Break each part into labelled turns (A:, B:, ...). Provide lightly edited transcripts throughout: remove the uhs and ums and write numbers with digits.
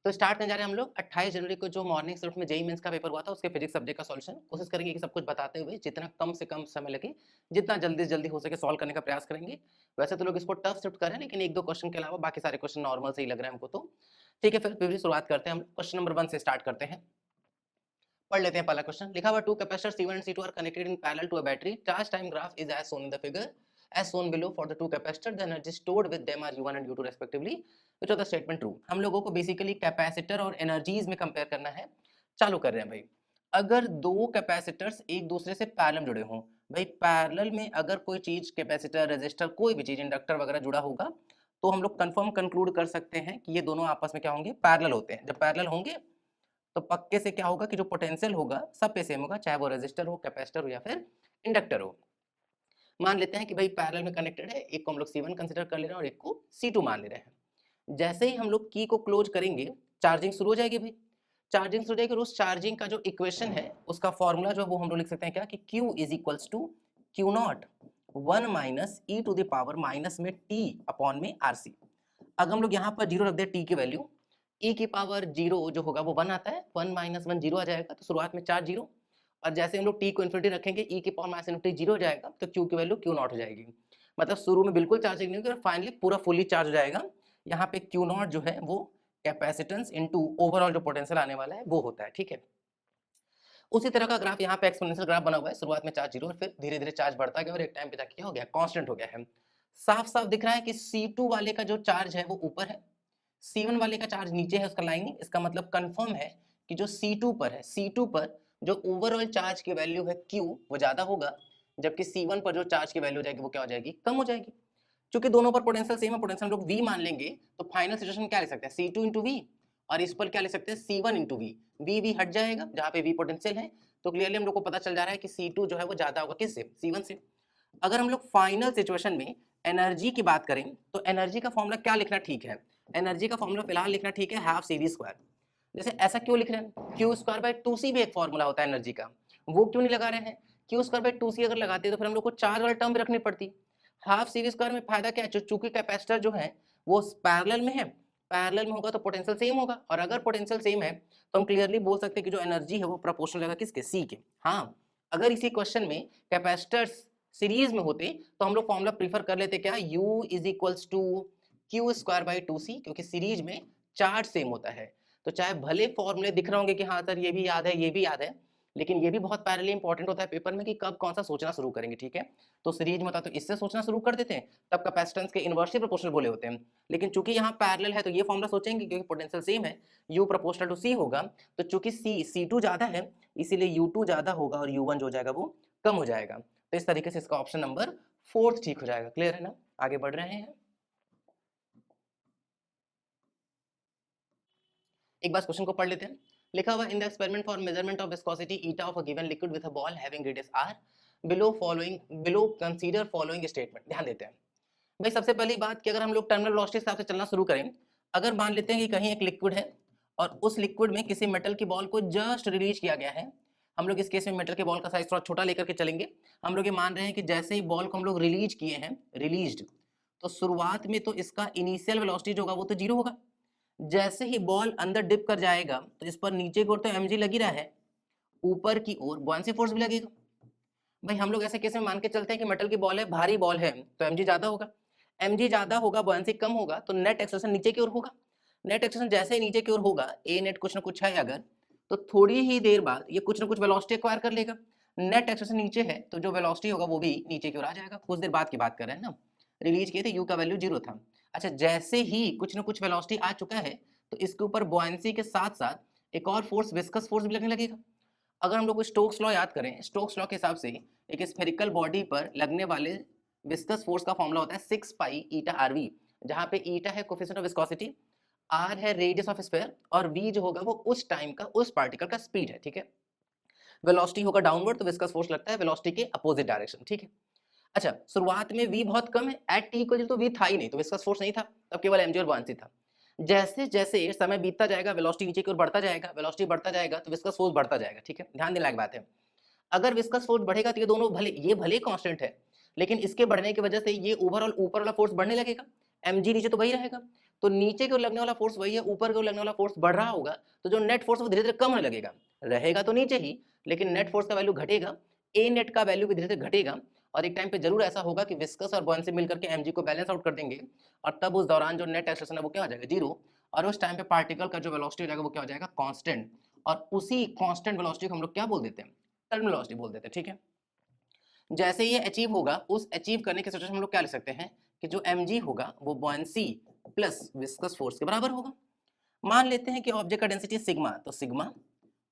A: तो स्टार्ट करने जा रहे हैं हम लोग 28 जनवरी को जो मॉर्निंग शिफ्ट में जेईई मेंस का पेपर हुआ था उसके फिजिक्स सब्जेक्ट का सॉल्यूशन। कोशिश करेंगे कि सब कुछ बताते हुए जितना कम से कम समय लगे, जितना जल्दी से जल्दी हो सके सॉल्व करने का प्रयास करेंगे। वैसे तो लोग इसको टफ शिफ्ट कर रहे हैं, लेकिन 1-2 क्वेश्चन के अलावा बाकी सारे क्वेश्चन नॉर्मल से ही लग रहे हैं हमको तो। ठीक है, फिर भी शुरुआत करते हैं हम। क्वेश्चन नंबर 1 से स्टार्ट करते हैं। पढ़ लेते हैं पहला क्वेश्चन। लिखा हुआ two capacitor C1 and C2 are connected in parallel to a battery. Charge time graph is as shown in the figure as shown below for the two capacitor the energy stored with them are U1 and U2 respectively which of the statement true। हम लोगों को basically capacitor और energies में compare करना है। चालू कर रहे हैं भाई। अगर दो कैपेसिटर्स एक दूसरे से पैरेलल जुड़े हों, भाई पैरेलल में अगर कोई चीज कैपेसिटर रेजिस्टर कोई भी चीज इंडक्टर वगैरह जुड़ा होगा तो हम लोग कंफर्म कंक्लूड कर सकते हैं कि ये दोनों आपस में क्या होंगे, पैरेलल होते हैं। जब पैरेलल होंगे तो पक्के से क्या होगा कि जो पोटेंशियल होगा सब पे सेम होगा, चाहे वो रेजिस्टर हो, कैपेसिटर हो या फिर इंडक्टर हो। मान लेते हैं कि भाई पैरेलल में कनेक्टेड है, एक को हम लोग C1 कंसीडर कर ले रहे हैं और एक को C2 मान ले रहे हैं। जैसे ही हम लोग की को क्लोज करेंगे चार्जिंग शुरू हो जाएगी भाई। चार्जिंग शुरू हो जाएगी और उस चार्जिंग का जो इक्वेशन है उसका फॉर्मूला जो है वो हम लोग लिख सकते हैं क्या कि Q is equals to Q naught 1 minus e to the power minus में T अपॉन में RC। अगर हम लोग यहाँ पर जीरो रख दे T की वैल्यू, e की पावर जीरो जो होगा वो 1 आता है, 1 माइनस 1 जीरो आ जाएगा, तो शुरुआत में चार्ज जीरो। और जैसे हम लोग t को इन्फिनिटी रखेंगे e की पावर माइनस इन्फिनिटी जीरो हो जाएगा, तो q की वैल्यू q नॉट हो जाएगी। मतलब शुरू में बिल्कुल चार्जिंग नहीं होगी और फाइनली पूरा फुली चार्ज हो जाएगा। यहाँ पे q नॉट जो है वो कैपेसिटेंस इनटू ओवरऑल जो पोटेंशियल आने वाला है वो होता है। ठीक है, उसी तरह का ग्राफ यहाँ पे एक्सपोनेंशियल ग्राफ बना हुआ है। शुरुआत में चार्ज जीरो और फिर धीरे धीरे चार्ज बढ़ता गया और एक टाइम पे जाके क्या हो गया, कांस्टेंट हो गया है। साफ साफ दिख रहा है कि C2 वाले का जो चार्ज है वो ऊपर है, C1 वाले का चार्ज नीचे है उसका लाइनिंग। इसका मतलब कंफर्म है कि जो C2 पर है, C2 पर जो ओवरऑल चार्ज की वैल्यू है Q वो ज्यादा होगा, जबकि C1 पर जो चार्ज की वैल्यू हो जाएगी वो क्या हो जाएगी, कम हो जाएगी। क्योंकि दोनों पर पोटेंशियल सेम है, पोटेंशियल हम लोग V मान लेंगे तो फाइनल सिचुएशन क्या लिख सकते हैं, C2 इंटू V, और इस पर क्या लिख सकते हैं C1 इंटू V। V हट जाएगा जहाँ पे V पोटेंशियल है, तो क्लियरली हम लोग को पता चल जा रहा है कि C2 जो है वो ज्यादा होगा किससे, C1 से। अगर हम लोग फाइनल सिचुएशन में एनर्जी की बात करें तो एनर्जी का फॉर्मूला क्या लिखना ठीक है, एनर्जी का फॉर्मूला फिलहाल लिखना ठीक है हाफ CV स्क्वायर। जैसे ऐसा क्यों लिख रहे हैं, क्यू स्क्वायर बाय 2C भी एक फॉर्मूला होता है एनर्जी का, वो क्यों नहीं लगा रहे हैं। क्यू स्क्वायर बाय 2C अगर लगाते तो फिर हम लोग को चार्ज वाला टर्म भी रखनी पड़ती। हाफ CV स्क्वायर में फायदा क्या है, चूंकि कैपेसिटर जो है वो पैरेलल में है, पैरेलल में होगा तो पोटेंशियल सेम होगा, और अगर पोटेंशियल सेम है तो हम क्लियरली बोल सकते हैं कि जो एनर्जी है वो प्रोपोर्शनल रहेगा किसके, C के। हाँ, अगर इसी क्वेश्चन में कैपेसिटर्स सीरीज में होते तो हम लोग फॉर्मूला प्रीफर कर लेते क्या, U is equals to Q square by 2C, क्योंकि सीरीज में चार्ज सेम होता है। तो चाहे भले फॉर्मूले दिख रहे होंगे कि हाँ सर ये भी याद है ये भी याद है, लेकिन ये भी बहुत पैरेलली इंपॉर्टेंट होता है पेपर में कि कब कौन सा सोचना शुरू करेंगे। ठीक है, तो सीरीज में होता तो इससे सोचना शुरू कर देते हैं, तब कैपेसिटेंस के इनवर्सली प्रोपोर्शनल बोले होते हैं। लेकिन चूंकि यहाँ पैरेलल है तो ये फॉर्मूला सोचेंगे क्योंकि पोटेंशियल सेम है, U प्रोपोर्शनल टू C होगा, तो चूंकि C2 ज्यादा है इसीलिए U2 ज्यादा होगा और U1 जो हो जाएगा वो कम हो जाएगा। तो इस तरीके से इसका ऑप्शन नंबर 4 ठीक हो जाएगा। क्लियर है ना, आगे बढ़ रहे हैं। एक बार क्वेश्चन को पढ़ लेते हैं। लिखा हुआ in the experiment for measurement of viscosity eta of a given liquid with a ball having radius r below consider following statement. ध्यान देते हैं भाई, सबसे पहली बात कि अगर हम लोग टर्मिनल वेलोसिटी के हिसाब से चलना शुरू करें, अगर मान लेते हैं कि कहीं एक लिक्विड है और उस लिक्विड में किसी मेटल की बॉल को जस्ट रिलीज किया गया है। हम लोग इस केस में मेटल के बॉल का साइज थोड़ा छोटा लेकर के चलेंगे। हम लोग ये मान रहे हैं कि जैसे ही बॉल को हम लोग रिलीज किए हैं, रिलीज्ड, तो शुरुआत में तो इसका इनिशियल वेलोसिटी जो होगा वो तो जीरो होगा। जैसे ही बॉल अंदर डिप कर जाएगा तो इस पर नीचे की ओर तो mg लगी रहा है, ऊपर की ओर बुयांसी फोर्स भी लगेगा। भाई हम लोग ऐसे केस में मान के चलते हैं कि मेटल की बॉल है, भारी बॉल है, तो mg ज्यादा होगा, mg ज्यादा होगा बुयांसी कम होगा, तो नेट एक्सेलरेशन नीचे की ओर होगा। नेट एक्सेलरेशन जैसे ही नीचे की ओर होगा, ए नेट कुछ ना कुछ है अगर, तो थोड़ी ही देर बाद ये कुछ ना कुछ वेलोसिटी एक्वायर कर लेगा। नेट एक्सेलरेशन नीचे है तो जो वेलोसिटी होगा वो भी नीचे की ओर आ जाएगा। कुछ देर बाद की बात कर रहे हैं ना, रिलीज किए थे, यू का वैल्यू जीरो था। अच्छा, जैसे ही कुछ ना कुछ वेलोसिटी आ चुका है तो इसके ऊपर बुयांसी के साथ साथ एक और फोर्स, विस्कस फोर्स भी लगने लगेगा। अगर हम लोग स्टोक्स लॉ याद करें, स्टोक्स लॉ के हिसाब से एक स्फेरिकल बॉडी पर लगने वाले विस्कस फोर्स का फॉर्मूला होता है 6 पाई ईटा आरवी, जहां पे ईटा है कोफिशिएंट ऑफ विस्कोसिटी, आर है रेडियस ऑफ स्फीयर, और वी जो होगा वो उस टाइम का उस पार्टिकल का स्पीड है। ठीक है, वेलोसिटी होगा डाउनवर्ड तो विस्कस फोर्स लगता है वेलोसिटी के अपोजिट डायरेक्शन। ठीक है, अच्छा शुरुआत में v बहुत कम है, एट t इक्वल तो v था ही नहीं, तो विस्कस फोर्स नहीं था, तब केवल mg और बुयांसी था। जैसे जैसे समय बीतता जाएगा वेलोसिटी नीचे की ओर बढ़ता जाएगा, वेलोसिटी बढ़ता जाएगा तो विस्कस फोर्स बढ़ता जाएगा। ठीक है, ध्यान देने लायक बात है। अगर विस्कस फोर्स बढ़ेगा तो ये दोनों भले कांस्टेंट है, लेकिन इसके बढ़ने की वजह से ये ओवरऑल ऊपर वाला फोर्स बढ़ने लगेगा, mg नीचे तो वही रहेगा। तो नीचे की ओर लगने वाला फोर्स वही है, ऊपर की ओर लगने वाला फोर्स बढ़ रहा होगा, तो जो नेट फोर्स वो धीरे धीरे कम होने लगेगा, रहेगा तो नीचे ही, लेकिन नेट फोर्स का वैल्यू घटेगा, ए नेट का वैल्यू भी धीरे धीरे घटेगा, और एक टाइम पे जरूर ऐसा होगा कि विस्कस और बुयांसी मिलकर के mg को बैलेंस आउट कर देंगे, और तब उस दौरान जो नेट एक्सेलरेशन है वो क्या हो जाएगा, जीरो, और उस टाइम पे पार्टिकल का जो वेलोसिटी हो जाएगा वो क्या हो जाएगा, कांस्टेंट, और उसी कांस्टेंट वेलोसिटी को हम लोग क्या बोल देते हैं, टर्मिनल वेलोसिटी बोल देते हैं, ठीक है। जैसे ये अचीव होगा, उस अचीव करने के सिचुएशन में हम लोग क्या लिख सकते हैं कि जो mg होगा वो बुयांसी प्लस विस्कस फोर्स के बराबर होगा। मान लेते हैं कि ऑब्जेक्ट का डेंसिटी सिग्मा, तो सिग्मा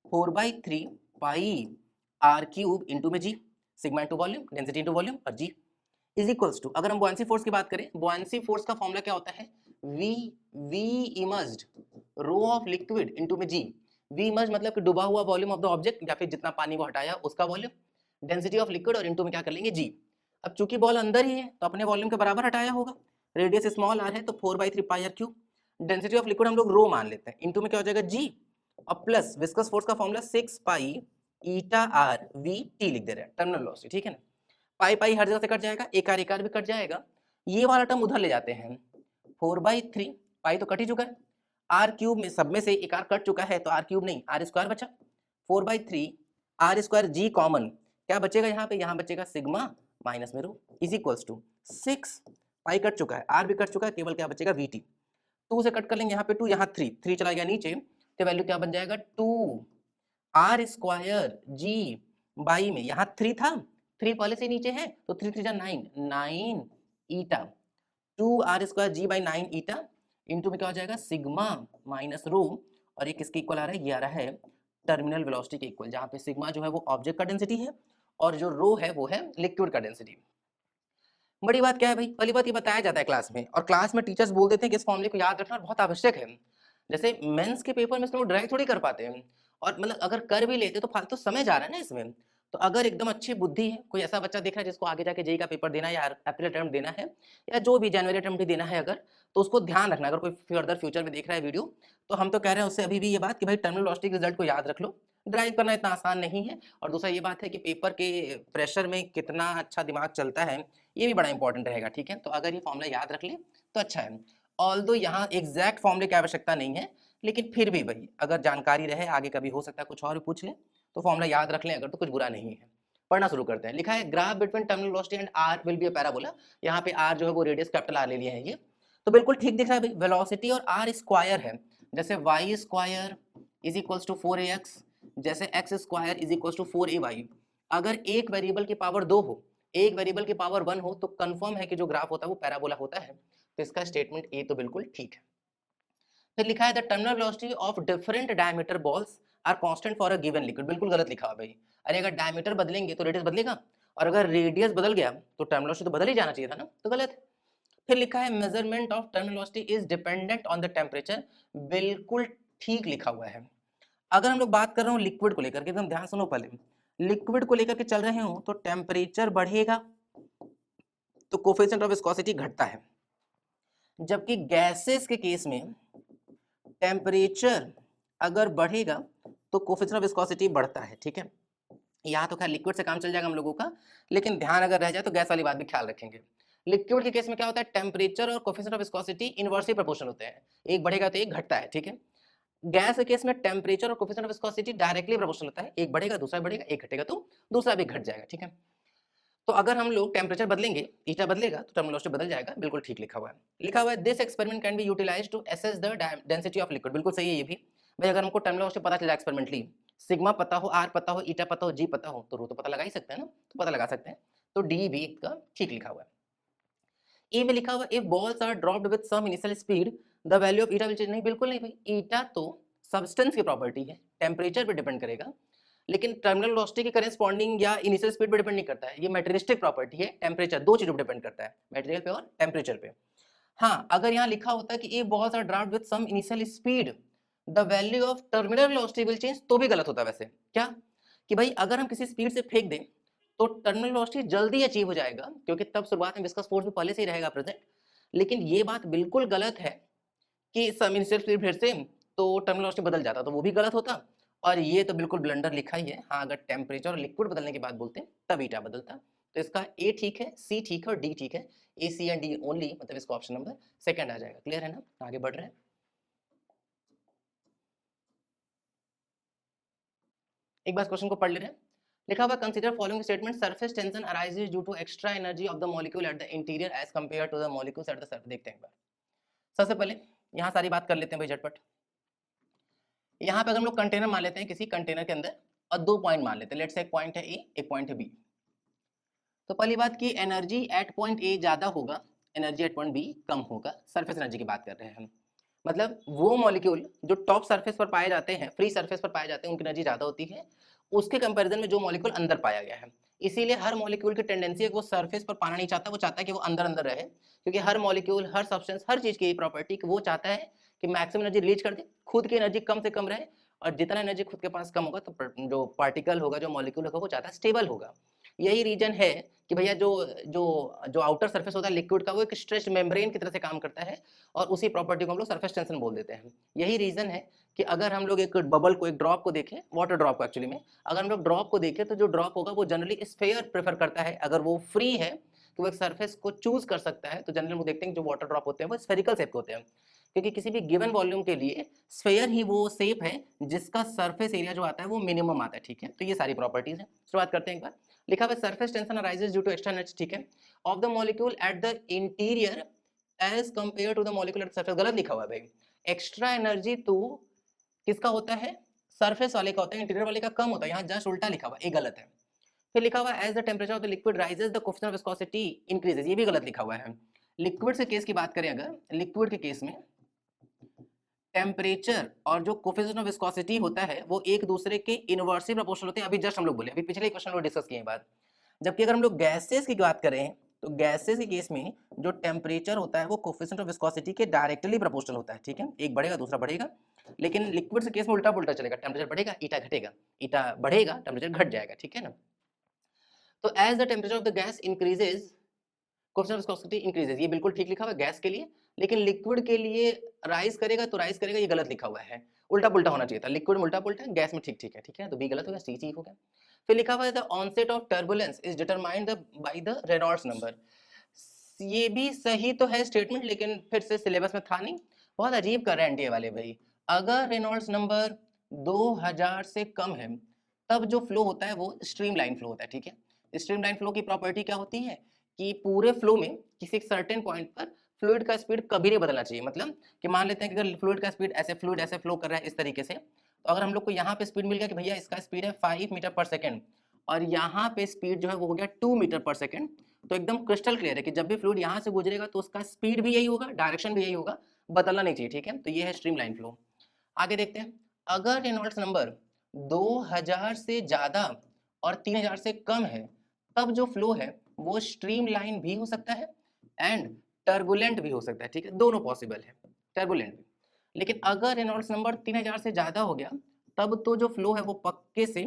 A: 4/3 पाई r क्यूब इंटू में g, sigma into volume, density into volume, और g इज इक्वल्स टू, अगर हम बुयांसी फोर्स की बात करें, बुयांसी फोर्स का फॉर्मूला क्या होता है, v immersed rho of liquid into में g, v इमर्ज्ड मतलब कि डूबा हुआ वॉल्यूम ऑफ द ऑब्जेक्ट या फिर जितना पानी वो हटाया उसका वॉल्यूम, डेंसिटी ऑफ लिक्विड और इंटू में क्या कर लेंगे g। अब चूंकि बॉल अंदर ही है तो अपने वॉल्यूम के बराबर हटाया होगा, रेडियस स्मॉल r है तो 4/3 पाई r cube, density of liquid हम लोग रो मान लेते हैं, इंटू में क्या हो जाएगा g, और प्लस विस्कस फोर्स का फॉर्मूला 6 पाई ईटा r v t लिख दे रहे हैं, टर्मिनल वेलोसिटी, ठीक है ना। पाई पाई हर जगह से कट जाएगा, एक आर भी कट जाएगा, ये वाला टर्म उधर ले जाते हैं, 4/3 पाई तो कट ही चुका है, आर क्यूब में सब में से एक आर कट चुका है तो आर क्यूब नहीं आर स्क्वायर बचा, 4/3 आर स्क्वायर जी कॉमन, क्या बचेगा यहाँ पे, यहाँ बचेगा सिग्मा माइनस में rho is equals to 6 pi cut चुका है, आर भी कट चुका है, केवल क्या बचेगा वी टी, 2 से कट कर लेंगे, यहाँ पे 2 यहाँ 3 चला गया नीचे, तो वैल्यू क्या बन जाएगा 2 आर स्क्वायर जी बाई में, यहाँ 3 था, 3 पहले से नीचे है तो 3 3 9 eta, 2 r square g by 9 eta into में क्या हो जाएगा सिग्मा माइनस रो, और ये किसके इक्वल आ रहा है, ये आ रहा है टर्मिनल वेलोसिटी के इक्वल, जहाँ पे सिग्मा जो है वो ऑब्जेक्ट का डेंसिटी है और जो रो है वो है लिक्विड का डेंसिटी। बड़ी बात क्या है भाई, पहली बात ये बताया जाता है क्लास में, और क्लास में टीचर्स बोल देते हैं कि इस फॉर्मूले को याद रखना बहुत आवश्यक है। जैसे मेंस के पेपर में इसको ड्राइव थोड़ी कर पाते हैं, और मतलब अगर कर भी लेते तो फालतू समय जा रहा है ना इसमें। तो अगर एकदम अच्छी बुद्धि है, कोई ऐसा बच्चा देख रहा है जिसको आगे जाके जेईई का पेपर देना है या अप्रैल अटेम्प्ट देना है या जो भी जनवरी अटेम्प्ट ही देना है, अगर तो उसको ध्यान रखना, अगर कोई फर्दर फ्यूचर में देख रहा है वीडियो, तो हम तो कह रहे हैं उससे अभी भी ये बात कि भाई टर्मिनल वेलोसिटी के रिजल्ट को याद रख लो, ड्राइव करना इतना आसान नहीं है। और दूसरा ये बात है कि पेपर के प्रेशर में कितना अच्छा दिमाग चलता है ये भी बड़ा इंपॉर्टेंट रहेगा, ठीक है। तो अगर ये फॉर्मूला याद रख ले तो अच्छा है, ऑल्दो यहाँ एग्जैक्ट फॉर्मूले की आवश्यकता नहीं है, लेकिन फिर भी भाई अगर जानकारी रहे, आगे कभी हो सकता है कुछ और भी पूछ ले तो फॉर्मूला याद रख लें अगर, तो कुछ बुरा नहीं है। पढ़ना शुरू करते हैं। लिखा है graph between terminal velocity and r will be a parabola, यहाँ पे आर जो है वो रेडियस कैपिटल आर ले लिया है ये, तो बिल्कुल ठीक दिख रहा है भाई, वेलोसिटी और आर स्क्वायर है, जैसे y square is equals to 4ax, जैसे x square is equals to 4ay। अगर एक वेरिएबल की पावर 2 हो, एक वेरिएबल की पावर 1 हो, तो कंफर्म है कि जो ग्राफ होता है वो पैराबोला होता है, तो इसका स्टेटमेंट ए तो बिल्कुल ठीक है। फिर लिखा है the terminal velocity of different diameter balls are constant for a given liquid, बिल्कुल गलत लिखा है भाई। अरे अगर डायमीटर बदलेंगे तो रेडियस बदलेगा, और अगर रेडियस बदल गया तो टर्मिनल वेलोसिटी तो बदल ही जाना चाहिए था ना, तो गलत है। फिर लिखा है measurement of terminal velocity is dependent on the temperature, बिल्कुल ठीक लिखा हुआ है। अगर हम लोग बात कर रहे हो लिक्विड को लेकर के, एकदम ध्यान सुनो, पहले लिक्विड को लेकर के चल रहे हो तो टेम्परेचर बढ़ेगा तो कोफिशिएंट ऑफ विस्कोसिटी घटता है, जबकि गैसेस के केस में टेम्परेचर अगर बढ़ेगा तो कोफिशिएंट ऑफ विस्कोसिटी बढ़ता है, ठीक है। यहाँ तो खैर लिक्विड से काम चल जाएगा हम लोगों का, लेकिन ध्यान अगर रह जाए तो गैस वाली बात भी ख्याल रखेंगे। लिक्विड के केस में क्या होता है, टेम्परेचर और coefficient of viscosity inversely proportional होते हैं, एक बढ़ेगा तो एक घटता है, ठीक है। गैस के केस में टेम्परेचर और coefficient of viscosity directly proportional होता है, एक बढ़ेगा दूसरा बढ़ेगा, एक घटेगा तो दूसरा भी घट जाएगा, ठीक है। तो अगर हम लोग टेम्परेचर बदलेंगे, ईटा बदलेगा तो टर्मिनल वेलोसिटी बदल जाएगा, बिल्कुल ठीक लिखा हुआ है। लिखा हुआ है this experiment can be utilized to assess the density of liquid, बिल्कुल सही है ये भी भाई। अगर हमको टर्मिनल वेलोसिटी पता चला एक्सपेरिमेंटली, सिग्मा पता हो, आर पता हो, ईटा पता हो, जी पता हो, तो रो तो पता लगा ही सकते हैं ना, तो पता लगा सकते हैं, तो डी भी इसका ठीक लिखा हुआ है। ई में लिखा हुआ if balls are dropped with some initial speed the value of eta will change, नहीं बिल्कुल नहीं भाई, ईटा तो सब्सटेंस की प्रॉपर्टी है, टेम्परेचर पे डिपेंड करेगा, लेकिन टर्मिनल वेलोसिटी के करेस्पॉन्डिंग या इनिशियल स्पीड पे डिपेंड नहीं करता है, ये मैटेरियलिस्टिक प्रॉपर्टी है, टेम्परेचर, दो चीजों पे डिपेंड करता है, मटेरियल पे और टेम्परेचर पे। हाँ, अगर यहाँ लिखा होता है कि if balls are dropped with some initial speed the value of terminal velocity will change, तो भी गलत होता है वैसे। क्या कि भाई अगर हम किसी स्पीड से फेंक दें तो टर्मिनल वेलोसिटी जल्दी अचीव हो जाएगा, क्योंकि तब शुरुआत में विस्कस फोर्स भी पहले से ही रहेगा प्रेजेंट। लेकिन ये बात बिल्कुल गलत है कि सम इनिशियल स्पीड फिर से तो टर्मिनल वेलोसिटी बदल जाता, तो वो भी गलत होता। और ये तो बिल्कुल ब्लंडर लिखा ही है। हाँ, अगर टेम्परेचर और लिक्विड बदलने की बात बोलते हैं तब ईटा बदलता, तो इसका ए ठीक है, सी ठीक है और डी ठीक है। ए सी एंड डी ओनली, मतलब इसका ऑप्शन नंबर सेकंड आ जाएगा। क्लियर है ना? आगे बढ़ रहे हैं। एक बार क्वेश्चन को पढ़ ले रहे हैं। लिखा हुआ consider following statement, surface tension arises due to extra energy of the molecule at the interior as compare to the molecules at the surface. देखते हैं एक बार। सबसे पहले यहाँ सारी बात कर लेते हैं भाई झटपट। यहाँ पे अगर हम लोग कंटेनर मान लेते हैं, किसी कंटेनर के अंदर, और दो पॉइंट मान लेते हैं, लेट्स से एक पॉइंट है ए, एक पॉइंट है बी। तो पहली बात की एनर्जी एट पॉइंट ए ज्यादा होगा, एनर्जी एट पॉइंट बी कम होगा। सरफेस एनर्जी की बात कर रहे हैं हम। मतलब वो मॉलिक्यूल जो टॉप सरफेस पर पाए जाते हैं, फ्री सरफेस पर पाए जाते हैं, उनकी एनर्जी ज्यादा होती है उसके कंपैरिजन में जो मॉलिक्यूल अंदर पाया गया है। इसीलिए हर मॉलिक्यूल की टेंडेंसी है कि वो सरफेस पर पाना नहीं चाहता, वो चाहता है कि वो अंदर अंदर रहे, क्योंकि हर मॉलिक्यूल, हर सब्सटेंस, हर चीज की यही प्रॉपर्टी कि वो चाहता है कि मैक्सिमम एनर्जी रीच कर दे, खुद की एनर्जी कम से कम रहे, और जितना एनर्जी खुद के पास कम होगा तो जो पार्टिकल होगा, जो मॉलिक्यूल होगा, वो चाहता है स्टेबल होगा। यही रीजन है कि भैया जो जो जो आउटर सरफेस होता है लिक्विड का, वो एक स्ट्रेच मेम्ब्रेन की तरह से काम करता है, और उसी प्रॉपर्टी को हम लोग सरफेस टेंशन बोल देते हैं। यही रीजन है कि अगर हम लोग एक बबल को, एक ड्रॉप को देखें, वाटर ड्रॉप को एक्चुअली में, अगर हम लोग ड्रॉप को देखें तो जो ड्रॉप होगा वो जनरली स्फीयर प्रेफर करता है। अगर वो फ्री है तो वो एक सरफेस को चूज कर सकता है। तो जनरली हम देखते हैं कि जो वाटर ड्रॉप होते हैं वो स्फेरिकल शेप के होते हैं, क्योंकि किसी भी गिवन वॉल्यूम के लिए स्फेयर ही वो शेप है जिसका सरफेस एरिया जो आता है वो मिनिमम आता है। ठीक है, तो ये सारी प्रॉपर्टीज है। शुरुआत करते हैं एक बार। लिखा हुआ surface tension arises due to extra energy, ठीक है, of the molecule at the interior as compare to the molecule at surface. गलत लिखा हुआ है भाई। एक्स्ट्रा एनर्जी तो किसका होता है? सरफेस वाले का होता है, इंटीरियर वाले का कम होता है। यहाँ जस्ट उल्टा लिखा हुआ है, ये गलत है। फिर लिखा हुआ है as the temperature of the liquid rises the coefficient of viscosity increases, ये भी गलत लिखा हुआ है। लिक्विड से केस की बात करें, अगर लिक्विड के केस में टेम्परेचर और जो कोएफिशिएंट ऑफ विस्कोसिटी होता है वो एक दूसरे के इनवर्सली प्रोपोर्शनल होते हैं। अभी जस्ट हम लोग बोले, अभी पिछले क्वेश्चन में डिस्कस किए बात। जबकि अगर हम लोग गैसेस की बात करें तो गैसेस के केस में जो टेम्परेचर होता है वो कोएफिशिएंट ऑफ विस्कोसिटी के डायरेक्टली प्रोपोर्शनल होता है। ठीक है, एक बढ़ेगा दूसरा बढ़ेगा। लेकिन लिक्विड के केस में उल्टा पुल्टा चलेगा, टेम्परेचर बढ़ेगा ईटा घटेगा, ईटा बढ़ेगा टेम्परेचर घट जाएगा। ठीक है ना? तो as the temperature of the gas increases coefficient of viscosity increases, ये बिल्कुल ठीक लिखा हुआ है गैस के लिए। लेकिन लिक्विड के लिए राइज करेगा तो राइज करेगा, ये गलत लिखा हुआ है। उल्टा पुल्टा होना चाहिए था, लिक्विड में उल्टा पुल्टा, गैस में ठीक ठीक है। ठीक है, तो बी गलत हो गया, सी ठीक हो गया। फिर लिखा हुआ है the onset of turbulence is determined by the Reynolds number. ये भी सही तो है स्टेटमेंट, लेकिन फिर से सिलेबस में था नहीं। बहुत अजीब कर रहे हैं एनटीए वाले भाई। अगर रेनॉल्ड्स नंबर 2000 से कम है तब जो फ्लो होता है वो स्ट्रीमलाइन फ्लो होता है। ठीक है, स्ट्रीमलाइन फ्लो की प्रॉपर्टी क्या होती है कि पूरे फ्लो में किसी एक सर्टेन पॉइंट पर फ्लूइड का स्पीड कभी नहीं बदलना चाहिए। मतलब कि मान लेते हैं कि अगर फ्लूइड का स्पीड ऐसे, फ्लूइड ऐसे फ्लो कर रहा है इस तरीके से, तो अगर हम लोग को यहाँ पे स्पीड मिल गया कि भैया इसका स्पीड है 5 मीटर पर सेकेंड, और यहाँ पे स्पीड जो है वो हो गया 2 मीटर पर सेकेंड, तो एकदम क्रिस्टल क्लियर है कि जब भी फ्लूइड यहाँ से गुजरेगा तो उसका स्पीड भी यही होगा, डायरेक्शन भी यही होगा, बदलना नहीं चाहिए। ठीक है, तो ये है स्ट्रीमलाइन फ्लो। आगे देखते हैं। अगर रेनॉल्ड्स नंबर 2000 से ज्यादा और 3000 से कम है तब जो फ्लो है वो स्ट्रीमलाइन भी हो सकता है एंड टर्बुलेंट भी हो सकता है। ठीक है, दोनों पॉसिबल है, टर्बुलेंट भी। लेकिन अगर रेनॉल्ड्स नंबर 3000 से ज्यादा हो गया तब तो जो फ्लो है वो पक्के से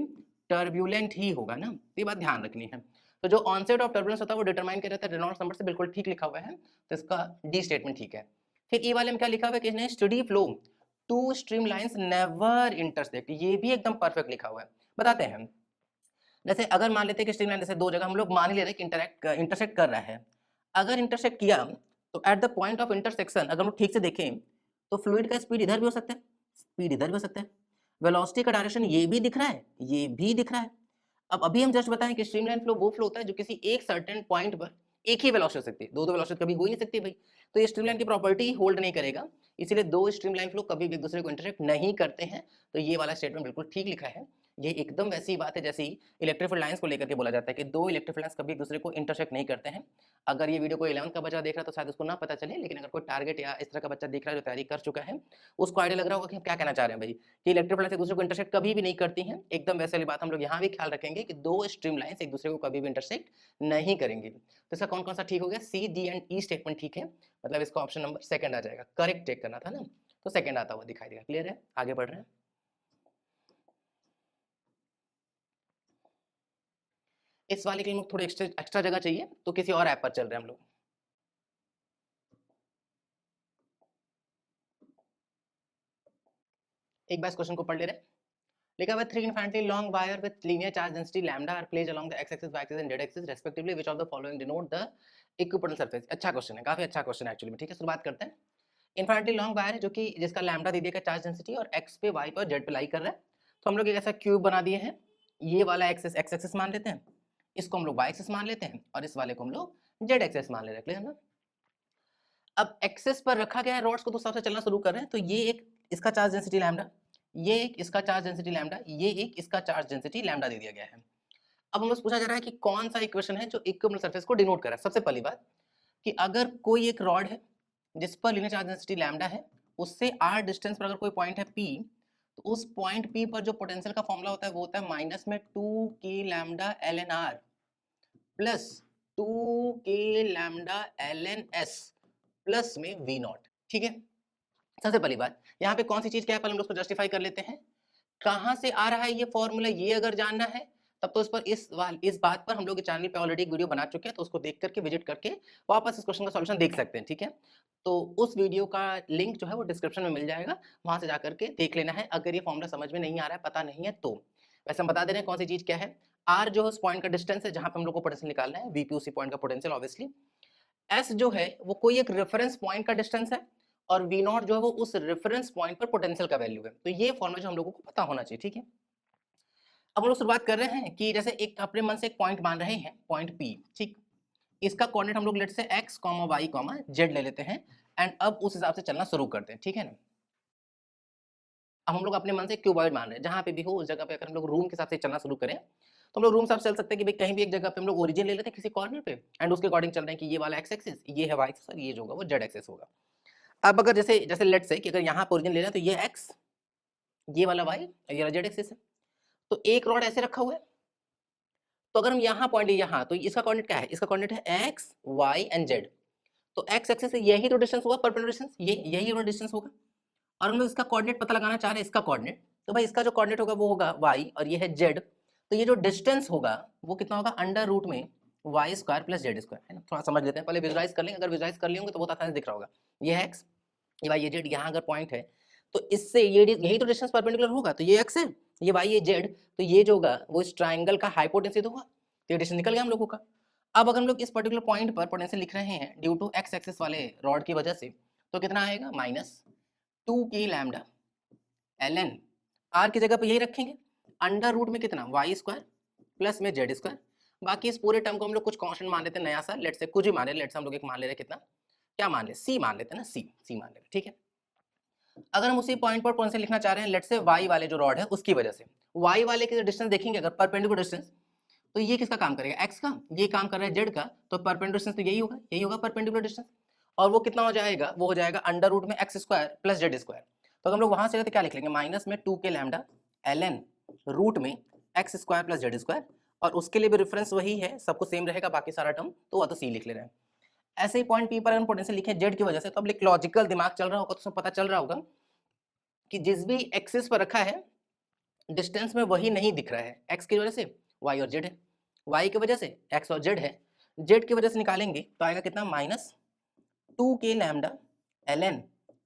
A: टर्बुलेंट ही होगा ना, ये बात ध्यान रखनी है। तो जो ऑनसेट ऑफ टर्बुलेंस होता है वो डिटरमाइन किया जाता है रेनॉल्ड्स नंबर से, बिल्कुल ठीक लिखा हुआ है, तो इसका डी स्टेटमेंट ठीक है। फिर ई वाले में क्या लिखा हुआ है कि इसने study flow two streamlines never intersect, ये भी एकदम परफेक्ट लिखा हुआ है। बताते हैं, जैसे अगर मान लेते हैं कि स्ट्रीमलाइन जैसे दो जगह हम लोग मान ही ले रहे हैं कि इंटरसेक्ट कर रहा है। अगर इंटरसेक्ट किया तो at the point of intersection अगर हम लोग ठीक से देखें तो फ्लूइड का स्पीड इधर भी हो सकता है, स्पीड इधर भी हो सकता है, वेलोसिटी का डायरेक्शन ये भी दिख रहा है, ये भी दिख रहा है। अब अभी हम जस्ट बताएं कि स्ट्रीमलाइन फ्लो वो फ्लो होता है जो किसी एक सर्टेन पॉइंट पर एक ही वेलोसिटी हो सकती है, दो दो वेलोसिटी कभी हो ही नहीं सकती भाई। तो ये स्ट्रीमलाइन की प्रॉपर्टी होल्ड नहीं करेगा, इसीलिए दो स्ट्रीमलाइन फ्लो कभी भी एक दूसरे को इंटरसेक्ट नहीं करते हैं। तो ये वाला स्टेटमेंट बिल्कुल ठीक लिखा है। ये एकदम वैसी बात है जैसे इलेक्ट्रिक फील्ड लाइंस को लेकर के बोला जाता है कि दो इलेक्ट्रिक फील्ड लाइंस कभी एक दूसरे को इंटरसेक्ट नहीं करते हैं। अगर ये वीडियो कोई 11th का बच्चा देख रहा है तो शायद उसको ना पता चले, लेकिन अगर कोई टारगेट या इस तरह का बच्चा देख रहा है जो तैयारी कर चुका है, उसको आइडिया लग रहा होगा कि हम क्या कहना चाह रहे हैं भाई, कि इलेक्ट्रिक फील्ड लाइंस एक दूसरे को इंटरसेक्ट कभी भी नहीं करती हैं। एकदम वैसे वाली बात हम लोग यहाँ भी ख्याल रखेंगे कि दो स्ट्रीम लाइंस एक दूसरे को कभी भी इंटरसेक्ट नहीं करेंगे। तो इसका कौन कौन सा ठीक हो गया? सी, डी एंड ई स्टेटमेंट ठीक है, मतलब इसका ऑप्शन नंबर सेकंड आ जाएगा। करेक्ट चेक करना था ना, तो सेकंड आता हुआ दिखाई देगा। क्लियर है? आगे बढ़ रहे हैं। इस वाले के लिए थोड़ी एक्स्ट्रा जगह चाहिए तो किसी और ऐप पर चल रहे हैं हम लोग। एक बार इस क्वेश्चन को पढ़ ले रहे हैं। लिखा हुआ है 3 infinitely long wire with linear charge density lambda are placed along the x-axis, y-axis and z-axis respectively. Which of the following denote the equipotential surface? अच्छा क्वेश्चन है, काफी अच्छा क्वेश्चन है एक्चुअली में। ठीक है, शुरुआत करते हैं। इन्फिनिटली लॉन्ग वायर है जो कि जिसका लैम्डा दे दिया चार्ज डेंसिटी और x पे, y पे और z पे लाई कर रहा है। तो हम लोग एक ऐसा क्यूब बना दिए हैं। ये वाला एक्सिस x एक्सिस मान लेते हैं, इसको हम लोग y एक्सिस मान लेते हैं और इस वाले को हम लोग z एक्सिस मान ले रखते हैं ना। अब एक्सिस पर रखा गया है रॉड्स को, तो सबसे चलना शुरू कर रहे हैं। तो ये एक इसका चार्ज डेंसिटी लैम्डा, ये एक इसका चार्ज डेंसिटी लैम्डा, ये एक इसका चार्ज डेंसिटी लैम्डा दे दिया गया है। अब हमसे पूछा जा रहा है कि कौन सा इक्वेशन है जो इक्विवेलेंट सरफेस को डिनोट कर रहा है। सबसे पहली बात कि अगर कोई एक रॉड है जिस पर लीनियर चार्ज डेंसिटी लैम्डा है, उससे r डिस्टेंस पर अगर कोई पॉइंट है P, तो उस पॉइंट P पर जो पोटेंशियल का फॉर्मूला होता है वो होता है माइनस में 2k lambda ln r plus 2k lambda ln s plus में v नॉट। ठीक है, सबसे पहली बात यहाँ पे कौन सी चीज क्या है, पहले हम लोग उसको जस्टिफाई कर लेते हैं। कहाँ से आ रहा है ये फॉर्मूला, ये अगर जानना है तब तो इस बात पर हम लोग चैनल पे ऑलरेडी एक वीडियो बना चुके हैं, तो उसको देख करके विजिट करके वापस इस क्वेश्चन का सॉल्यूशन देख सकते हैं। ठीक है, तो उस वीडियो का लिंक जो है वो डिस्क्रिप्शन में मिल जाएगा, वहां से जाकर के देख लेना है अगर ये फॉर्मूला समझ में नहीं आ रहा है, पता नहीं है तो। वैसे हम बता दे रहे हैं कौन सी चीज क्या है। आर जो है उस पॉइंट का डिस्टेंस है जहां पे हम लोग को पोटेंशियल निकालना है, वीपी उसी पॉइंट का पोटेंशियल ऑब्वियसली। एस जो है वो कोई एक रेफरेंस पॉइंट का डिस्टेंस है और वी नॉट जो है वो उस रेफरेंस पॉइंट पर पोटेंशियल का वैल्यू है। तो ये फॉर्मूला जो हम लोगों को पता होना चाहिए। ठीक है, अब हम लोग शुरुआत कर रहे हैं कि जैसे एक अपने मन से एक पॉइंट मान रहे हैं, पॉइंट P। ठीक, इसका कोऑर्डिनेट हम लोग लेट से x, y, z ले लेते हैं एंड अब उस हिसाब से चलना शुरू करते हैं। ठीक है ना, अब हम लोग अपने मन से क्यूबॉइड मान रहे हैं, जहां पे भी हो उस जगह पे अगर हम लोग रूम के हिसाब से चलना शुरू करें तो हम लोग रूम हिसाब से चल सकते हैं कि भाई कहीं भी एक जगह पे हम लोग ओरिजिन ले लेते हैं किसी कॉर्नर पे एंड उसके अकॉर्डिंग चल रहे हैं कि ये वाला x एक्सिस, ये है y एक्सिस और ये जो होगा वो z एक्सिस होगा। अब अगर जैसे जैसे लेट से कि अगर यहाँ पे ओरिजिन ले रहे हैं तो ये x, ये वाला y और ये वाला z एक्सिस है। तो एक रॉड ऐसे रखा हुआ है, तो अगर हम यहाँ पॉइंट यहाँ, तो इसका कोऑर्डिनेट क्या है, इसका कोऑर्डिनेट है x, y एंड z। तो x एक्सिस से यही तो डिस्टेंस होगा, परपेंडिकुलर डिस्टेंस, ये यही वाला डिस्टेंस होगा। और हम लोग इसका कोऑर्डिनेट पता लगाना चाह रहे हैं, इसका कोऑर्डिनेट, तो भाई इसका जो कोऑर्डिनेट होगा वो होगा y और ये है z। तो ये जो डिस्टेंस होगा वो कितना होगा, अंडर रूट में y square plus z square, है ना। थोड़ा समझ लेते हैं, पहले विजुलाइज कर लेंगे, अगर विजुलाइज कर लिए होंगे तो बहुत आसानी से दिख रहा होगा। ये है x, ये y, ये z, यहाँ अगर पॉइंट है तो इससे ये यही तो डिस्टेंस परपेंडिकुलर होगा, तो ये x है, ये y, ये z, तो ये जो होगा वो इस ट्राइंगल का हाइपोटेन्यूज होगा। तो ये डिस्टेंस निकल गया हम लोगों का। अब अगर हम लोग इस पर्टिकुलर पॉइंट पर पोटेंशियल लिख रहे हैं ड्यू टू x एक्सिस वाले रॉड की वजह से, तो कितना आएगा, minus 2k lambda ln r की जगह पे यही रखेंगे, अंडर रूट में कितना y स्क्वायर प्लस में z स्क्वायर। बाकी इस पूरे टर्म को हम लोग कुछ कांस्टेंट मान लेते हैं नया सा, लेट से कुछ ही मान लेते, लेट से हम लोग एक मान ले रहे हैं, कितना क्या मान ले, c मान लेते हैं ना, c मान ले रहे। ठीक है, अगर हम उसी पॉइंट पर पोटेंशियल लिखना चाह रहे हैं लेट से y वाले जो रॉड है उसकी वजह से, y वाले के डिस्टेंस देखेंगे अगर परपेंडिकुलर डिस्टेंस, तो ये किसका काम करेगा, x का, ये काम कर रहा है z का, तो परपेंडिकुलर डिस्टेंस तो यही होगा परपेंडिकुलर डिस्टेंस। और वो कितना हो जाएगा, वो हो जाएगा अंडर रूट में x square plus z square. तो हम लोग वहां से क्या लिख लेंगे, माइनस में 2k लैम्डा ln रूट में x square plus z square, और उसके लिए भी रेफरेंस वही है, सब कुछ सेम रहेगा, बाकी सारा टर्म तो वह तो c लिख ले रहे हैं। ऐसे ही पॉइंट P पर हम पोटेंशियल लिखे z की वजह से, तो अब एक लॉजिकल दिमाग चल रहा होगा तो उसमें पता चल रहा होगा कि जिस भी एक्सिस पर रखा है डिस्टेंस में वही नहीं दिख रहा है, x की वजह से y और z है, y की वजह से x और z है, z की वजह से निकालेंगे तो आएगा कितना, minus 2k lambda ln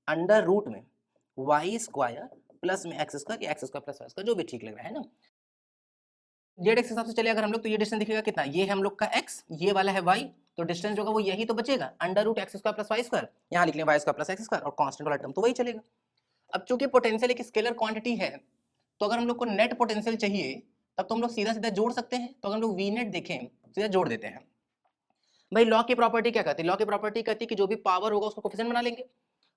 A: under root में y स्क्वायर प्लस में x स्क्वायर, या x square plus y square, जो भी ठीक लग रहा है ना। z एक्सिस हिसाब से चले अगर हम लोग, तो ये डिस्टेंस दिखेगा कितना, ये है हम लोग का x, ये वाला है y, तो डिस्टेंस जो होगा वो यही तो बचेगा, under root x square plus y square, यहाँ लिख लें y square plus x square, और कांस्टेंट वाला टर्म तो वही चलेगा। अब चूंकि पोटेंशियल एक स्केलर क्वांटिटी है, तो अगर हम लोग को नेट पोटेंशियल चाहिए तब तो हम लोग सीधा सीधा जोड़ सकते हैं, तो अगर हम लोग वी नेट देखें सीधा जोड़ देते हैं। भाई लॉ की प्रॉपर्टी क्या कहती है, लॉ की प्रॉपर्टी कहती है कि जो भी पावर होगा उसको कोफिशिएंट बना लेंगे।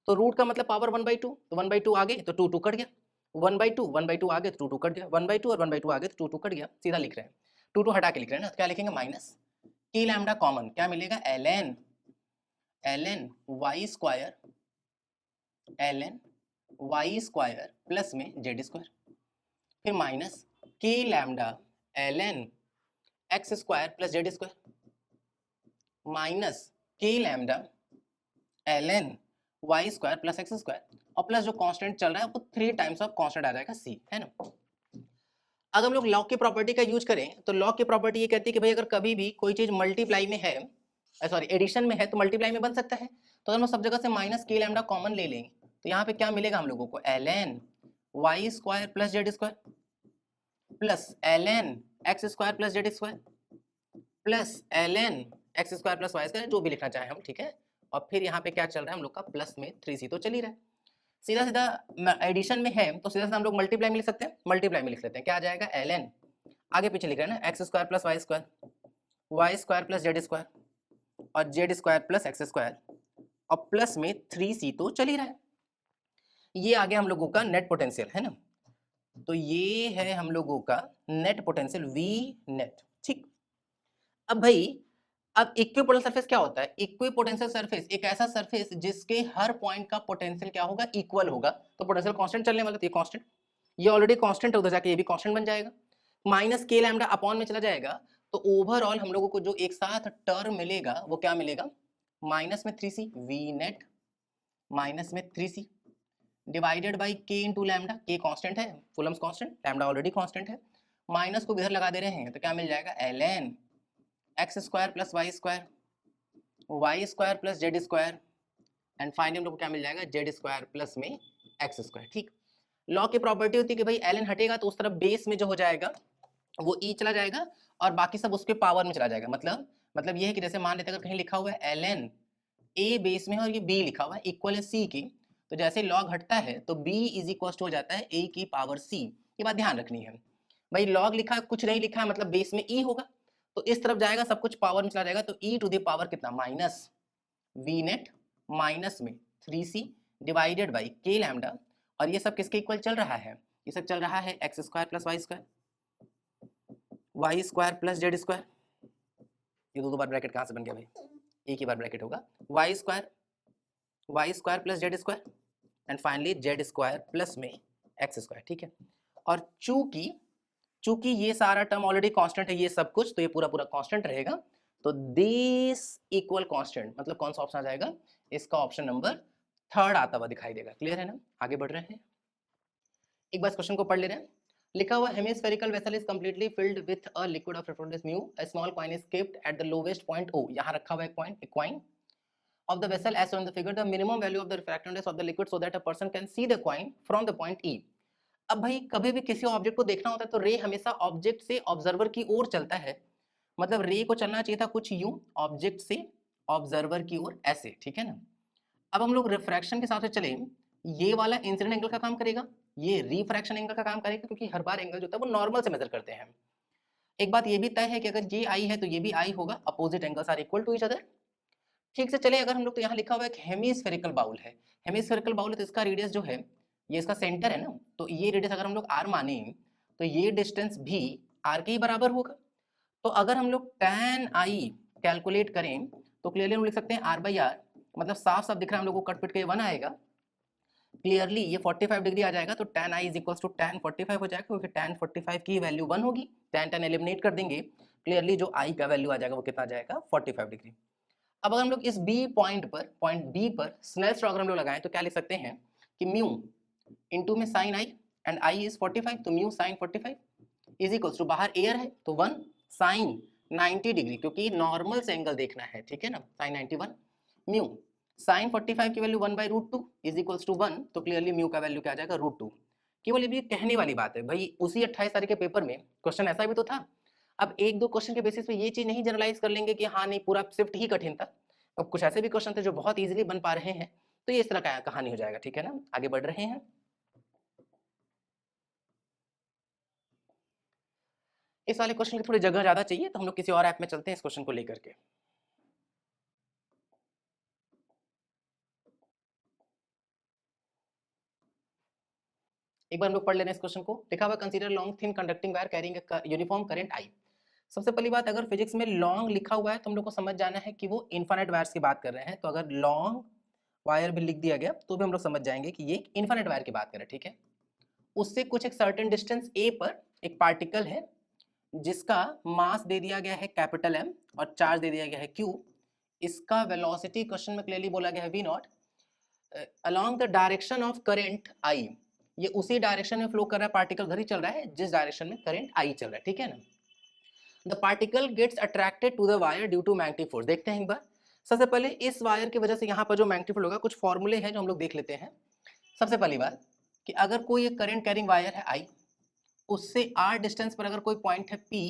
A: तो रूट का मतलब पावर 1/2, तो 1/2 आगे तो 2 कट गया, 1/2 आगे तो 2 कट गया, 1/2 और 1/2 आगे तो 2 कट गया, सीधा लिख रहे हैं, 2 हटा के लिख रहे हैं ना, तो क्या लिखेंगे, माइनस टी लैम्डा कॉमन क्या मिलेगा, ln y स्क्वायर प्लस में z स्क्वायर, फिर minus k lambda ln x square plus z square, minus k lambda ln y square plus x square, और प्लस जो कांस्टेंट चल रहा है वो 3 टाइम्स ऑफ कांस्टेंट आ जाएगा c, है ना। अगर हम लोग लॉ की प्रॉपर्टी का यूज करें तो लॉ की प्रॉपर्टी ये कहती है कि भाई अगर कभी भी कोई चीज मल्टीप्लाई में है, सॉरी एडिशन में है, तो मल्टीप्लाई में बन सकता है। तो अगर हम सब जगह से माइनस k लैम्डा कॉमन ले लें तो यहाँ पे क्या मिलेगा हम लोगों को, ln y square plus z square, plus ln x square plus Z square plus ln x square plus Y square, जो भी लिखना चाहे हम, ठीक है। और फिर यहाँ पे क्या चल रहा है हम लोग का, प्लस में 3c तो चल ही रहा है। सीधा सीधा एडिशन में है तो सीधा सीधा हम लोग मल्टीप्लाई में लिख सकते हैं, मल्टीप्लाई में लिख लेते हैं। क्या आ जाएगा, ln आगे पीछे लिख रहे हैं ना, X square plus Y square plus Z square और Z square plus X square और प्लस में 3c तो चल ही रहा है। ये आ गया हम लोगों का नेट पोटेंशियल, है ना। तो ये है हम लोगों का नेट पोटेंशियल वी नेट, ठीक। अब भाई, अब इक्विपोटेंशियल सरफेस क्या होता है, इक्विपोटेंशियल सरफेस एक ऐसा सरफेस जिसके हर पॉइंट का पोटेंशियल क्या होगा, इक्वल होगा। तो पोटेंशियल कांस्टेंट चलने वाला, तो ये कांस्टेंट, ये ऑलरेडी कांस्टेंट है, उधर जाके ये भी कांस्टेंट बन जाएगा, माइनस के लैम्डा अपॉन में चला जाएगा। तो ओवरऑल हम लोगों को जो एक साथ टर्म मिलेगा वो क्या मिलेगा, माइनस में 3c वी नेट माइनस में 3c डिवाइडेड बाई के इंटू लैम्डा, के कांस्टेंट है, Coulomb's constant, lambda already constant है, माइनस को इधर लगा दे रहे हैं तो क्या मिल जाएगा, ln x square plus Y square plus Z square and finally हम लोग को क्या मिल जाएगा, जेड स्क्वायर प्लस में एक्स स्क्वायर, ठीक। लॉ की प्रॉपर्टी होती है कि भाई ln हटेगा तो उस तरफ बेस में जो हो जाएगा वो e चला जाएगा और बाकी सब उसके पावर में चला जाएगा। मतलब ये है कि जैसे मान लेते हैं अगर कहीं लिखा हुआ है ln a बेस में और ये b लिखा हुआ है इक्वल है c की, तो जैसे लॉग हटता है तो b इज इक्वल हो जाता है a की पावर c। ये बात ध्यान रखनी है भाई, लॉग लिखा है कुछ नहीं लिखा है मतलब बेस में e होगा, तो इस तरफ जाएगा सब कुछ पावर में चला जाएगा, तो e टू द पावर कितना, माइनस वी नेट माइनस में 3c डिवाइडेड बाई के लैम्डा, और ये सब किसके इक्वल चल रहा है, ये सब चल रहा है x square plus Y square plus Z square. ये दो बार ब्रैकेट कहाँ से बन गया भाई, एक ही बार ब्रैकेट होगा, y square plus Z square and finally z square plus में एक्स स्क्वायर, ठीक है। और चूंकि ये सारा टर्म ऑलरेडी कांस्टेंट है, ये सब कुछ, तो ये पूरा पूरा कांस्टेंट रहेगा, तो दिस इक्वल कांस्टेंट, मतलब कौन सा ऑप्शन आ जाएगा, इसका ऑप्शन नंबर 3 आता हुआ दिखाई देगा। क्लियर है ना, आगे बढ़ रहे हैं, एक बार क्वेश्चन को पढ़ ले रहे हैं। लिखा हुआ hemispherical vessel is completely filled with a liquid of reference mu, a small coin is kept at the lowest point O, यहां रखा हुआ एक coin of the vessel as shown in the figure, the minimum value of the refractiveness of the liquid so that a person can see the coin from the point E। अब भाई कभी भी किसी object को देखना होता है तो रे हमेशा ऑब्जेक्ट से ऑब्जर्वर की ओर चलता है, मतलब रे को चलना चाहिए था कुछ यूं, ऑब्जेक्ट से ऑब्जर्वर की ओर ऐसे, ठीक है ना। अब हम लोग रिफ्रैक्शन के हिसाब से चले, ये वाला इंसिडेंट एंगल का काम करेगा, ये रिफ्रैक्शन एंगल का काम करेगा, क्योंकि हर बार एंगल जो होता है वो नॉर्मल से मेजर करते हैं। एक बात ये भी तय है कि अगर ये आई है तो ये भी आई होगा, opposite angles are equal to each other. ठीक से चले, अगर हम लोग, तो यहाँ लिखा हुआ है कि हेमिस्फेरिकल बाउल है, हेमिस्फेरिकल बाउल है तो इसका रेडियस जो है, ये इसका सेंटर है ना, तो ये रेडियस अगर हम लोग r माने तो ये डिस्टेंस भी r के ही बराबर होगा। तो अगर हम लोग tan i कैलकुलेट करें तो क्लियरली हम लिख सकते हैं r बाई आर, मतलब साफ साफ दिख रहा है हम लोग को, कट पिट के 1 आएगा, क्लियरली ये 45 डिग्री आ जाएगा, तो tan i is equal to tan 45 हो जाएगा, क्योंकि tan 45 की वैल्यू 1 होगी, tan एलिमिनेट कर देंगे, क्लियरली जो i का वैल्यू आ जाएगा वो कितना आ जाएगा, 45 डिग्री। अब अगर हम लोग इस B पॉइंट B पर स्नेल्स लॉ अगर हम लोग लगाएं तो क्या लिख सकते हैं कि म्यू इनटू में sin i and i is 45, तो mu sin 45 is equals to, बाहर एयर है तो 1 sin 90 डिग्री, क्योंकि नॉर्मल से एंगल देखना है, ठीक है ना, sin 91 म्यू sin 45 की वैल्यू 1/√2 इज इक्वल्स टू 1, तो क्लियरली म्यू का वैल्यू क्या आ जाएगा, √2। केवल ये भी कहने वाली बात है भाई, उसी 28 तारीख के पेपर में क्वेश्चन ऐसा भी तो था। अब एक दो क्वेश्चन के बेसिस पे ये चीज नहीं जनरलाइज कर लेंगे कि हाँ नहीं पूरा शिफ्ट ही कठिन था, अब कुछ ऐसे भी क्वेश्चन थे जो बहुत इजीली बन पा रहे हैं, तो ये इस तरह का कहानी हो जाएगा, ठीक है ना। आगे बढ़ रहे हैं, इस वाले क्वेश्चन की थोड़ी जगह ज्यादा चाहिए तो हम लोग किसी और ऐप में चलते हैं इस क्वेश्चन को लेकर के। एक बार हम लोग पढ़ लेना इस क्वेश्चन को। लिखा हुआ consider long thin conducting wire carrying uniform current I. सबसे पहली बात, अगर फिजिक्स में लॉन्ग लिखा हुआ है तो हम लोग को समझ जाना है कि वो इनफाइनाइट वायर्स की बात कर रहे हैं, तो अगर लॉन्ग वायर भी लिख दिया गया तो भी हम लोग समझ जाएंगे कि ये इनफाइनाइट वायर की बात कर रहे हैं, ठीक है। उससे कुछ एक सर्टेन डिस्टेंस a पर एक पार्टिकल है जिसका मास दे दिया गया है कैपिटल M और चार्ज दे दिया गया है Q। इसका वेलोसिटी क्वेश्चन में क्लियरली बोला गया है v not along the direction of current I, ये उसी डायरेक्शन में फ्लो कर रहा है, पार्टिकल उधर ही चल रहा है जिस डायरेक्शन में करंट I चल रहा है, ठीक है ना। The particle gets attracted to the wire due to magnetic force. देखते हैं एक बार, सबसे पहले इस वायर की वजह से यहाँ पर जो मैग्नेटिक फोर्स होगा, कुछ फॉर्मूले हैं जो हम लोग देख लेते हैं। सबसे पहली बात कि अगर कोई एक करंट कैरिंग वायर है I उससे r डिस्टेंस पर अगर कोई पॉइंट है P,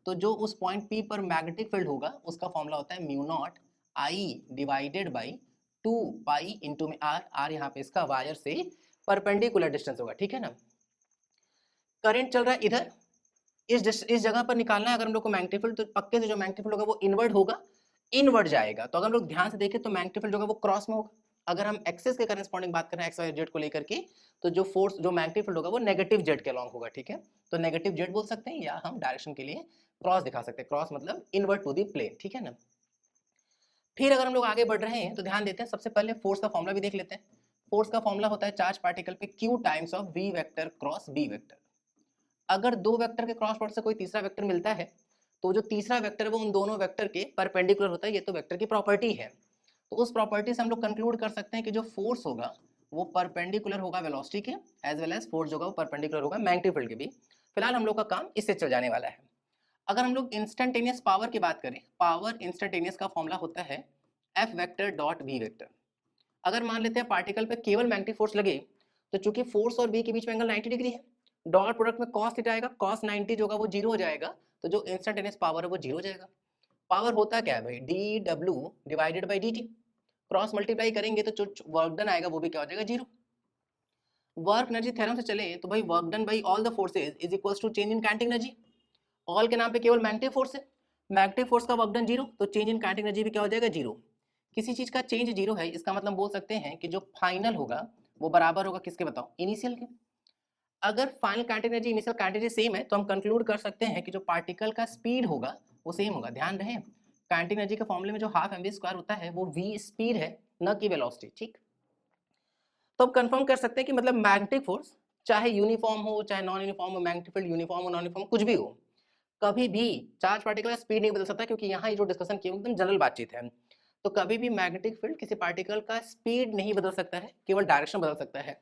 A: तो जो उस पॉइंट P पर मैग्नेटिक फील्ड होगा उसका फॉर्मूला होता है mu naught I divided by 2 pi into में r यहाँ पे इसका वायर से परपेंडिकुलर डिस्टेंस होगा, ठीक है ना। करंट चल रहा है इधर, इस जगह पर निकालना है अगर हम लोग को मैग्नेटिक फील्ड, तो पक्के से जो मैग्नेटिक फील्ड होगा वो इनवर्ड होगा, इनवर्ड जाएगा। तो अगर हम लोग ध्यान से देखें तो मैग्नेटिक फील्ड होगा वो क्रॉस में होगा। अगर हम एक्सिस के करस्पॉन्डिंग बात करें एक्स वाई जेड को लेकर के, तो जो फोर्स जो मैग्नेटिक फील्ड होगा वो नेगेटिव जेड के अलॉन्ग होगा, ठीक है। तो नेगेटिव जेड बोल सकते हैं या हम डायरेक्शन के लिए क्रॉस दिखा सकते हैं, क्रॉस मतलब इनवर्ड टू दी प्लेन, ठीक है ना। फिर अगर हम लोग आगे बढ़ रहे हैं तो ध्यान देते हैं, सबसे पहले फोर्स का फॉर्मूला भी देख लेते हैं। फोर्स का फॉर्मूला होता है चार्ज पार्टिकल पे q times of v vector cross b vector. अगर दो वेक्टर के क्रॉस प्रोडक्ट से कोई तीसरा वेक्टर मिलता है, तो जो तीसरा वेक्टर है वो उन दोनों वेक्टर के परपेंडिकुलर होता है, ये तो वेक्टर की प्रॉपर्टी है। तो उस प्रॉपर्टी से हम लोग कंक्लूड कर सकते हैं कि जो फोर्स होगा वो परपेंडिकुलर होगा वेलोसिटी के, एज वेल एज फोर्स होगा वो परपेंडिकुलर होगा मैग्नेटिक फील्ड के भी। फिलहाल हम लोग का काम इससे चल जाने वाला है। अगर हम लोग इंस्टेंटेनियस पावर की बात करें, पावर इंस्टेंटेनियस का फॉर्मूला होता है F vector dot V vector. अगर मान लेते हैं पार्टिकल पे केवल मैग्नेटिक फोर्स लगे, तो चूंकि फोर्स और बी के बीच में एंगल 90 डिग्री है, डॉट प्रोडक्ट में कॉस थीटा आएगा, कॉस 90 जो होगा वो जीरो हो जाएगा, तो जो इंस्टेंटेनियस पावर है वो जीरो हो जाएगा। पावर होता क्या है भाई, D W divided by D T. Cross multiply करेंगे तो जो वर्क डन आएगा वो भी क्या हो जाएगा, जीरो। वर्क एनर्जी थ्योरम से चले तो भाई work done by all the forces is equals to change in kinetic energy. All के नाम पे केवल मैग्नेटिक फोर्स है, मैग्नेटिक फोर्स का वर्क डन जीरो, तो चेंज इन काइनेटिक एनर्जी भी क्या हो जाएगा, जीरो। किसी चीज का चेंज जीरो है, इसका मतलब बोल सकते हैं कि जो फाइनल होगा वो बराबर होगा किसके, बताओ, इनिशियल के। अगर final kinetic energy initial kinetic energy same है तो हम कंक्लूड कर सकते हैं कि जो पार्टिकल का स्पीड होगा वो सेम होगा। ध्यान रहे काइनेटिक एनर्जी के फॉर्मूले में जो हाफ एमवी स्क्वायर होता है वो v स्पीड है, न कि वेलोसिटी, ठीक। तो हम कंफर्म कर सकते हैं कि मतलब मैग्नेटिक फोर्स चाहे यूनिफॉर्म हो चाहे नॉन यूनिफॉर्म हो, मैग्नेटिक फील्ड यूनिफॉर्म हो नॉन यूनिफॉर्म कुछ भी हो, कभी भी चार्ज पार्टिकल का स्पीड नहीं बदल सकता, क्योंकि यहाँ ये जो डिस्कशन की एकदम जनरल बातचीत है। तो कभी भी मैग्नेटिक फील्ड किसी पार्टिकल का स्पीड नहीं बदल सकता है, केवल डायरेक्शन बदल सकता है।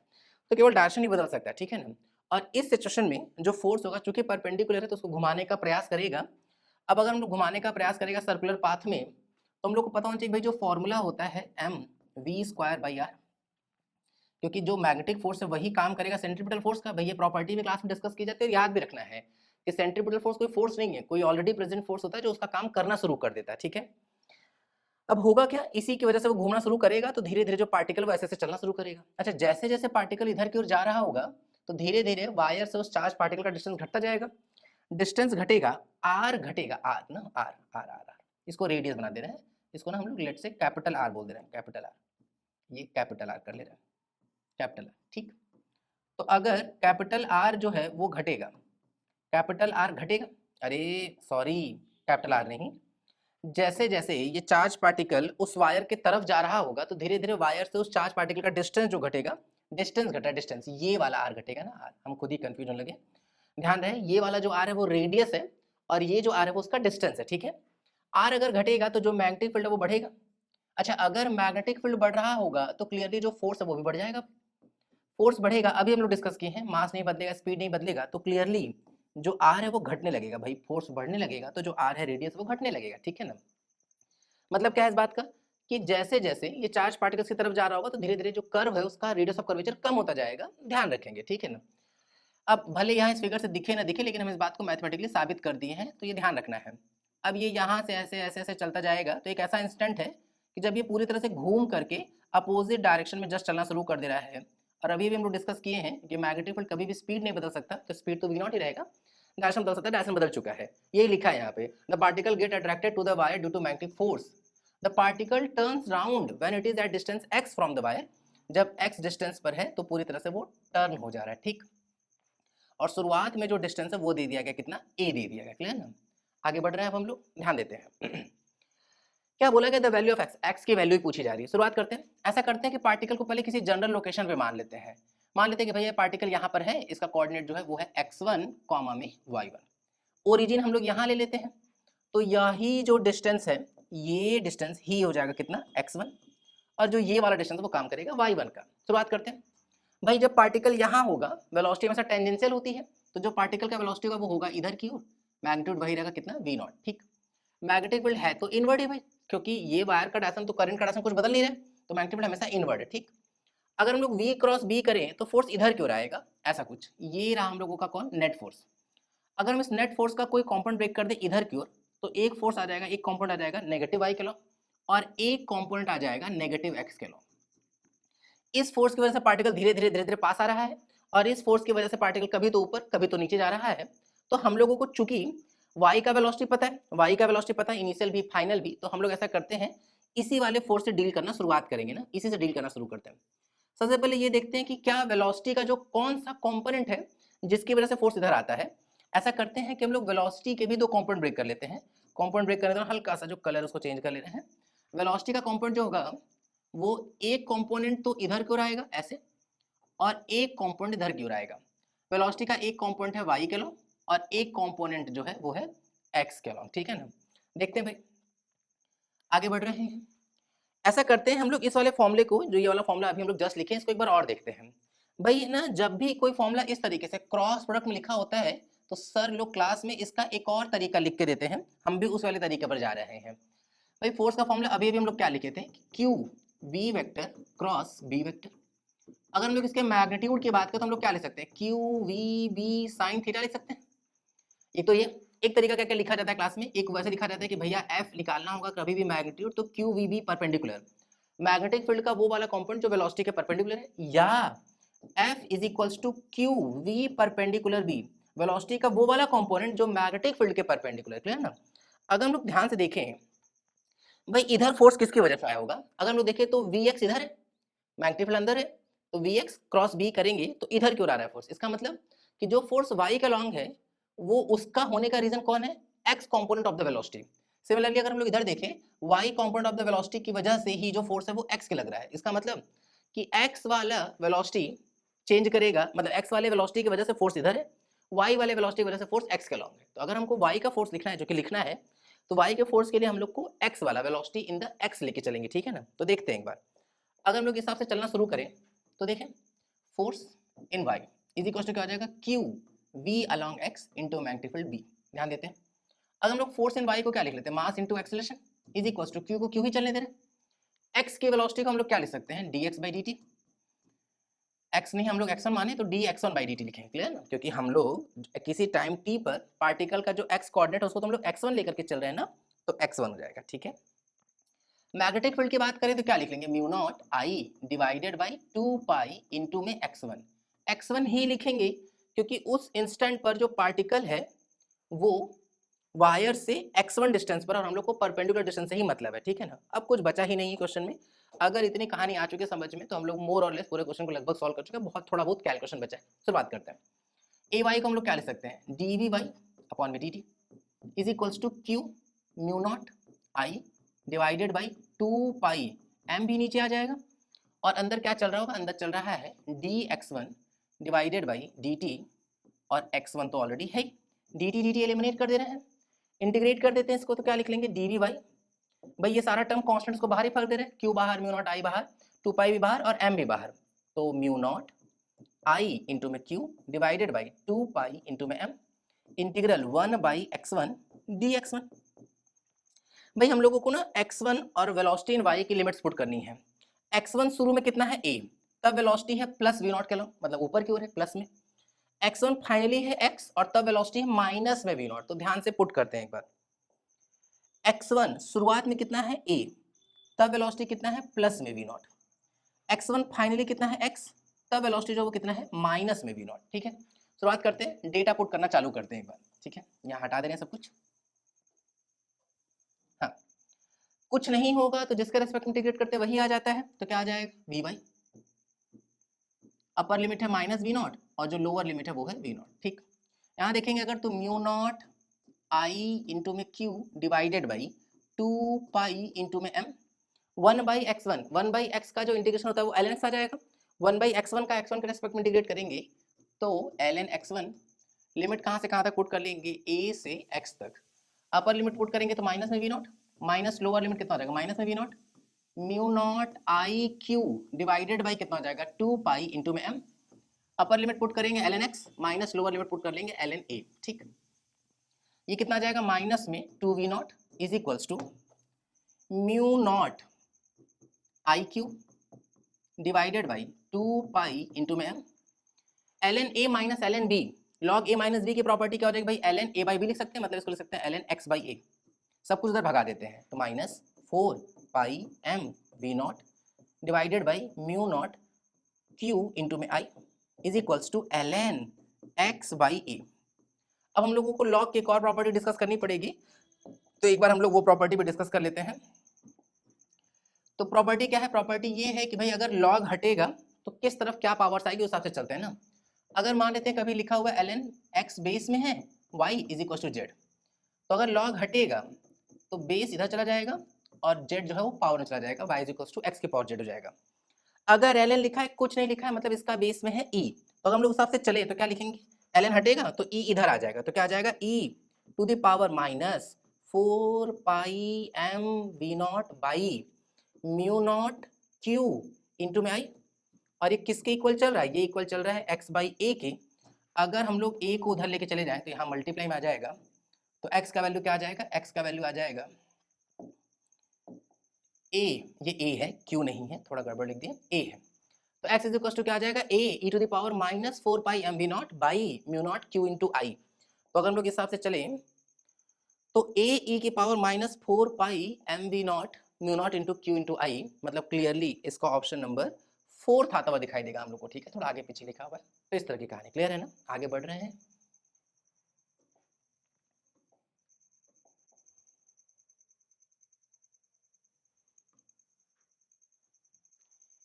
A: तो केवल डायरेक्शन ही बदल सकता है, ठीक है ना। और इस सिचुएशन में जो फोर्स होगा चूंकि परपेंडिकुलर है तो उसको घुमाने का प्रयास करेगा। अब अगर हम लोग घुमाने का प्रयास करेगा सर्कुलर पाथ में, तो हम लोग को पता होना चाहिए भाई जो फॉर्मूला होता है M V square by R, क्योंकि जो मैग्नेटिक फोर्स है वही काम करेगा सेंट्रीपिटल फोर्स का। भैया प्रॉपर्टी में क्लास में डिस्कस की जाती है, याद भी रखना है कि सेंट्रीपिटल फोर्स कोई फोर्स नहीं है, कोई ऑलरेडी प्रेजेंट फोर्स होता है जो उसका काम करना शुरू कर देता है, ठीक है। अब होगा क्या, इसी की वजह से वो घूमना शुरू करेगा तो धीरे धीरे जो पार्टिकल वो ऐसे ऐसे चलना शुरू करेगा। अच्छा, जैसे जैसे पार्टिकल इधर की ओर जा रहा होगा तो धीरे धीरे वायर से उस चार्ज पार्टिकल का डिस्टेंस घटता जाएगा। डिस्टेंस घटेगा, आर घटेगा, आर ना, आर आर आर आर इसको रेडियस बना दे रहे हैं, इसको ना हम लोग लेट से कैपिटल आर बोल दे रहे हैं, कैपिटल आर, ये कैपिटल आर कर ले रहे हैं, कैपिटल आर, ठीक। तो अगर कैपिटल आर जो है वो घटेगा, कैपिटल आर घटेगा, अरे सॉरी कैपिटल आर नहीं, जैसे जैसे ये चार्ज पार्टिकल उस वायर के तरफ जा रहा होगा तो धीरे धीरे वायर से उस चार्ज पार्टिकल का डिस्टेंस जो घटेगा, डिस्टेंस घटा, डिस्टेंस ये वाला आर घटेगा ना, आर, हम खुद ही कंफ्यूज होने लगे। ध्यान रहे ये वाला जो आर है वो रेडियस है और ये जो आर है वो उसका डिस्टेंस है, ठीक है। आर अगर घटेगा तो जो मैग्नेटिक फील्ड है वो बढ़ेगा। अच्छा, अगर मैग्नेटिक फील्ड बढ़ रहा होगा तो क्लियरली जो फोर्स है वो भी बढ़ जाएगा। फोर्स बढ़ेगा, अभी हम लोग डिस्कस किए हैं, मास नहीं बदलेगा, स्पीड नहीं बदलेगा, तो क्लियरली जो आर है वो घटने लगेगा। भाई फोर्स बढ़ने लगेगा तो जो आर है रेडियस वो घटने लगेगा, ठीक है ना। मतलब क्या है इस बात का कि जैसे जैसे ये चार्ज पार्टिकल्स की तरफ जा रहा होगा तो धीरे धीरे जो कर्व है उसका रेडियस ऑफ कर्वेचर कम होता जाएगा, ध्यान रखेंगे, ठीक है ना। अब भले यहाँ इस फिगर से दिखे ना दिखे, लेकिन हम इस बात को मैथमेटिकली साबित कर दिए हैं, तो ये ध्यान रखना है। अब ये यहाँ से ऐसे ऐसे ऐसे चलता जाएगा तो एक ऐसा इंस्टेंट है कि जब ये पूरी तरह से घूम करके अपोजिट डायरेक्शन में जस्ट चलना शुरू कर दे रहा है। और अभी भी हम लोग डिस्कस किए हैं कि मैग्नेटिक फील्ड कभी भी स्पीड नहीं बदल सकता, तो स्पीड तो वी नॉट ही रहेगा, डायरेक्शन बदल सकता है, डायरेक्शन बदल चुका है, यही लिखा है यहाँ पे। The particle get attracted to the wire due to magnetic force, the particle turns round when it is at distance x from the wire, जब x डिस्टेंस पर है तो पूरी तरह से वो टर्न हो जा रहा है, ठीक। और शुरुआत में जो डिस्टेंस है वो दे दिया गया, कितना, a दे दिया गया, क्लियर ना। आगे बढ़ रहे हैं अब हम लोग, ध्यान देते हैं क्या बोला गया, the value of x, x की वैल्यू पूछी जा रही है। शुरुआत करते हैं, ऐसा करते हैं कि पार्टिकल को पहले किसी जनरल लोकेशन पे मान लेते हैं। मान लेते हैं कि भैया पार्टिकल यहाँ पर है, इसका कोऑर्डिनेट जो है वो है x1 कॉमा में y1, ओरिजिन हम लोग यहाँ ले लेते हैं, तो यही जो डिस्टेंस है ये डिस्टेंस ही हो जाएगा कितना, x1, और जो ये वाला डिस्टेंस वो काम करेगा y1 का। शुरुआत करते हैं भाई, जब पार्टिकल यहाँ होगा वेलोसिटी हमेशा टेंजेंशियल होती है, तो जो पार्टिकल का वेलोसिटी होगा वो होगा इधर की ओर, मैग्नीट्यूड वही रहेगा कितना, v नॉट, ठीक। मैग्नेटिक फील्ड है तो इनवर्ड है भाई, क्योंकि ये वायर का डायरेक्शन तो करंट का डायरेक्शन कुछ बदल नहीं रहा है, तो मैग्नेटिक फील्ड हमेशा इनवर्ड है, ठीक। अगर हम लोग v क्रॉस b करें तो फोर्स इधर क्यों आएगा, ऐसा कुछ। ये रहा हम लोगों का कौन, नेट फोर्स। अगर हम इस नेट फोर्स का कोई कंपोनेंट ब्रेक कर दे इधर की ओर, तो एक फोर्स आ जाएगा, एक कंपोनेंट आ जाएगा नेगेटिव y के लॉ और एक कंपोनेंट आ जाएगा नेगेटिव x के लॉ। इस फोर्स की वजह से पार्टिकल धीरे धीरे धीरे धीरे पास आ रहा है और इस फोर्स की वजह से पार्टिकल कभी तो ऊपर कभी तो नीचे जा रहा है। तो हम लोगों को चूंकि y का वेलोसिटी पता है, y का वेलोसिटी पता है, इनिशियल भी फाइनल भी, तो हम लोग ऐसा करते हैं इसी वाले फोर्स से डील करना शुरुआत करेंगे ना, इसी से डील करना शुरू करते हैं। सबसे पहले ये देखते हैं कि क्या वेलोसिटी का जो कौन सा कंपोनेंट है जिसकी वजह से फोर्स इधर आता है। ऐसा करते हैं कि हम लोग वेलोसिटी के भी दो कंपोनेंट ब्रेक कर लेते हैं। कंपोनेंट ब्रेक करने तो हल्का सा जो कलर उसको चेंज कर ले रहे हैं। वेलोसिटी का कंपोनेंट जो होगा वो एक कंपोनेंट तो इधर की ओर आएगा ऐसे और एक कंपोनेंट इधर की ओर आएगा। वेलोसिटी का एक कंपोनेंट है y के लॉ और एक कंपोनेंट जो है वो है x के लॉ, ठीक है ना। देखते हैं भाई, आगे बढ़ रहे हैं। ऐसा करते हैं हम लोग इस वाले फॉर्मूले को, जो ये वाला फॉर्मूला अभी हम लोग जस्ट लिखे हैं, इसको एक बार और देखते हैं। भाई ना, जब भी कोई फॉर्मूला इस तरीके से क्रॉस प्रोडक्ट में लिखा होता है तो सर लोग क्लास में इसका एक और तरीका लिख के देते हैं, हम भी उस वाले तरीके पर जा रहे हैं। भाई फोर्स का फॉर्मूला अभी हम लोग क्या लिखे थे, Q V vector cross B vector. अगर हम लोग इसके मैग्नीट्यूड की बात करें तो हम लोग क्या लिख सकते हैं, Q V B sine theta लिख सकते हैं। एक तो ये एक तरीका क्या क्या लिखा जाता है क्लास में, एक वैसे लिखा जाता है कि भैया एफ निकालना होगा कभी भी मैग्नीट्यूड तो Q V B perpendicular, magnetic field का वो वाला कंपोनेंट जो वेलोसिटी के परपेंडिकुलर है, या F is equals to Q V perpendicular B, velocity का वो वाला कंपोनेंट जो मैग्नेटिक फील्ड के परपेंडिकुलर। क्लियर ना। अगर हम लोग ध्यान से देखें भाई इधर फोर्स किसकी वजह से आया होगा, अगर हम लोग देखें तो वी एक्स इधर है, मैग्नेटिक फील्ड अंदर है, तो वी एक्स क्रॉस बी करेंगे तो इधर क्यों आ रहा है फोर्स, इसका मतलब कि जो फोर्स वाई का लॉन्ग है वो उसका होने का रीजन कौन है, X component of the velocity. Similarly अगर हम लोग इधर देखें Y component of the velocity की वजह से ही जो फोर्स है वो एक्स के लग रहा है, इसका मतलब कि एक्स वाला वेलोसिटी चेंज करेगा, मतलब एक्स वाले वेलोसिटी की वजह से फोर्स इधर है, वाई वाले वेलोसिटी की वजह से फोर्स एक्स के लॉन्ग है। तो अगर हमको वाई का फोर्स लिखना है, जो कि लिखना है, तो वाई के फोर्स के लिए हम लोग को एक्स वाला वेलोसिटी इन द एक्स लेके चलेंगे, ठीक है ना। तो देखते हैं एक बार, अगर हम लोग इस हिसाब से चलना शुरू करें तो देखें force in Y is equal to क्या हो जाएगा, Q V along X into magnetic field B. ध्यान देते हैं, अगर हम लोग फोर्स इन वाई को क्या लिख लेते हैं, mass into acceleration is equal to Q को क्यू ही चलने दे रहे हैं, एक्स की वेलोसिटी को हम लोग क्या लिख सकते हैं, D x by D T. X नहीं हम लोग x1 माने तो D x one by D T लिखेंगे। क्लियर ना, क्योंकि हम लोग किसी टाइम t पर पार्टिकल का जो x कोऑर्डिनेट है उसको तो हम लोग x1 लेकर के चल रहे हैं ना, तो x1 हो जाएगा, ठीक है। मैग्नेटिक फील्ड की बात करें तो क्या लिख लेंगे, mu not I divided by 2 pi into में x1 ही लिखेंगे क्योंकि उस इंस्टेंट पर जो पार्टिकल है वो वायर से x1 डिस्टेंस पर और हम लोग को परपेंडिकुलर डिस्टेंस से ही मतलब है, ठीक है ना। अब कुछ बचा ही नहीं है क्वेश्चन में, अगर इतनी कहानी आ चुकी है समझ में तो हम लोग मोर और लेस पूरे क्वेश्चन को लगभग सॉल्व कर चुके हैं, बहुत थोड़ा बहुत कैलकुलेशन बचा है। शुरुआत करते हैं, ए वाई को हम लोग क्या लिख सकते हैं, डी वी वाई अपॉन में D T is equals to Q mu not I divided by 2 pi, M भी नीचे आ जाएगा और अंदर क्या चल रहा होगा, अंदर चल रहा है D x one divided by D T, और x1 तो ऑलरेडी है, डी टी एलिमिनेट कर दे रहे हैं, इंटीग्रेट कर देते हैं इसको, तो क्या लिख लेंगे डी वी वाई। भाई ये सारा टर्म कॉन्स्टेंट्स को बाहर ही फेंक दे रहे हैं, क्यू बाहर, म्यू नॉट आई बाहर, 2 पाई भी बाहर और m भी बाहर, तो म्यू नॉट आई इंटू में Q divided by 2 pi into में m integral 1 by x1 D X. भाई हम लोगों को ना x1 और वेलोसिटी इन y की लिमिट्स पुट करनी है। x1 शुरू में कितना है a, तब वेलोसिटी है प्लस v नॉट के लो, मतलब ऊपर की ओर है प्लस में, x1 फाइनली है x और तब वेलोसिटी है माइनस में v नॉट। तो ध्यान से पुट करते हैं एक बार, x1 शुरुआत में कितना है a, तब वेलोसिटी कितना है प्लस में v नॉट, x1 फाइनली कितना है x, तब वेलोसिटी जो वो कितना है माइनस में v नॉट, ठीक है। शुरुआत करते हैं, डेटा पुट करना चालू करते हैं एक बार, ठीक है। यहाँ हटा दे रहे हैं सब कुछ, हाँ कुछ नहीं होगा तो जिसके रेस्पेक्ट में इंटीग्रेट करते वही आ जाता है, तो क्या आ जाएगा v बाई, अपर लिमिट है माइनस वी नॉट और जो लोअर लिमिट है वो है वी नॉट, ठीक। यहाँ देखेंगे अगर तो म्यू नॉट आई इंटू में Q divided by 2 pi into में m, 1 by x1, 1 by x का जो इंटीग्रेशन होता है वो ln x आ जाएगा, 1 बाई x1 का x1 के रेस्पेक्ट में इंटीग्रेट करेंगे तो ln x1, लिमिट कहाँ से कहाँ तक पुट कर लेंगे, a से x तक, अपर लिमिट पुट करेंगे तो माइनस में V not, minus lower limit कितना हो जाएगा, माइनस में V not, mu not I Q divided by कितना हो जाएगा 2 पाई इंटू में m, अपर लिमिट पुट करेंगे ln x minus lower limit put कर लेंगे ln a, ठीक। ये कितना आ जाएगा माइनस में 2 V not is equals to mu not I Q divided by 2 pi into में ln a minus ln b, log a minus b की property क्या हो जाएगी भाई, ln a बाई बी लिख सकते हैं, मतलब इसको लिख सकते हैं ln x बाई a, सब कुछ उधर भगा देते हैं, तो minus 4 pi m v not divided by mu not q into में i is equals to ln x by a। अब हम लोगों को log की एक और प्रॉपर्टी डिस्कस करनी पड़ेगी, तो एक बार हम लोग वो प्रॉपर्टी पे डिस्कस कर लेते हैं। तो प्रॉपर्टी क्या है, प्रॉपर्टी ये है कि भाई अगर log हटेगा तो किस तरफ क्या पावर्स आएगी उस हिसाब से चलते हैं ना। अगर मान लेते हैं कभी लिखा हुआ है ln x बेस में है y is equal to Z, तो अगर log हटेगा तो बेस इधर चला जाएगा और z जो है वो पावर में चला जाएगा, y is equal to x की पावर z हो जाएगा। अगर ln लिखा है कुछ नहीं लिखा है, मतलब इसका बेस में है e, तो अगर हम लोग उस हिसाब से चले तो क्या लिखेंगे, ln हटेगा तो e इधर आ जाएगा, तो क्या आ जाएगा e to the power minus 4 pi m v not by mu not q into में आई। और ये किसके इक्वल चल रहा है, ये इक्वल चल रहा है x बाई a के। अगर हम लोग a को उधर लेके चले जाएं तो यहाँ मल्टीप्लाई में आ जाएगा, तो x का वैल्यू क्या आ जाएगा, x का वैल्यू आ जाएगा a, ये a है q नहीं है, थोड़ा गड़बड़ लिख दिया, a है, तो x इज इक्वल टू क्या आ जाएगा a e to the power minus 4 pi m v not by mu not q into I. तो अगर हम लोग इस हिसाब से चले तो a e की power minus 4 pi m v not mu not into q into I, मतलब क्लियरली इसका ऑप्शन नंबर 4 आता हुआ दिखाई देगा हम लोग को, ठीक है, थोड़ा आगे पीछे लिखा हुआ है। तो इस तरह की कहानी क्लियर है ना, आगे बढ़ रहे हैं।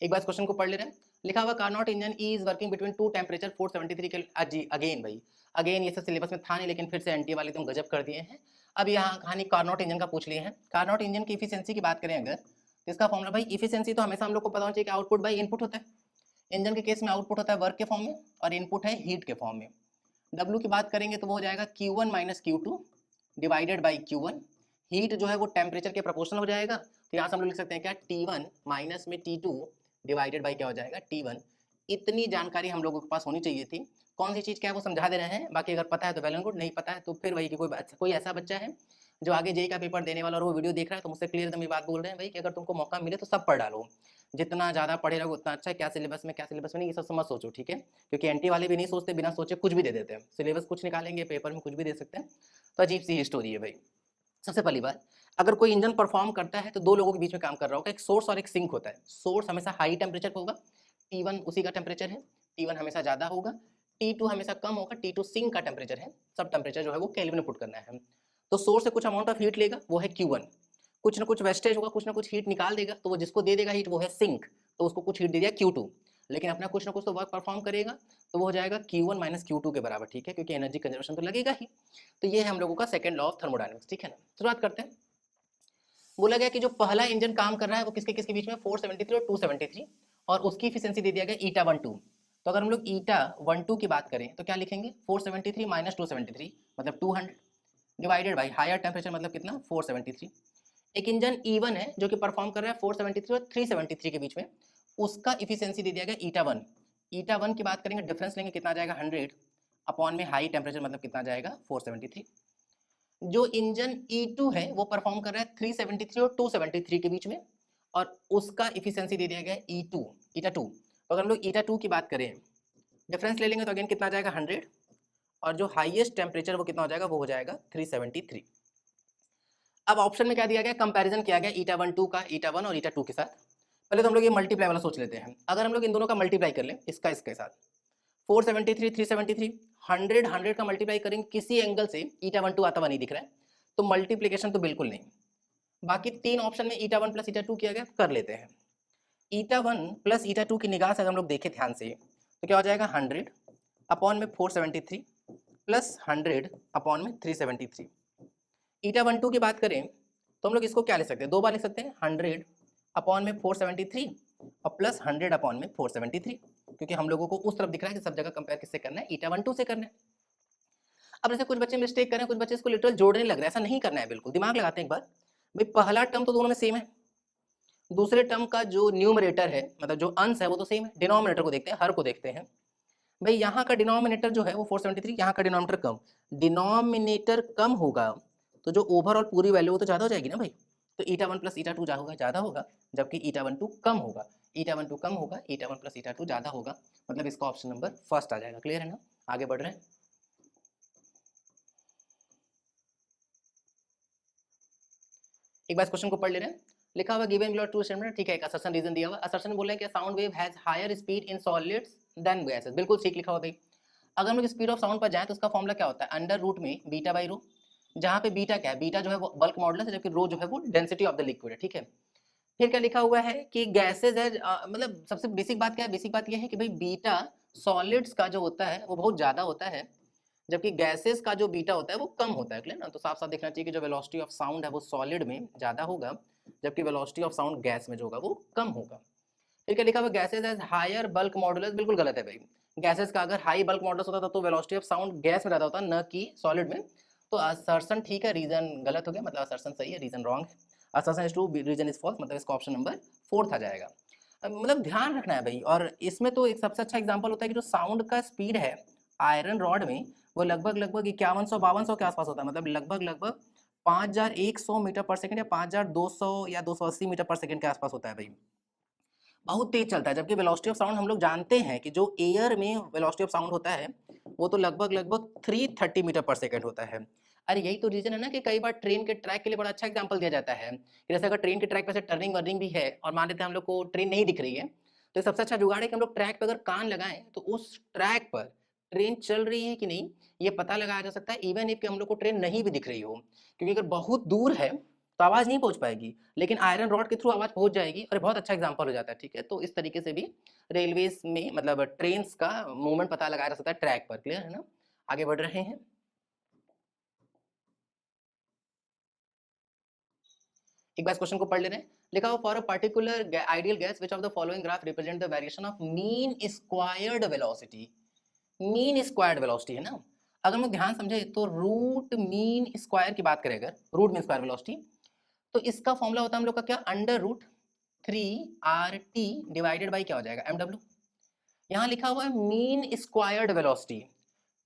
A: एक बार क्वेश्चन को पढ़ ले रहे हैं, लिखा हुआ Carnot engine is working between two temperature 473 के जी, अगेन भाई अगेन ये सब सिलेबस में था नहीं, लेकिन फिर से एनटीए वाले तुम गजब कर दिए हैं। अब यहाँ कहानी कार्नोट इंजन का पूछ लिए हैं। कार्नोट इंजन की इफिशियंसी की बात करें अगर, तो इसका फॉर्मूला भाई, इफिशियंसी तो हमेशा हम लोग को पता होना चाहिए कि आउटपुट बाई इनपुट होता है। इंजन के केस में आउटपुट होता है वर्क के फॉर्म में और इनपुट है हीट के फॉर्म में। W की बात करेंगे तो वो हो जाएगा Q1 minus Q2 divided by Q1। Heat जो है वो टेम्परेचर के प्रोपोर्शनल हो जाएगा, तो यहाँ से हम लोग लिख सकते हैं क्या, T1 माइनस में T2 डिवाइडेड बाई क्या हो जाएगा T1। इतनी जानकारी हम लोगों के पास होनी चाहिए थी। कौन सी चीज़ क्या है वो समझा दे रहे हैं, बाकी अगर पता है तो वेल एंड गुड, नहीं पता है तो फिर वही कि कोई ऐसा बच्चा है जो आगे जेई का पेपर देने वाला और वो वीडियो देख रहा है तो मुझसे क्लियर एकदम ये बात बोल रहे हैं भाई कि अगर तुमको मौका मिले तो सब पढ़ डालो, जितना ज़्यादा पढ़े रहो उतना अच्छा है। क्या सिलेबस में क्या सिलेबस में नहीं, ये सब समझ सोचो, ठीक है, क्योंकि एनटी वाले भी नहीं सोचते, बिना सोचे कुछ भी दे देते हैं, सिलेबस कुछ निकालेंगे पेपर में कुछ भी दे सकते हैं। तो अजीब सी स्टोरी है भाई। सबसे पहली बात, अगर कोई इंजन परफॉर्म करता है तो दो लोगों के बीच में काम कर रहा होगा, एक सोर्स और एक सिंक होता है। सोर्स हमेशा हाई टेम्परेचर पर होगा, T1 उसी का टेम्परेचर है, T1 हमेशा ज़्यादा होगा, T2 हमेशा कम होगा, T2 सिंक का टेम्परेचर है। सब टेम्परेचर जो है वो केल्विन में पुट करना है। तो सोर्स से कुछ अमाउंट ऑफ हीट लेगा, वो है Q1, कुछ ना कुछ वेस्टेज होगा, कुछ ना कुछ हीट निकाल देगा, तो वो जिसको दे देगा हीट वो है सिंक, तो उसको कुछ हीट दे दिया Q2, लेकिन अपना कुछ ना कुछ तो वर्क परफॉर्म करेगा, तो वो हो जाएगा Q1 माइनस Q2 के बराबर, ठीक है, क्योंकि एनर्जी कंजर्वेशन तो लगेगा ही। तो ये है हम लोगों का सेकंड लॉ ऑफ थर्मोडायनेमिक्स, ठीक है ना। शुरुआत करते हैं। बोला गया कि जो पहला इंजन काम कर रहा है वो किसके किसके बीच में, 473 और 273, और उसकी इफिशियंसी दे दिया गया ईटा 12। तो अगर हम लोग ईटा 12 की बात करें तो क्या लिखेंगे, 473 माइनस 273 मतलब 200 डिवाइडेड बाई हायर टेम्परेचर मतलब कितना, 473। एक इंजन E1 है जो कि परफॉर्म कर रहा है 473 और 373 के बीच में, उसका इफिशियंसी दे दिया गया ईटा 1। ईटा 1 की बात करेंगे, डिफरेंस लेंगे कितना आ जाएगा 100 अपॉन में हाई टेम्परेचर मतलब कितना आ जाएगा 473। जो इंजन E2 है वो परफॉर्म कर रहा है 373 और 273 के बीच में, और उसका इफिशियंसी दे दिया गया है E2 ईटा 2। तो अगर हम लोग ईटा 2 की बात करें, डिफरेंस ले लेंगे तो अगेन कितना आ जाएगा 100, और जो हाईएस्ट टेम्परेचर वो कितना हो जाएगा, वो हो जाएगा 373। अब ऑप्शन में क्या दिया गया, कंपैरिजन किया गया ईटा 1 2 का, ईटा 1 और ईटा 2 के साथ। पहले तो हम लोग ये मल्टीप्लाई वाला सोच लेते हैं। अगर हम लोग इन दोनों का मल्टीप्लाई कर लें, इसका इसके साथ 473 373 100 100 का मल्टीप्लाई करेंगे, किसी एंगल से ईटा 1 2 आता हुआ नहीं दिख रहा है, तो मल्टीप्लिकेशन तो बिल्कुल नहीं। बाकी तीन ऑप्शन में ईटा 1 प्लस ईटा 2 किया गया, कर लेते हैं। ईटा 1 प्लस ईटा 2 की निगाह से अगर हम लोग देखें ध्यान से तो क्या हो जाएगा, 100 अपॉन में 473 प्लस 100 अपॉन में 373। ईटा 1 2 की बात करें तो हम लोग इसको क्या लिख सकते हैं, दो बार लिख सकते हैं, 100 अपॉन में 473 और प्लस 100 अपॉन में 473, क्योंकि हम लोगों को उस तरफ दिख रहा है कि सब जगह कंपेयर किससे करना है, ईटा 1 2 से करना है। अब जैसे कुछ बच्चे मिस्टेक करें, कुछ बच्चे इसको लिटरल जोड़ने लग रहे हैं, ऐसा नहीं करना है, बिल्कुल दिमाग लगाते हैं एक बार। भाई पहला टर्म तो दोनों में सेम है, दूसरे टर्म का जो न्यूमरेटर है मतलब जो अंश है वो तो सेम है, डिनोमिनेटर को देखते हैं, हर को देखते हैं। भाई यहाँ का डिनोमिनेटर जो है वो 473, यहाँ का डिनोमिनेटर कम, डिनोमिनेटर कम होगा तो जो ओवरऑल पूरी वैल्यू वो तो ज़्यादा हो जाएगी ना भाई, तो ईटा 1 प्लस ईटा 2 ज़्यादा होगा, जबकि ईटा 1 2 कम होगा। ईटा 1 2 कम होगा, ईटा 1 प्लस ईटा 2 ज़्यादा होगा, मतलब इसका ऑप्शन नंबर फर्स्ट आ जाएगा। क्लियर है ना? आगे बढ़ रहे हैं। एक बार इस क्वेश्चन को पढ़ ले रहे हैं। लिखा हुआ गिवन बिलो ट्रू स्टेटमेंट, ठीक है, एक असर्शन रीजन दिया हुआ। असर्शन बोला है कि sound wave has higher speed in solids than gases, बिल्कुल ठीक लिखा हुआ भाई। अगर हम लोग स्पीड ऑफ साउंड पर जाएं तो उसका फॉर्मूला क्या होता है? अंडर रूट में बीटा बाई रो, जहाँ पे बीटा क्या है? बीटा जो है वो बल्क मॉडुलस है, जबकि रो जो है वो डेंसिटी ऑफ द लिक्विड है, ठीक है। फिर क्या लिखा हुआ है कि गैसेज है, मतलब सबसे बेसिक बात क्या है? बेसिक बात ये है कि भाई बीटा सॉलिड्स का जो होता है वो बहुत ज्यादा होता है, जबकि गैसेस का जो बीटा होता है वो कम होता है। क्लियर ना? तो साफ साफ देखना चाहिए कि जो वेलोसिटी ऑफ साउंड है वो सॉलिड में ज्यादा होगा, जबकि वेलोसिटी ऑफ साउंड गैस में जो होगा वो कम होगा। फिर क्या लिखा हुआ? Gases has higher bulk modulus, बिल्कुल गलत है भाई। गैसेस का अगर हाई बल्क मॉडुलस होता तो वेलोसिटी ऑफ साउंड गैस में ज्यादा होता, न कि सॉलिड में। तो असर्शन ठीक है, रीजन गलत हो गया, मतलब असर्शन सही है, रीजन रॉन्ग है। Assertion is true, reason is false, मतलब इसका ऑप्शन नंबर फोर्थ आ जाएगा। मतलब ध्यान रखना है भाई। और इसमें तो एक सबसे अच्छा एग्जांपल होता है कि जो साउंड का स्पीड है आयरन रॉड में, वो लगभग लगभग 5100-5200 के आसपास होता है, मतलब लगभग लगभग 5100 मीटर पर सेकंड या 5200 या 280 मीटर पर सेकंड के आसपास होता है भाई। बहुत तेज चलता है, जबकि वेलोसिटी ऑफ साउंड हम लोग जानते हैं कि जो एयर में वेलोसिटी ऑफ साउंड होता है वो तो लगभग लगभग 330 मीटर पर सेकंड होता है। अरे यही तो रीजन है ना कि कई बार ट्रेन के ट्रैक के लिए बड़ा अच्छा एग्जांपल दिया जाता है कि जैसे अगर ट्रेन के ट्रैक पे से टर्निंग वर्निंग भी है और मान लेते हैं हम लोग को ट्रेन नहीं दिख रही है, तो सबसे अच्छा जुगाड़ है कि हम लोग ट्रैक पे अगर कान लगाएं तो उस ट्रैक पर ट्रेन चल रही है कि नहीं ये पता लगाया जा सकता है, इवन इफ कि हम लोग को ट्रेन नहीं भी दिख रही हो। क्योंकि अगर बहुत दूर है तो आवाज नहीं पहुंच पाएगी, लेकिन आयरन रॉड के थ्रू आवाज पहुंच जाएगी, और बहुत अच्छा एग्जांपल हो जाता है, ठीक है। तो इस तरीके से भी रेलवेज में मतलब ट्रेन का मूवमेंट पता लगाया जा सकता है ट्रैक पर। क्लियर है ना? आगे बढ़ रहे हैं। एक बार इस क्वेश्चन को पढ़ ले रहे हैं। लिखा हुआ for a particular ideal gas which of the following graph represent the variation of mean squared velocity. Mean squared velocity है ना, अगर हम ध्यान समझे तो रूट मीन स्क्वायर की बात करें, अगर रूट मीन स्क्वायर वेलोसिटी, तो इसका फॉर्मूला होता है हम लोग का क्या? Under root 3RT divided by क्या हो जाएगा? MW। यहाँ लिखा हुआ है मीन स्क्वायर्ड वेलोसिटी,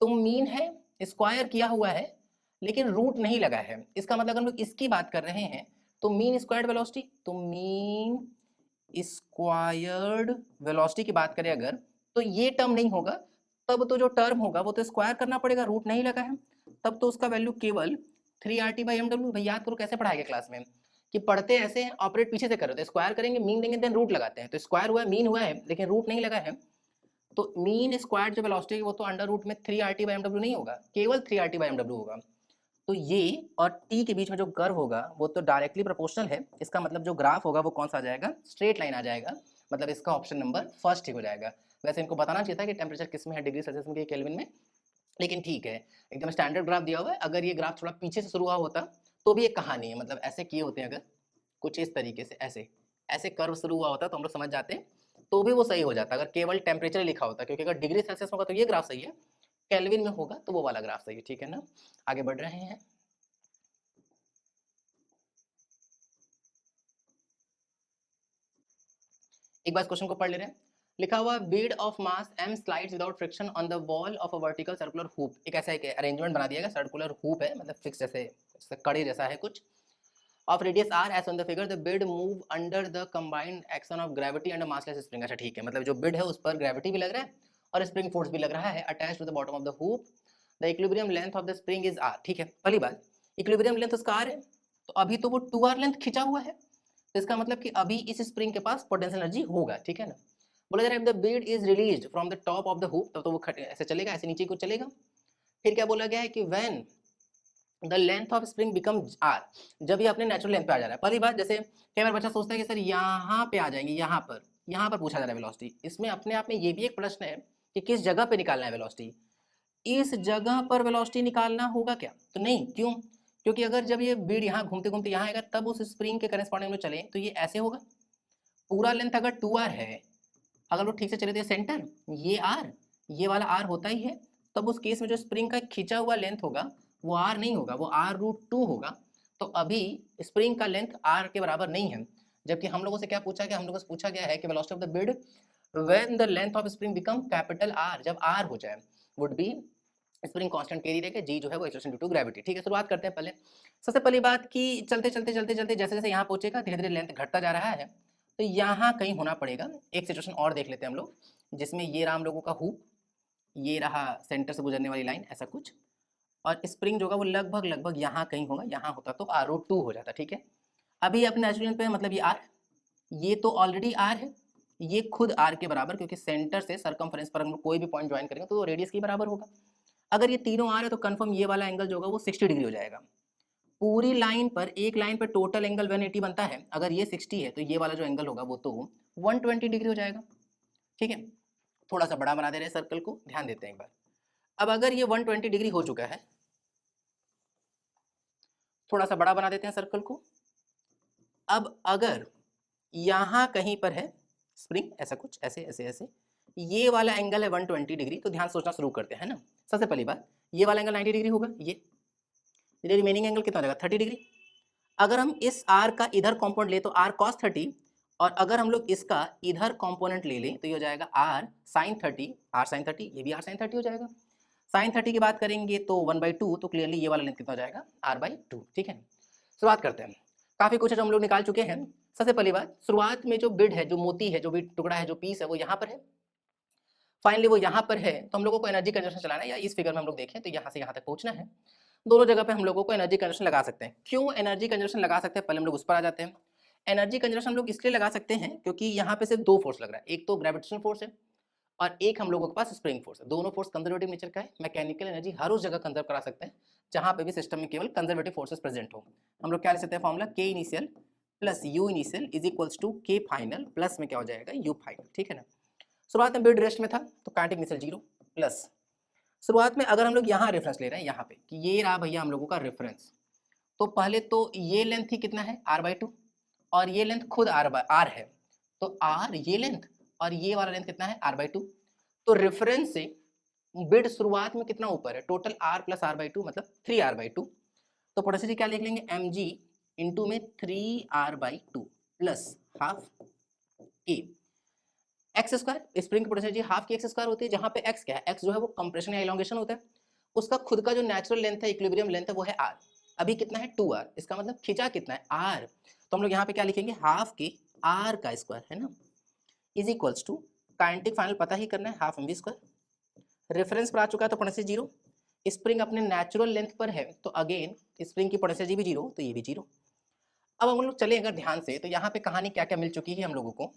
A: तो मीन है, स्क्वायर किया हुआ है, लेकिन रूट नहीं लगा है। इसका मतलब हम लोग इसकी बात कर रहे हैं तो मीन स्क्वायर्ड वेलोसिटी, तो मीन स्क्वायर्ड वेलोसिटी की बात करें अगर, तो ये टर्म नहीं होगा, तब तो जो टर्म होगा वो तो स्क्वायर करना पड़ेगा, रूट नहीं लगा है, तब तो उसका वैल्यू केवल 3RT/MW। भाई याद करो कैसे पढ़ाया गया क्लास में, कि पढ़ते ऐसे हैं, ऑपरेट पीछे से कर रहे थे, स्क्वायर करेंगे मीन लेंगे देन रूट लगाते हैं, तो स्क्वायर हुआ है मीन हुआ है लेकिन रूट नहीं लगा है, तो मीन स्क्वायर जो वेलोसिटी है वो तो अंडर रूट में 3RT/MW नहीं होगा, केवल 3RT/MW होगा। तो ये और टी के बीच में जो कर्व होगा वो तो डायरेक्टली प्रोपोर्शनल है, इसका मतलब जो ग्राफ होगा वो कौन सा आ जाएगा? स्ट्रेट लाइन आ जाएगा, मतलब इसका ऑप्शन नंबर फर्स्ट ही हो जाएगा। वैसे इनको बताना चाहिए था कि टेम्परेचर किस में है, डिग्री सेल्सियस में कि केल्विन में, लेकिन ठीक है, एकदम स्टैंडर्ड ग्राफ दिया हुआ है। अगर ये ग्राफ थोड़ा पीछे से शुरू हुआ होता तो भी एक कहानी है, मतलब ऐसे किए होते हैं अगर कुछ इस तरीके से, ऐसे ऐसे कर्व शुरू हुआ होता तो हम लोग समझ जाते हैं, तो भी वो सही हो जाता अगर केवल टेम्परेचर लिखा होता, क्योंकि अगर डिग्री सेल्सियस होगा तो ये ग्राफ सही है, केल्विन में होगा तो वो वाला ग्राफ सही है, ठीक है ना? आगे बढ़ रहे हैं। एक बार क्वेश्चन को पढ़ ले रहे हैं। लिखा हुआ bead of mass m slides without friction on the wall of a vertical circular hoop. एक ऐसा एक अरेंजमेंट बना दिया गया, सर्कुलर हूप है, मतलब फिक्स जैसे कड़ी जैसा है कुछ, of radius r as on the figure, the bead move under the combined action of gravity and massless spring. अच्छा ठीक है, मतलब जो बिड है उस पर ग्रेविटी भी लग रहा है और स्प्रिंग फोर्स भी लग रहा है, attach to the bottom of the hoop, the equilibrium length of the spring is r। ठीक है, पहली बात, इक्विलिब्रियम लेंथ उसका r है, तो अभी तो वो 2r लेंथ खिंचा हुआ है, तो इसका मतलब कि अभी इस स्प्रिंग के पास पोटेंशियल एनर्जी होगा, ठीक है ना? बोला जा रहा है the Beed is released from the top of the hoop, तब तो वो ऐसे चलेगा, ऐसे नीचे को चलेगा। फिर क्या बोला गया है कि when the length of spring become R, जब ये अपने नेचुरल लेंथ पे आ जा रहा है। पहली बात, जैसे कई बार बच्चा सोचता है कि सर यहाँ पे आ जाएंगे, यहाँ पर पूछा जा रहा है वेलोसिटी, इसमें अपने आप में ये भी एक प्रश्न है कि किस जगह पे निकालना है वेलोसिटी, इस जगह पर वेलोसिटी निकालना होगा क्या? तो नहीं, क्यों? क्योंकि अगर जब ये बीड यहाँ घूमते घूमते यहाँ आएगा तब उस स्प्रिंग के करस्पॉन्डिंग में चले तो ये ऐसे होगा, पूरा लेंथ अगर 2r है, अगर वो ठीक से चले तो ये सेंटर, ये r, ये वाला r होता ही है, तब उस केस में जो स्प्रिंग का खींचा हुआ लेंथ होगा वो r नहीं होगा, वो r√2 होगा। तो अभी स्प्रिंग का लेंथ r के बराबर नहीं है, जबकि हम लोगों से क्या पूछा गया? हम लोगों से पूछा गया है कि velocity of the bid when the length of spring become capital R, जब R हो जाए, would be spring constant carry रहेगा, जी जो है वो एक्सेलरेशन ड्यू टू ग्रेविटी। ठीक है, शुरुआत करते हैं पहले। सबसे पहली बात कि चलते जैसे जैसे यहाँ पहुंचेगा धीरे धीरे लेंथ घटता जा रहा है, तो यहाँ कहीं होना पड़ेगा। एक सिचुएशन और देख लेते हैं हम लोग, जिसमें ये रहा हम लोगों का हुक, ये रहा सेंटर से गुजरने वाली लाइन, ऐसा कुछ, और स्प्रिंग जो होगा वो लगभग लगभग यहाँ कहीं होगा। यहाँ होता तो R02 हो जाता। ठीक है, अभी अपने नेचुरल पे मतलब ये R, ये तो ऑलरेडी R है, ये खुद R के बराबर, क्योंकि सेंटर से सरकमफ्रेंस पर हम लोग कोई भी पॉइंट ज्वाइन करेंगे तो रेडियस के बराबर होगा। अगर ये तीनों R है तो कंफर्म ये वाला एंगल जो होगा वो 60 डिग्री हो जाएगा। पूरी लाइन पर, एक लाइन पर टोटल एंगल 180 बनता है, अगर ये 60 है तो ये वाला जो एंगल होगा वो तो 120 डिग्री हो जाएगा। ठीक है, थोड़ा सा बड़ा बना दे रहे हैं सर्कल को, ध्यान देते हैं एक बार। अब अगर ये 120 डिग्री हो चुका है, थोड़ा सा बड़ा बना देते हैं सर्कल को। अब अगर यहाँ कहीं पर है स्प्रिंग, ऐसा कुछ, ऐसे ऐसे ऐसे, ये वाला एंगल है 120 डिग्री, तो ध्यान सोचना शुरू करते हैं ना। सबसे पहली बात, ये वाला एंगल 90 डिग्री होगा, ये रिमेनिंग एंगल कितना हो जाएगा 30 डिग्री। अगर हम इस r का इधर कंपोनेंट ले तो r cos 30, और अगर हम लोग इसका इधर कंपोनेंट ले लें तो ये हो जाएगा r sin 30, r sin 30, ये भी r sin 30 हो जाएगा। sin 30 की बात करेंगे तो 1/2, तो क्लियरली ये वाला लेंथ कितना हो जाएगा r/2। ठीक है, शुरुआत करते हैं। काफी कुछ है जो हम लोग निकाल चुके हैं। सबसे पहली बात, शुरुआत में जो बिड है, जो मोती है, जो भी टुकड़ा है, जो पीस है, वो यहाँ पर है, फाइनली वो यहाँ पर है, तो हम लोगों को एनर्जी कंजर्वेशन चलाना है, या इस फिगर में हम लोग देखें तो यहाँ से यहाँ तक पहुँचना है। दोनों जगह पे हम लोगों को एनर्जी कंजर्वेशन लगा सकते हैं। क्यों एनर्जी कंजर्वेशन लगा सकते हैं, पहले हम लोग उस पर आ जाते हैं। एनर्जी कंजर्वेशन हम लोग इसलिए लगा सकते हैं क्योंकि यहाँ पे सिर्फ दो फोर्स लग रहा है, एक तो ग्रेविटेशनल फोर्स है और एक हम लोगों के पास स्प्रिंग फोर्स है। दोनों फोर्स कंजर्वेटिव नेचर का है। मैकेनिकल एनर्जी हर उस जगह कंजर्व करा सकते हैं जहाँ पे भी सिस्टम में केवल कंजर्वेटिव फोर्सेस प्रेजेंट हो। हम लोग क्या लिख सकते हैं formula, K initial plus U initial is equals to K final plus में क्या हो जाएगा, यू फाइनल। ठीक है ना, शुरुआत में बिड रेस्ट में था तो काइनेटिक इनिशियल 0 प्लस, शुरुआत में अगर हम लोग यहाँ रेफरेंस ले रहे हैं, यहाँ पे कि ये रहा भैया हम लोगों का रेफरेंस, तो पहले तो ये लेंथ ही कितना है r/2, और ये लेंथ खुद r है, तो r ये लेंथ और ये वाला लेंथ कितना है r/2। तो रेफरेंस से बिड शुरुआत में कितना ऊपर है, टोटल r प्लस r/2 मतलब 3r/2। तो पोटेंशियल जी क्या लिख लेंगे, mg इंटू में 3r/2 plus half a x square. Spring की पोटेंशियल जी हाफ की एक्स स्क्वायर होती है, जहां पे एक्स क्या है, एक्स जो है वो कंप्रेशन या इलॉन्गेशन होता है, उसका खुद का जो नेचुरल लेंथ है, इक्विलिब्रियम लेंथ है, वो है r। अभी कितना है 2r, इसका मतलब खिंचा कितना है r, तो हम लोग यहाँ पे क्या लिखेंगे, हाफ के r का स्क्वायर है ना, is equals to, kinetic final पता ही करना है, हाफ mv स्क्वायर। रेफरेंस पर आ चुका है तो पोटेंशियल 0, स्प्रिंग अपने नेचुरल लेंथ पर है तो अगेन स्प्रिंग की पोटेंशियल जी भी 0, तो ये भी 0। अब हम लोग चले अगर ध्यान से तो यहाँ पे कहानी क्या क्या मिल चुकी है हम लोगों को।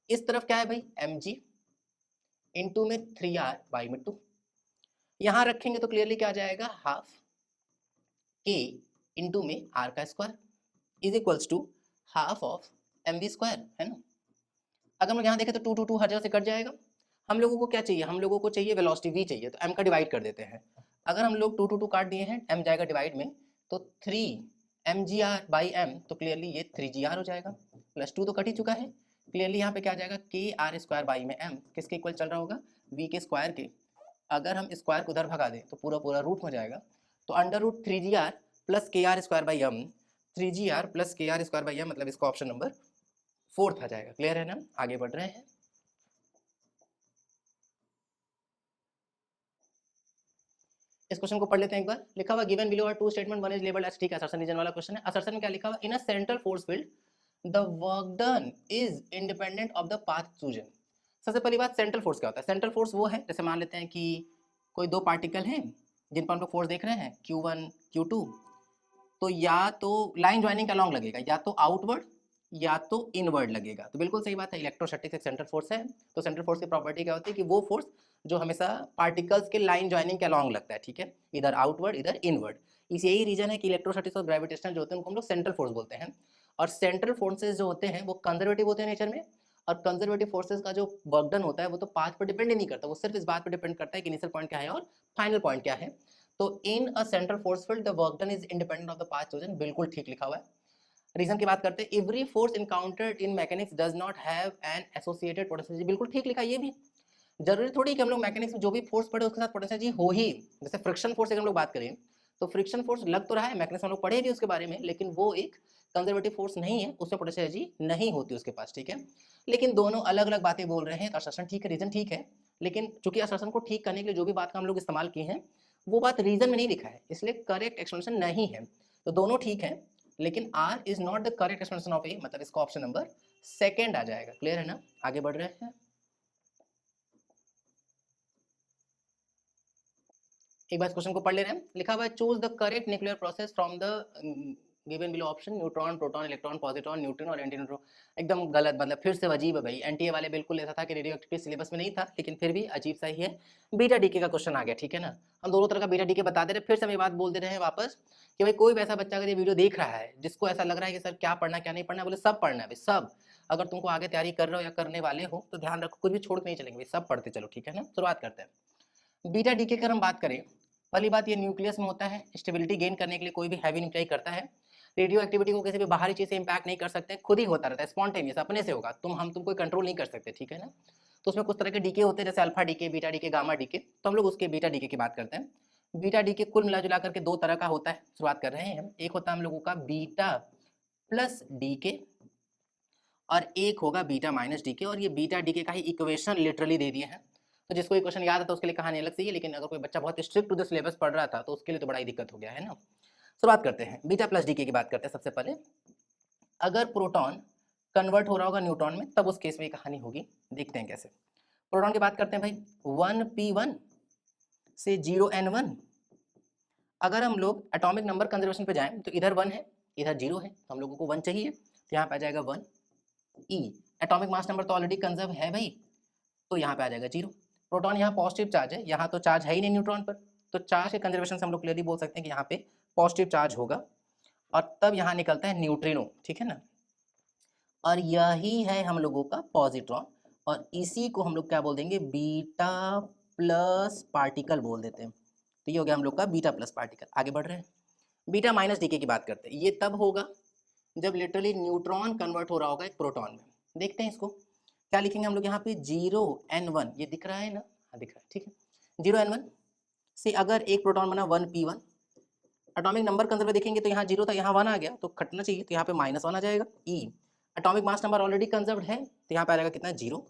A: इस तरफ क्या है भाई, mg इंटू में 3r/2, यहाँ रखेंगे तो क्लियरली क्या आ जाएगा, हाफ k इंटू में r का square is equals to half of mv square, है ना। अगर हम यहाँ देखें तो 2 2 2 हर जगह से कट जाएगा। हम लोगों को क्या चाहिए, हम लोगों को चाहिए वेलोसिटी v चाहिए, तो m का डिवाइड कर देते हैं। अगर हम लोग 2 2 2 काट दिए हैं, m जाएगा डिवाइड में, तो 3 mgr/m, तो क्लियरली ये 3gr हो जाएगा, प्लस 2 तो कट ही चुका है, क्लियरली यहाँ पे क्या आ जाएगा, kr² m किसके इक्वल चल रहा होगा, v के स्क्वायर के। अगर हम स्क्वायर को उधर भगा दें तो पूरा पूरा रूट हो जाएगा, तो under root 3gr plus kr² m, 3gr plus kr² m, मतलब इसका ऑप्शन नंबर 4 आ जाएगा। क्लियर है ना, आगे बढ़ रहे हैं। इस क्वेश्चन को पढ़ लेते हैं एक बार। लिखा हुआ given below are two statement, one is labelled as, ठीक है, असर्शन रीजन वाला क्वेश्चन है। असर्शन में क्या लिखा हुआ, in a central force field the work done is independent of the path chosen. सबसे पहली बात, सेंट्रल फोर्स क्या होता है, सेंट्रल फोर्स वो है, जैसे मान लेते हैं कि कोई दो पार्टिकल हैं जिन पर हम लोग फोर्स देख रहे हैं Q1 Q2, तो या तो लाइन ज्वाइनिंग का लॉन्ग लगेगा, या तो आउटवर्ड या तो इनवर्ड लगेगा। तो बिल्कुल सही बात है, इलेक्ट्रोस्टैटिक्स एक सेंट्रल फोर्स है, तो सेंट्रल फोर्स की प्रॉपर्टी क्या होती है कि वो फोर्स जो हमेशा पार्टिकल्स के लाइन ज्वाइनिंग के लॉन्ग लगता है, ठीक है, इधर आउटवर्ड इधर इनवर्ड। इस यही रीजन है कि इलेक्ट्रोस्टैटिक्स और ग्रेविटेशनल जो होते हैं उनको हम लोग सेंट्रल फोर्स बोलते हैं। और सेंट्रल फोर्सेज जो होते हैं वो कंजर्वेटिव होते हैं नेचर में, और कंजर्वेटिव फोर्सेज का जो वर्क डन होता है वो तो पाथ पर डिपेंड ही नहीं करता, वो सिर्फ इस बात पर डिपेंड करता है कि इनिशियल पॉइंट क्या है और फाइनल पॉइंट क्या है। तो in a central force field the work done is independent of the path chosen, बिल्कुल ठीक लिखा हुआ है। रीजन की बात करते हैं, every force encountered in mechanics does not have an associated potential, बिल्कुल ठीक लिखा। ये भी जरूरी थोड़ी कि हम लोग मैकेनिक्स में जो भी फोर्स पढ़े उसके साथ पोटेंशियल जी हो ही। जैसे फ्रिक्शन फोर्स अगर हम लोग बात करें तो फ्रिक्शन फोर्स लग तो रहा है, मैकेनिक्स हम लोग पढ़े भी उसके बारे में, लेकिन वो एक कंजर्वेटिव फोर्स नहीं है, उसमें पोटेंशियल जी नहीं होती उसके पास, ठीक है। लेकिन दोनों अलग अलग बातें बोल रहे हैं, तो असर्शन ठीक है, रीजन ठीक है, लेकिन चूंकि असर्शन को ठीक करने के लिए जो भी बात का हम लोग इस्तेमाल किए हैं वो बात रीजन में नहीं लिखा है, इसलिए करेक्ट एक्सप्लेनेशन नहीं है। तो दोनों ठीक है, लेकिन R is not the correct explanation of A, मतलब इसका ऑप्शन नंबर सेकेंड आ जाएगा। क्लियर है ना? आगे बढ़ रहे हैं। एक बार क्वेश्चन को पढ़ ले रहे हैं। लिखा हुआ है choose the correct nuclear process from the given below option, neutron, proton, electron, positron, neutron और एंटी न्यूट्रॉन। एकदम गलत, मतलब फिर से अजीब है भाई। एनटीए वाले बिल्कुल ऐसा था कि रेडियो एक्टिविटी सिलेबस में नहीं था, लेकिन फिर भी अजीब सा ही है। बीटा डीके का क्वेश्चन आ गया, ठीक है ना? हम दोनों तरह का बीटा डीके बता दे रहे, फिर से हम ये बात बोल दे रहे हैं वापस कि भाई कोई भी ऐसा बच्चा अगर ये वीडियो देख रहा है जिसको ऐसा लग रहा है कि सर क्या पढ़ना क्या नहीं पढ़ना, बोले सब पढ़ना है भाई, सब। अगर तुमको आगे तैयारी कर रहे हो या करने वाले हो तो ध्यान रखो, कुछ भी छोड़ के नहीं चलेंगे भाई, सब पढ़ते चलो, ठीक है ना? शुरुआत करते हैं। बीटा डीके की अगर हम बात करें, पहली बात ये न्यूक्लियस में होता है, स्टेबिलिटी गेन करने के लिए कोई भी हैवी न्यूक्लियाई करता है। रेडियो एक्टिविटी को किसी भी बाहरी चीज से इंपैक्ट नहीं कर सकते, खुद ही होता रहता है, स्पॉन्टेनियस, अपने से होगा, तुम कोई कंट्रोल नहीं कर सकते, ठीक है ना? तो उसमें कुछ तरह के डीके होते हैं, जैसे alpha decay, beta decay, gamma decay. तो हम लोग उसके बीटा डीके की बात करते हैं। बीटा डीके कुल मिला जुला करके दो तरह का होता है, शुरुआत कर रहे हैं हम। एक होता है हम लोगों का बीटा प्लस डीके, और एक होगा बीटा माइनस डीके। और ये बीटा डीके का ही इक्वेशन लिटरली दे दिए हैं, तो जिसको इक्वेशन याद है तो उसके लिए कहानी अलग से ही है, लेकिन अगर कोई बच्चा बहुत स्ट्रिक्ट टू द सिलेबस पढ़ रहा था तो उसके लिए तो बड़ा ही दिक्कत हो गया है ना। शुरुआत करते हैं, बीटा प्लस डीके की बात करते हैं। सबसे पहले अगर प्रोटॉन कन्वर्ट हो रहा होगा न्यूट्रॉन में, तब उस केस में ये कहानी होगी। देखते हैं कैसे। प्रोटॉन की बात करते हैं भाई, 1p1 से 0n1। अगर हम लोग एटॉमिक नंबर कंजर्वेशन पे जाएं तो इधर 1 है, इधर 0 है, तो हम लोगों को 1 चाहिए, तो यहाँ पे आ जाएगा 1 ई। एटॉमिक मास नंबर तो ऑलरेडी कंजर्व है भाई, तो यहाँ पे आ जाएगा 0। प्रोटॉन यहाँ पॉजिटिव चार्ज है, यहाँ तो चार्ज है ही नहीं न्यूट्रॉन पर, तो चार्ज के कंजर्वेशन से हम लोग क्लियरली बोल सकते हैं कि यहाँ पे पॉजिटिव चार्ज होगा, और तब यहाँ निकलता है न्यूट्रिनो, ठीक है ना? और यही है हम लोगों का पॉजिट्रॉन, और इसी को हम लोग क्या बोल देंगे, बीटा प्लस पार्टिकल बोल देते हैं। तो ये हो गया हम लोग का बीटा प्लस पार्टिकल। आगे बढ़ रहे हैं, बीटा माइनस डीके की बात करते हैं। ये तब होगा जब लिटरली न्यूट्रॉन कन्वर्ट हो रहा होगा एक प्रोटॉन में। देखते हैं इसको क्या लिखेंगे हम लोग यहाँ पे, 0n1, ये दिख रहा है ना? हाँ दिख रहा है, ठीक है। 0n1 से अगर एक प्रोटॉन बना 1p1, एटॉमिक नंबर कंजर्व देखेंगे तो यहाँ 0 था, यहाँ 1 आ गया, तो कटना चाहिए, तो यहाँ पे -1 आ जाएगा E. Atomic mass number already conserved है, तो यहाँ पे आ जाएगा कितना, 0।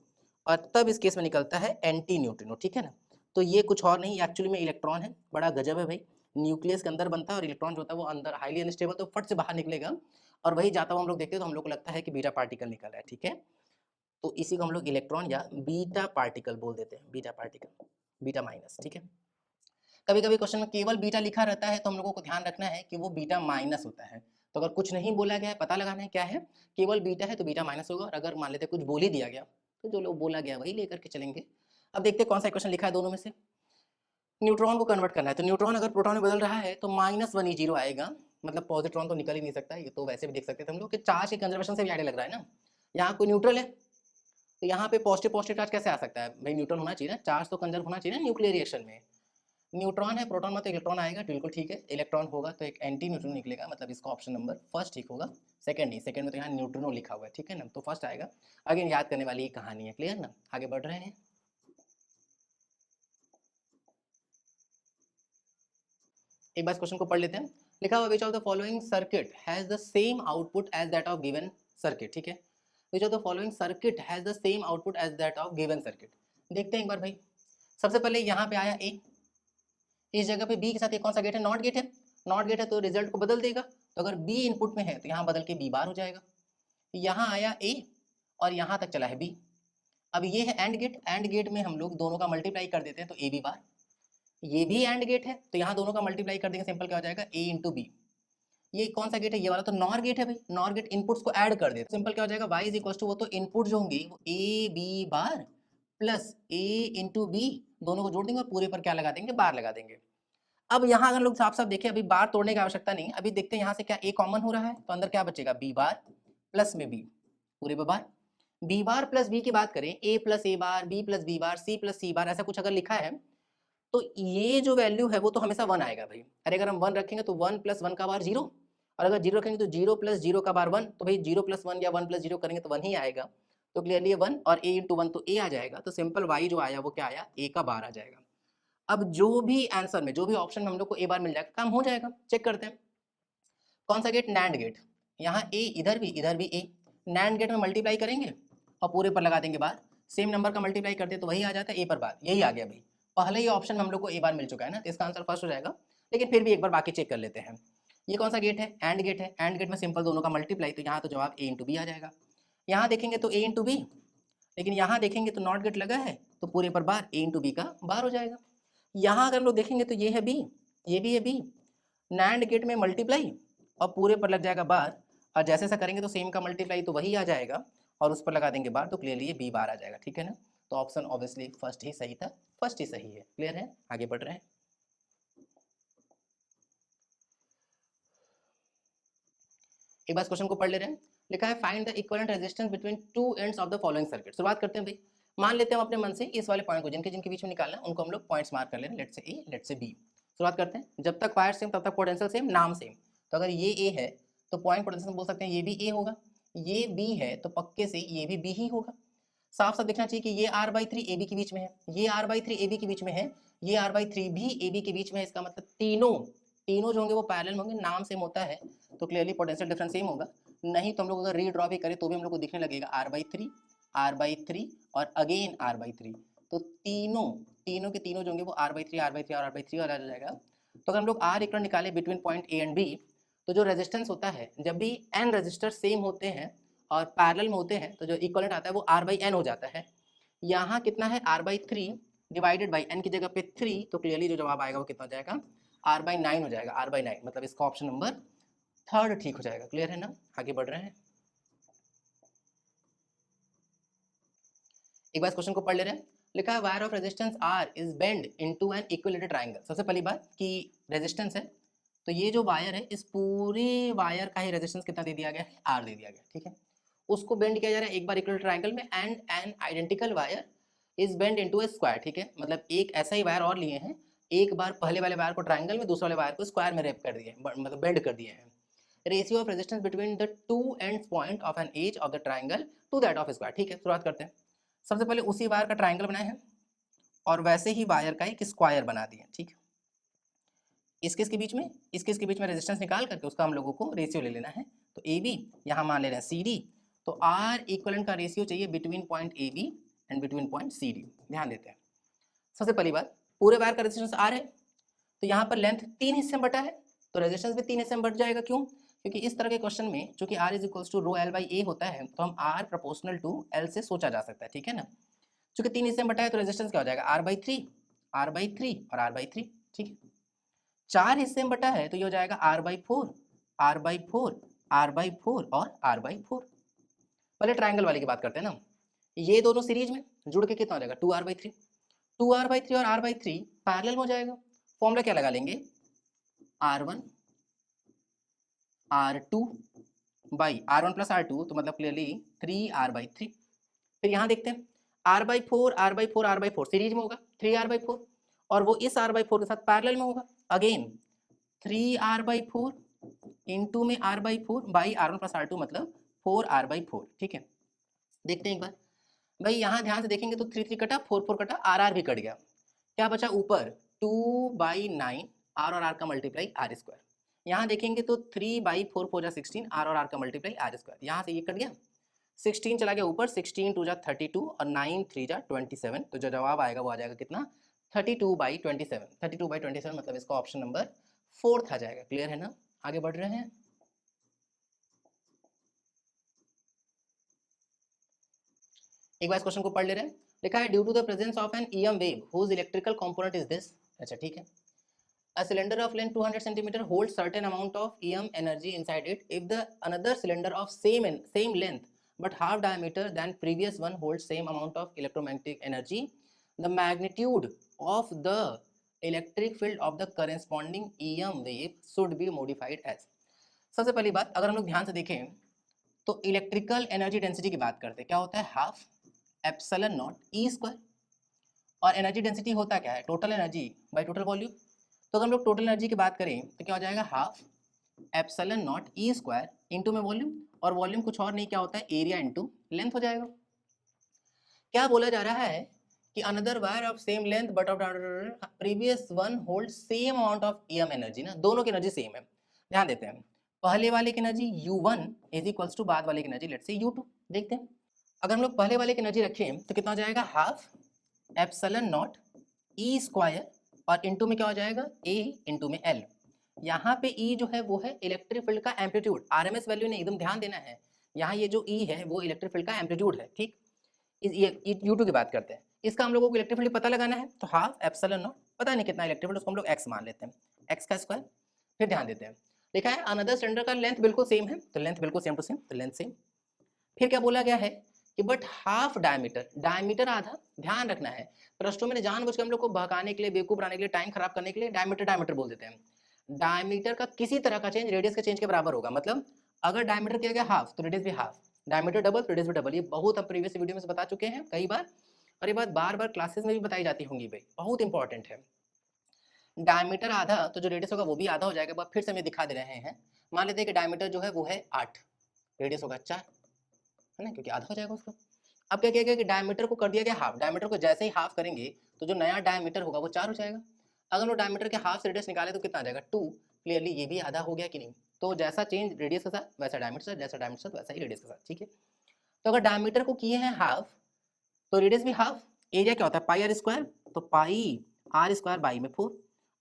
A: और तब इस केस में निकलता है एंटी न्यूट्रिनो, ठीक है ना? तो ये कुछ और नहीं, एक्चुअली में इलेक्ट्रॉन है। बड़ा गजब है भाई, न्यूक्लियस के अंदर बनता है और इलेक्ट्रॉन जो होता है वो अंदर हाईली अनस्टेबल, तो फट से बाहर निकलेगा, और वही जाता हुआ हम लोग देखते हैं तो हम लोग को लगता है कि बीटा पार्टिकल निकल रहा है, ठीक है? तो इसी को हम लोग इलेक्ट्रॉन या बीटा पार्टिकल बोल देते हैं, बीटा पार्टिकल, बीटा माइनस, ठीक है? कभी कभी क्वेश्चन में केवल बीटा लिखा रहता है, तो हम लोगों को ध्यान रखना है कि वो बीटा माइनस होता है। तो अगर कुछ नहीं बोला गया है, पता लगाना है क्या है, केवल बीटा है तो बीटा माइनस होगा, और अगर मान लेते कुछ बोल ही दिया गया तो जो लोग बोला गया वही लेकर के चलेंगे। अब देखते हैं कौन सा क्वेश्चन लिखा है दोनों में से। न्यूट्रॉन को कन्वर्ट करना है, तो न्यूट्रॉन अगर प्रोटॉन में बदल रहा है तो -1 आएगा, मतलब पॉजिट्रॉन तो निकल ही नहीं सकता। ये तो वैसे भी देख सकते थे हम लोग कि चार्ज के कंजर्वेशन से भी आइडिया लग रहा है ना। यहाँ कोई न्यूट्रल है, तो यहाँ पे पॉजिटिव पॉजिटिव चार्ज कैसे आ सकता है भाई, न्यूट्रल होना चाहिए ना, चार्ज तो कंजर्व होना चाहिए ना न्यूक्लियर रिएक्शन में। न्यूट्रॉन है, प्रोटॉन में तो इलेक्ट्रॉन आएगा, बिल्कुल ठीक है। इलेक्ट्रॉन होगा तो एक एंटी न्यूट्रिनो निकलेगा, मतलब इसका ऑप्शन नंबर फर्स्ट ठीक होगा, सेकंड नहीं। सेकंड में तो यहाँ न्यूट्रिनो लिखा हुआ है, ठीक है ना? तो फर्स्ट आएगा। अगेन याद करने वाली कहानी है, क्लियर ना? आगे बढ़ रहे हैं। एक बार क्वेश्चन को पढ़ लेते हैं। लिखा हुआ which of the following circuit has the same output as that of given circuit, ठीक है? Which of the following circuit has the same output as that of given circuit. देखते हैं एक बार भाई। सबसे पहले यहाँ पे आया ए, इस जगह पे बी के साथ ये कौन सा गेट है, नॉट गेट है। नॉट गेट है तो रिजल्ट को बदल देगा, तो अगर बी इनपुट में है तो यहाँ बदल के बी बार हो जाएगा। यहाँ आया ए और यहाँ तक चला है बी। अब ये है एंड गेट, एंड गेट में हम लोग दोनों का मल्टीप्लाई कर देते हैं तो ए बी बार। ये भी एंड गेट है, तो यहाँ दोनों का मल्टीप्लाई कर देंगे, सिंपल क्या हो जाएगा, ए इंटू बी। ये कौन सा गेट है, ये वाला तो नॉर गेट है भाई। नॉर गेट इनपुट्स को ऐड कर देते, सिंपल क्या हो जाएगा, वाई इज इक्वल टू, वो तो इनपुट जो होंगे वो A B bar plus A into B, दोनों को जोड़ देंगे और पूरे पर क्या लगा देंगे, बार लगा देंगे। अब यहाँ अगर लोग साफ साफ देखें, अभी बार तोड़ने की आवश्यकता नहीं, अभी देखते हैं यहाँ से क्या ए कॉमन हो रहा है, तो अंदर क्या बचेगा, बी बार प्लस में बी, पूरे पर bar. B bar plus B की बात करें, A plus A bar, B plus B bar, C plus C bar, ऐसा कुछ अगर लिखा है तो ये जो वैल्यू है वो तो हमेशा 1 आएगा भाई। अरे अगर हम 1 रखेंगे तो 1 प्लस 1 का बार 0, और अगर 0 रखेंगे तो 0 प्लस 0 का बार 1, तो भाई 0 प्लस 1 या 1 प्लस 0 करेंगे तो 1 ही आएगा। तो क्लियरली 1 और a इंटू 1 तो a आ जाएगा, तो सिंपल y जो आया वो क्या आया, a का बार आ जाएगा। अब जो भी आंसर में, जो भी ऑप्शन में हम लोग को a बार मिल जाएगा, काम हो जाएगा। चेक करते हैं कौन सा गेट, नैंड गेट। यहाँ a, इधर भी a, नैंड गेट में मल्टीप्लाई करेंगे और पूरे पर लगा देंगे बार। सेम नंबर का मल्टीप्लाई करते तो वही आ जाता है, a पर बार, यही आ गया भाई। पहले ही ऑप्शन में हम लोग को ए बार मिल चुका है ना, तो इसका आंसर फर्स्ट हो जाएगा। लेकिन फिर भी एक बार बाकी चेक कर लेते हैं। ये कौन सा गेट है? एंड गेट है। एंड गेट में सिंपल दोनों का मल्टीप्लाई, तो यहाँ तो जवाब ए इंटू बी आ जाएगा। यहाँ देखेंगे तो ए इंटू बी, लेकिन यहाँ देखेंगे तो नॉट गेट लगा है, तो पूरे पर बार ए इंटू बी का बार हो जाएगा। यहाँ अगर हम लोग देखेंगे तो ये है बी, ये भी है बी, नैंड गेट में मल्टीप्लाई और पूरे पर लग जाएगा बार, और जैसे ऐसा करेंगे तो सेम का मल्टीप्लाई तो वही आ जाएगा और उस पर लगा देंगे बार, तो क्लियरली ये बी बार आ जाएगा। ठीक है ना, तो ऑप्शन ऑब्वियसली फर्स्ट ही सही था, फर्स्ट ही सही है। क्लियर है, आगे बढ़ रहे हैं। एक बार क्वेश्चन को पढ़ ले रहे हैं। लिखा है find the equivalent resistance between two ends of the following circuit. शुरुआत करते हैं भाई, मान लेते हैं हम अपने मन से इस वाले पॉइंट को, जिनके जिनके बीच में निकालना है उनको हम लोग पॉइंट्स मार्क कर ले रहे हैं, let's say A, let's say B. शुरुआत करते हैं, जब तक वायर सेम तब तक पोटेंशियल सेम, नाम सेम। तो अगर ये ए है तो पॉइंट पोटेंशियल बोल सकते हैं ये भी ए होगा, ये बी है तो पक्के से ये भी बी ही होगा। साफ साफ दिखना चाहिए कि ये r/3 AB के बीच में है, ये r/3 AB के बीच में है, ये r/3 भी AB के बीच में है। इसका मतलब तीनों जो होंगे वो पैरेलल होंगे, नाम सेम होता है तो क्लियरली पोटेंशियल डिफरेंस सेम होगा। नहीं तो हम लोग अगर रीड्रॉ भी करें तो भी हम लोग को दिखने लगेगा r/3 और अगेन r/3, तो तीनों के तीनों जो होंगे वो r/3 और r/3 आ जाएगा। तो अगर हम लोग r इक्वल निकाले between point A and B, तो जो रेजिस्टेंस होता है जब भी n रेजिस्टर सेम होते हैं और पैरेलल में होते हैं तो जो इक्वलेंट आता है वो r/n हो जाता है। यहाँ कितना है r/3 डिवाइडेड बाई n की जगह पे 3, तो क्लियरली जो जवाब आएगा वो कितना हो जाएगा r/9 हो जाएगा, r/9 मतलब इसका ऑप्शन नंबर थर्ड ठीक हो जाएगा। क्लियर है ना, आगे बढ़ रहे हैं। एक बार क्वेश्चन को पढ़ ले रहे हैं। लिखा है wire of resistance R is bend into an equilateral triangle. सबसे पहली बात कि रेजिस्टेंस है, तो ये जो वायर है इस पूरे वायर का ही रेजिस्टेंस कितना दे दिया गया है, R दे दिया गया। ठीक है, उसको बेंड किया जा रहा है एक बार इक्विलेटरल ट्रायंगल में, and an identical wire is bend into a square. ठीक है, मतलब एक ऐसा ही वायर और लिए हैं, एक बार पहले वाले वायर को ट्रायंगल में, दूसरे वाले वायर को स्क्वायर में रैप कर दिए, मतलब बेंड कर दिए हैं। Ratio of resistance between the two ends point of an edge of the triangle to that of square. ठीक है, शुरुआत करते हैं। सबसे पहले उसी वायर का ट्रायंगल बनाए हैं और वैसे ही वायर का एक स्क्वायर बना दिए। ठीक है, इसके बीच में, इसके बीच में रेजिस्टेंस निकाल करके उसका हम लोगों को रेशियो ले लेना है। तो ए बी, यहाँ मान ले रहे हैं सी डी, तो आर इक्वलेंट का रेशियो चाहिए between point A B and between point C D. ध्यान देते हैं, सबसे पहली बात पूरे वायर का रेजिस्टेंस आर है, तो यहाँ पर लेंथ 3 हिस्से में बटा है, तो रेजिस्टेंस भी 3 हिस्से में बट जाएगा। क्यों? क्योंकि इस तरह के क्वेश्चन में चूंकि R is equals to rho L by A होता है, तो हम R प्रोपोर्शनल टू L से सोचा जा सकता है। ठीक है ना, चूंकि 3 हिस्से में बटा है तो रेजिस्टेंस क्या हो जाएगा, R/3 और R/3। ठीक है, 4 हिस्से में बटा है तो ये हो जाएगा R/4 और R/4। पहले ट्रायंगल वाले की बात करते हैं ना, ये दोनों सीरीज में जुड़ के कितना हो जाएगा 2R/3, 2R/3 और R/3 पैरेलल हो जाएगा। फॉर्मूला क्या लगा लेंगे, R1 R2 by R1 plus R2, तो मतलब क्लियरली 3R/3। फिर यहाँ देखते हैं R/4 सीरीज में होगा 3R/4, और वो इस R/4 के साथ पैरेलल में होगा, अगेन 3R/4 इंटू में R/4 by R1 plus R2 मतलब 4R/4। ठीक है, देखते हैं एक बार भाई, यहाँ ध्यान से देखेंगे तो 3 3 कटा, 4 4 कटा, R भी कट गया, क्या बचा ऊपर 2/9 R और R का मल्टीप्लाई R²। यहाँ देखेंगे तो 3/4 जा 16, R और R का मल्टीप्लाई R²। यहाँ से ये कट गया, 16 चला गया ऊपर, 16 2 जा 32 और 9 3 जा 27, तो जो जवाब आएगा वो आ जाएगा कितना 32/27। 32/27 मतलब इसका ऑप्शन नंबर 4 आ जाएगा। क्लियर है ना, आगे बढ़ रहे हैं। एक बार इस क्वेश्चन को पढ़ ले रहे हैं। लिखा है due to the presence of an EM wave whose electrical component is this. अच्छा ठीक है, a cylinder of length 200 centimeter holds certain amount of EM energy inside it if the another cylinder of same length but half diameter than previous one holds same amount of electromagnetic energy, the magnitude of the electric field of the corresponding EM wave should be modified as। सबसे पहली बात अगर हम लोग ध्यान से देखें तो इलेक्ट्रिकल एनर्जी डेंसिटी की बात करते हैं, क्या होता है half epsilon not E square, और एनर्जी डेंसिटी होता क्या है total energy by total volume. तो अगर हम लोग टोटल एनर्जी की बात करें तो क्या हो जाएगा half epsilon not E square into में वॉल्यूम, और वॉल्यूम कुछ और नहीं क्या होता है एरिया इंटू लेंथ हो जाएगा। क्या बोला जा रहा है कि another wire of same length but of previous one hold same amount of EM energy ना, दोनों की एनर्जी सेम है। ध्यान देते हैं, पहले वाले की energy U1 is equals to बाद वाले की एनर्जी लेट्स से U2। देखते हैं, अगर हम लोग पहले वाले की एनर्जी रखें तो कितना हो जाएगा half epsilon not E square और इंटू में क्या हो जाएगा ए इंटू में एल। यहाँ पे ई जो है वो है इलेक्ट्रिक फील्ड का एम्पलीट्यूड, आरएमएस वैल्यू नहीं, एकदम ध्यान देना है। यहाँ ये जो ई है वो इलेक्ट्रिक फील्ड का एम्पलीट्यूड है, ठीक। ये U2 की बात करते हैं। इसका हम लोगों को इलेक्ट्रिक फील्ड पता लगाना है, तो हाफ एप्सिलॉन नॉट, पता नहीं कितना इलेक्ट्रिक फील्ड, उसको हम लोग x मान लेते हैं, x का स्क्वायर। फिर ध्यान देते हैं, लिखा है अनदर सिलेंडर का लेंथ बिल्कुल सेम है, तो लेंथ बिल्कुल सेम टू सेम, तो लेंथ सेम। फिर क्या बोला गया है कि बट हाफ डायमीटर, डायमीटर आधा, ध्यान रखना है। प्रश्नों में जानबूझ के हम लोग को बहकाने के लिए, बेवकूफ बनाने के लिए, टाइम खराब करने के लिए डायमीटर डायमीटर बोल देते हैं। डायमीटर का किसी तरह का चेंज रेडियस के चेंज के बराबर होगा, मतलब अगर डायमीटर किया गया हाफ तो रेडियस भी हाफ, डायमीटर डबल तो रेडियस भी डबल। ये बहुत हम प्रीवियस वीडियो में से बता चुके हैं कई बार, और ये बात बार बार क्लासेस में भी बताई जाती होंगी भाई, बहुत इंपॉर्टेंट है। डायमीटर आधा तो जो रेडियस होगा वो भी आधा हो जाएगा, फिर से हमें दिखा दे रहे हैं। मान लेते हैं कि डायमीटर जो है वो है 8, रेडियस होगा 4, है ना, क्योंकि आधा हो जाएगा उसका। अब क्या किया गया कि डायमीटर को कर दिया गया हाफ, डायमीटर को जैसे ही हाफ करेंगे तो जो नया डायमीटर होगा वो 4 हो जाएगा। अगर वो डायमीटर के हाफ से रेडियस निकाले तो कितना आ जाएगा 2, क्लियरली ये भी आधा हो गया कि नहीं। तो जैसा चेंज रेडियस के साथ वैसा डायमीटर से, जैसा डायमीटर से वैसा ही रेडियस के साथ, ठीक है। तो अगर डायमीटर को किए हैं हाफ तो रेडियस भी हाफ, एरिया क्या होता है पाई आर स्क्वायर, तो पाई आर स्क्वायर बाई में 4,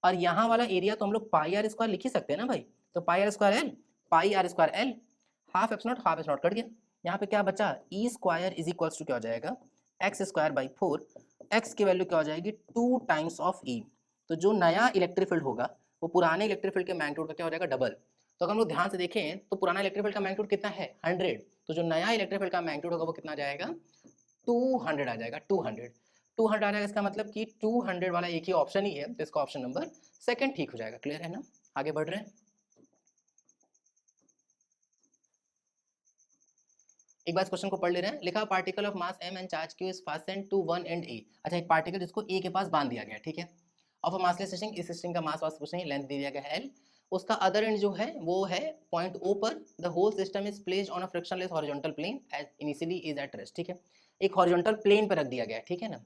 A: और यहाँ वाला एरिया तो हम लोग पाई आर स्क्वायर लिख ही सकते हैं ना भाई, तो pi R square L, pi R square L, half eps not cut गया। यहाँ पे क्या बचा, E square is equals to क्या हो जाएगा एक्स स्क्वायर बाई 4, एक्स की वैल्यू क्या हो जाएगी 2 टाइम्स ऑफ ई। तो जो नया इलेक्ट्रिक फील्ड होगा वो पुराने इलेक्ट्रिक फील्ड के मैग्नीट्यूड का क्या हो जाएगा डबल। तो अगर हम लोग ध्यान से देखें तो पुराना इलेक्ट्रिक फील्ड का मैग्नीट्यूड कितना है 100, तो जो नया इलेक्ट्रिक फील्ड का मैग्नीट्यूड होगा वो कितना आ जाएगा 200 आ जाएगा, 200 आ जाएगा। इसका मतलब कि 200 वाला एक ही ऑप्शन ही है, तो इसका ऑप्शन नंबर सेकंड ठीक हो जाएगा। क्लियर है ना, आगे बढ़ रहे हैं। एक बार क्वेश्चन को पढ़ ले रहे हैं। लिखा particle of mass m and charge q is fastened to one end a। अच्छा, एक पार्टिकल जिसको a के पास बांध दिया गया, ठीक है, ऑफ अ मासलेस स्ट्रिंग, इस स्ट्रिंग का मास वास कुछ नहीं, लेंथ दे दिया गया है l, उसका अदर एंड जो है वो है पॉइंट o पर, the whole system is placed on a frictionless horizontal plane as initially is at rest, ठीक है, एक हॉरिजॉन्टल प्लेन पर रख दिया गया है, ठीक है ना।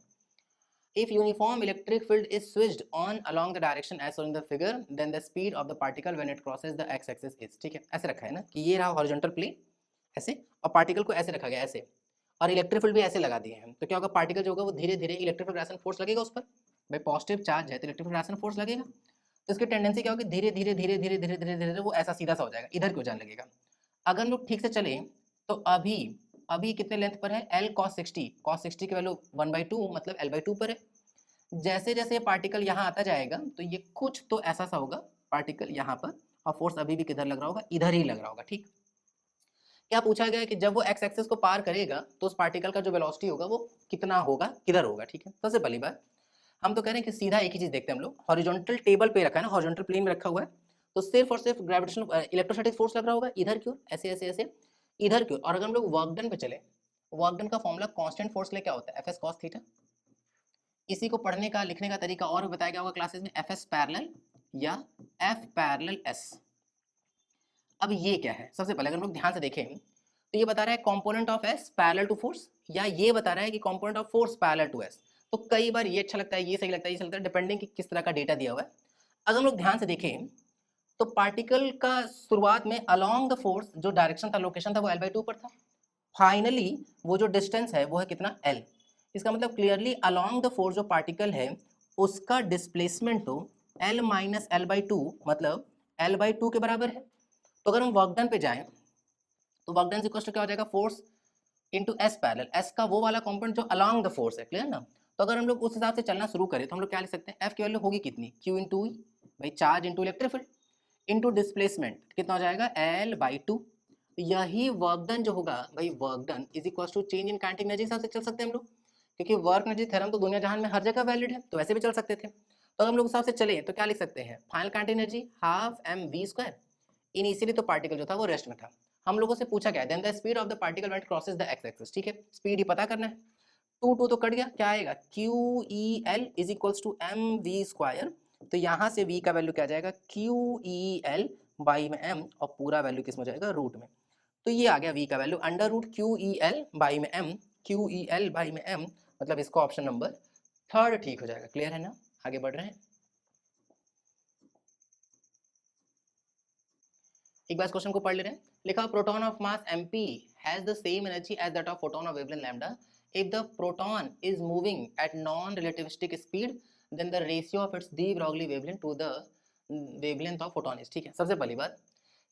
A: If uniform electric field is switched on along the direction as shown in the figure, then the speed of the particle when it crosses the x-axis is, ठीक है, ऐसे रखा है ना कि ये रहा हॉरिजॉन्टल प्लेन ऐसे, और पार्टिकल को ऐसे रखा गया ऐसे, और इलेक्ट्रिक फील्ड भी ऐसे लगा दिए हैं। तो क्या होगा, पार्टिकल जो होगा वो धीरे धीरे इलेक्ट्रिक रिएक्शन फोर्स लगेगा उस पर, भाई पॉजिटिव चार्ज है तो इलेक्ट्रिक रिएक्शन फोर्स लगेगा, तो इसकी टेंडेंसी क्या होगी धीरे धीरे धीरे धीरे धीरे धीरे धीरे वो ऐसा सीधा सा हो जाएगा, इधर क्यों जाने लगेगा। अगर हम लोग ठीक से चले तो अभी अभी कितने लेंथ पर है l cos 60, cos 60 की वैल्यू 1/2 मतलब l/2 पर है। जैसे जैसे ये पार्टिकल यहाँ आता जाएगा तो ये कुछ तो ऐसा सा होगा पार्टिकल यहाँ पर, और फोर्स अभी भी किधर लग रहा होगा, इधर ही लग रहा होगा, ठीक। क्या पूछा गया है कि जब वो एक्स एक्सिस को पार करेगा तो उस पार्टिकल का जो वेलोसिटी होगा वो कितना होगा, किधर होगा, ठीक है। सबसे पहली बात हम तो कह रहे हैं कि सीधा एक ही चीज देखते हैं हम लोग, हॉरिजॉन्टल टेबल पे रखा है ना, हॉरिजॉन्टल प्लेन में रखा हुआ है, तो सिर्फ और सिर्फ ग्रेविटेशन इलेक्ट्रोस्टैटिक फोर्स लग रहा होगा इधर की ओर, ऐसे ऐसे ऐसे इधर की ओर। और अगर हम लोग वर्क डन पे चले, वर्क डन का फॉर्मूला कांस्टेंट फोर्स ले क्या होता है एफ एस कॉस थीटा। इसी को पढ़ने का लिखने का तरीका और भी बताया गया होगा क्लासेस में, एफ एस पैरेलल या एफ पैरेलल एस। अब ये क्या है, सबसे पहले अगर हम लोग ध्यान से देखें तो ये बता रहा है component of S parallel to force, या ये बता रहा है कि component of force parallel to S. तो कई बार ये अच्छा लगता है, ये सही लगता है, ये सही लगता है, डिपेंडिंग कि किस तरह का डेटा दिया हुआ है। अगर हम लोग ध्यान से देखें तो पार्टिकल का शुरुआत में अलोंग द फोर्स जो डायरेक्शन था, लोकेशन था, वो l/2 पर था। फाइनली वो जो डिस्टेंस है वो है कितना l। इसका मतलब क्लियरली अलोंग द फोर्स जो पार्टिकल है उसका डिस्प्लेसमेंट तो l माइनस l/2 मतलब l/2 के बराबर है। तो अगर हम वर्क डन पे जाएं तो वर्क डन इक्वल टू क्या हो जाएगा force into S parallel, S का वो वाला कंपोनेंट जो अलोंग द फोर्स है, क्लियर ना। तो अगर हम लोग उस हिसाब से चलना शुरू करें तो हम लोग क्या लिख सकते हैं, एफ की वैल्यू होगी कितनी क्यू इंटू ई, भाई charge into electric field into displacement कितना हो जाएगा l/2। यही वर्क डन जो होगा भाई, work done is equal to change in kinetic energy हिसाब से चल सकते हैं हम लोग, क्योंकि वर्क एनर्जी थ्योरम तो दुनिया जहान में हर जगह वैलिड है, तो वैसे भी चल सकते थे। तो हम लोग उस हिसाब से चले तो क्या लिख सकते हैं, final kinetic energy half M V square. Initially तो पार्टिकल जो था वो रेस्ट में था, हम लोगों से पूछा गया then the speed of the particle when it crosses the X axis, ठीक है, स्पीड ही पता करना है। 2 तो कट गया, क्या आएगा Q E L is equals to M V square. तो यहाँ से v का वैल्यू क्या आ जाएगा क्यू ई एल बाई में m, और पूरा वैल्यू किस में जाएगा रूट में। तो ये आ गया v का value under root Q E L by में m, Q E L by में m, मतलब इसका ऑप्शन नंबर थर्ड ठीक हो जाएगा। क्लियर है ना, आगे बढ़ रहे हैं। एक बार क्वेश्चन को पढ़ ले रहे हैं। लिखा proton of mass mp has the same energy as that of photon of wavelength lambda if the proton is moving at non relativistic speed then the ratio of its de Broglie wavelength to the wavelength of photon is. ठीक है, सबसे पहली बात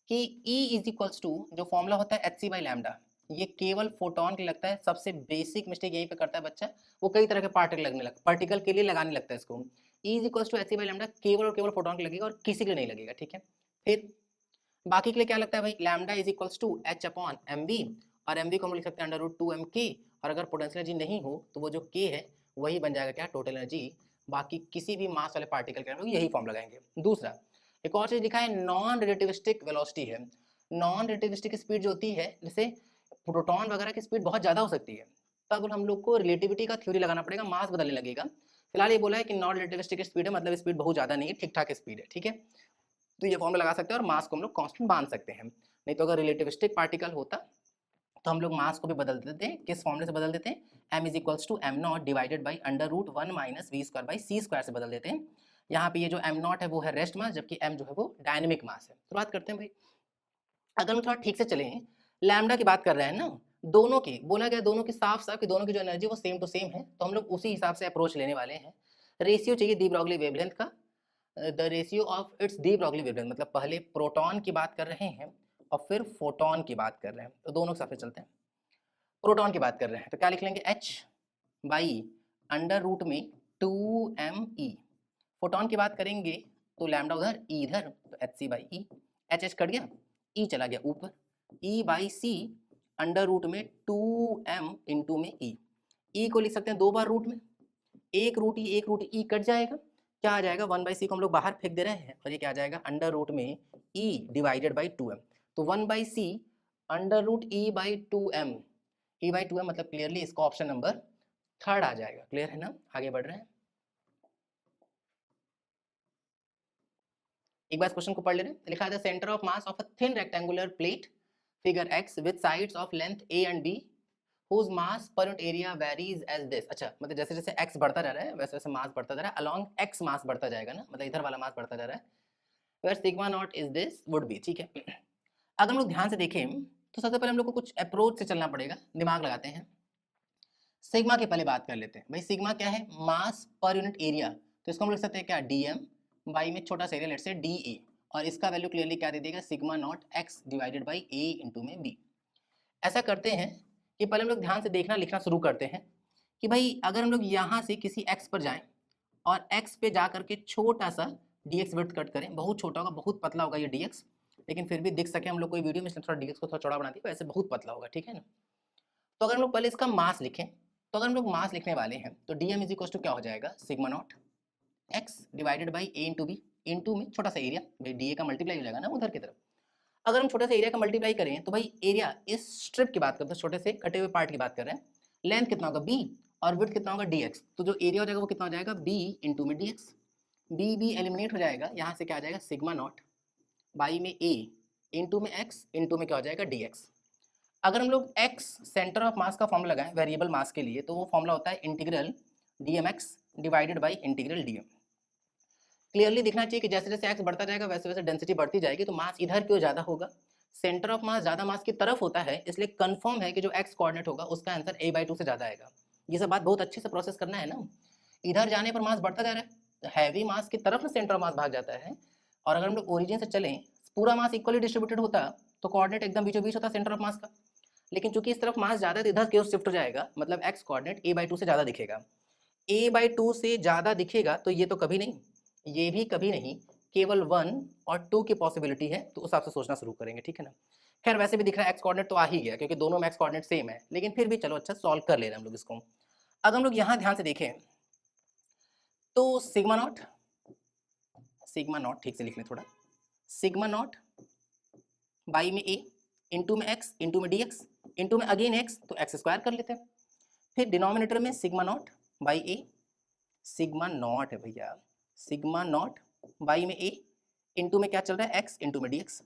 A: कि E is equals to जो formula होता है H C by lambda, ये केवल फोटोन के लगता है। सबसे बेसिक मिस्टेक यहीं पे करता है बच्चा, वो कई तरह के पार्टिकल के लिए लगाने लगता है इसको। E is equals to H C by lambda केवल और केवल फोटोन के लगेगा और किसी के लिए नहीं लगेगा। ठीक है, फिर बाकी के लिए क्या लगता है भाई, lambda is equals to H upon M B, और एम बी को हम लिख सकते हैं अंडर रूट 2 एम के, और अगर पोटेंशियल एनर्जी नहीं हो तो वो जो के है वही बन जाएगा क्या, टोटल एनर्जी। बाकी किसी भी मास वाले पार्टिकल के लिए यही फॉर्म लगाएंगे। दूसरा एक और चीज लिखा है नॉन रिलेटिविस्टिक वेलोसिटी है। नॉन रिलेटिविस्टिक स्पीड जो होती है, जैसे प्रोटॉन वगैरह की स्पीड बहुत ज्यादा हो सकती है, तब हम लोग को रिलेटिविटी का थ्योरी लगाना पड़ेगा, मास बदलने लगेगा। फिलहाल ये बोला है कि नॉन रिलेटिविस्टिक स्पीड है, मतलब स्पीड बहुत ज्यादा नहीं है, ठीक ठाक स्पीड है। ठीक है, तो ये फॉर्मूला लगा सकते हैं और मास को हम लोग कांस्टेंट बांध सकते हैं। नहीं तो अगर रिलेटिविस्टिक पार्टिकल होता तो हम लोग मास को भी बदल देते हैं। किस फॉर्मूले से बदल देते हैं, m is equals to M not divided by under root 1 minus V square by C square से बदल देते हैं। यहाँ पे ये जो m नॉट है वो है रेस्ट मास, जबकि m जो है वो डायनेमिक मास है। तो बात करते हैं भाई, अगर हम थोड़ा ठीक से चलें, लैम्डा की बात कर रहे हैं ना, दोनों की बोला गया, दोनों की साफ साफ कि दोनों की जो एनर्जी वो सेम टू सेम है, तो हम लोग उसी हिसाब से अप्रोच लेने वाले हैं। रेशियो चाहिए डी ब्रॉगली वेवलेंथ का, the ratio of its de Broglie wavelength, मतलब पहले प्रोटॉन की बात कर रहे हैं और फिर फोटोन की बात कर रहे हैं, तो दोनों के साथ चलते हैं। प्रोटॉन की बात कर रहे हैं तो क्या लिख लेंगे, h बाई अंडर रूट में 2m e। फोटोन की बात करेंगे तो लैम्डा उधर e इधर, तो H C by E, H H cut गया, e चला गया ऊपर, e by C under root में 2m इंटू में e। e को लिख सकते हैं दो बार रूट में, एक रूट e कट जाएगा, क्या आ जाएगा 1/c को हम लोग बाहर फेंक दे रहे हैं, और ये क्या आ जाएगा अंडर रूट में e डिवाइडेड बाई 2m। तो 1/c under root e by 2m, e by 2m मतलब क्लियरली इसका ऑप्शन नंबर थर्ड आ जाएगा। क्लियर है ना, आगे बढ़ रहे हैं। एक बार क्वेश्चन को पढ़ ले रहे हैं, लिखा है the centre of mass of a thin rectangular plate figure x with sides of length a and b whose mass per unit area varies as this। अच्छा, मतलब जैसे जैसे x बढ़ता जा रहा है वैसे वैसे मास बढ़ता जा रहा है, along x मास बढ़ता जाएगा ना, मतलब इधर वाला मास बढ़ता जा रहा है, where sigma naught is this would be। ठीक है, अगर हम लोग ध्यान से देखें तो सबसे पहले हम लोग को कुछ अप्रोच से चलना पड़ेगा, दिमाग लगाते हैं। सिग्मा की पहले बात कर लेते हैं भाई, सिग्मा क्या है, मास पर यूनिट एरिया, तो इसको हम लिख सकते हैं क्या, dm बाई में छोटा सा एरिया लेट से dA, और इसका वैल्यू क्लियरली क्या दे देगा, sigma not x divided by a into में b। ऐसा करते हैं कि पहले हम लोग ध्यान से देखना लिखना शुरू करते हैं कि भाई अगर हम लोग यहाँ से किसी x पर जाएं और x पे जा करके छोटा सा dx विड्थ कट करें, बहुत छोटा होगा, बहुत पतला होगा ये dx, लेकिन फिर भी दिख सके हम लोग कोई वीडियो में, इसलिए थोड़ा dx को थोड़ा चौड़ा बना दिया, वैसे बहुत पतला होगा। ठीक है ना, तो अगर हम लोग पहले इसका मास लिखें, तो अगर हम लोग मास लिखने वाले हैं तो dm इज इक्वल टू क्या हो जाएगा, sigma not x divided by a into B, into में छोटा सा एरिया, भाई da का मल्टीप्लाई हो जाएगा ना उधर की तरफ। अगर हम छोटे से एरिया का मल्टीप्लाई करें तो भाई एरिया इस स्ट्रिप की बात करते हैं, छोटे से कटे हुए पार्ट की बात कर रहे हैं, लेंथ कितना होगा b और विड्थ कितना होगा dx, तो जो एरिया हो जाएगा वो कितना हो जाएगा b इंटू में dx, b एलिमिनेट हो जाएगा, यहाँ से क्या आ जाएगा सिग्मा नॉट बाई में a इंटू में x इंटू में क्या हो जाएगा dx। अगर हम लोग x सेंटर ऑफ मास का फॉर्मूला लगाएं वेरिएबल मास के लिए, तो वो फॉर्मूला होता है integral dmx divided by integral dm। Clearly दिखना चाहिए कि जैसे जैसे x बढ़ता जाएगा वैसे वैसे डेंसिटी बढ़ती जाएगी, तो मास इधर क्यों ज्यादा होगा, सेंटर ऑफ मास ज्यादा मास की तरफ होता है, इसलिए कंफर्म है कि जो x कोऑर्डिनेट होगा उसका आंसर a/2 से ज्यादा आएगा। ये सब बात बहुत अच्छे से प्रोसेस करना है ना, इधर जाने पर मास बढ़ता जा रहा है, तो हैवी मास की तरफ ना सेंटर ऑफ मास भाग जाता है, और अगर हम लोग ओरिजिन से चलें पूरा मास इक्वली डिस्ट्रीब्यूटेड होता तो कोऑर्डिनेट एकदम बीचों बीच होता सेंटर ऑफ मास का, लेकिन चूंकि इस तरफ मास ज्यादा है तो इधर की ओर शिफ्ट हो जाएगा, मतलब x कोऑर्डिनेट a/2 से ज्यादा दिखेगा। a/2 से ज्यादा दिखेगा तो ये तो कभी नहीं, ये भी कभी नहीं, केवल 1 और 2 की पॉसिबिलिटी है, तो उस हिसाब से सोचना शुरू करेंगे। ठीक है ना, खैर वैसे भी दिख रहा है x कोऑर्डिनेट तो आ ही गया क्योंकि दोनों में x कोऑर्डिनेट सेम है, लेकिन फिर भी चलो अच्छा सॉल्व कर ले रहे हैं हम लोग इसको। अगर हम लोग यहाँ ध्यान से देखें तो सिग्मा नॉट ठीक से लिख लें थोड़ा, सिग्मा नॉट बाई में a इंटू में x इंटू में dx इंटू में अगेन x, तो x स्क्वायर कर लेते हैं, फिर डिनोमिनेटर में sigma not by a, sigma not है भैया, सिग्मा नॉट बाई में a इंटू में क्या चल रहा है x इंटू में dx,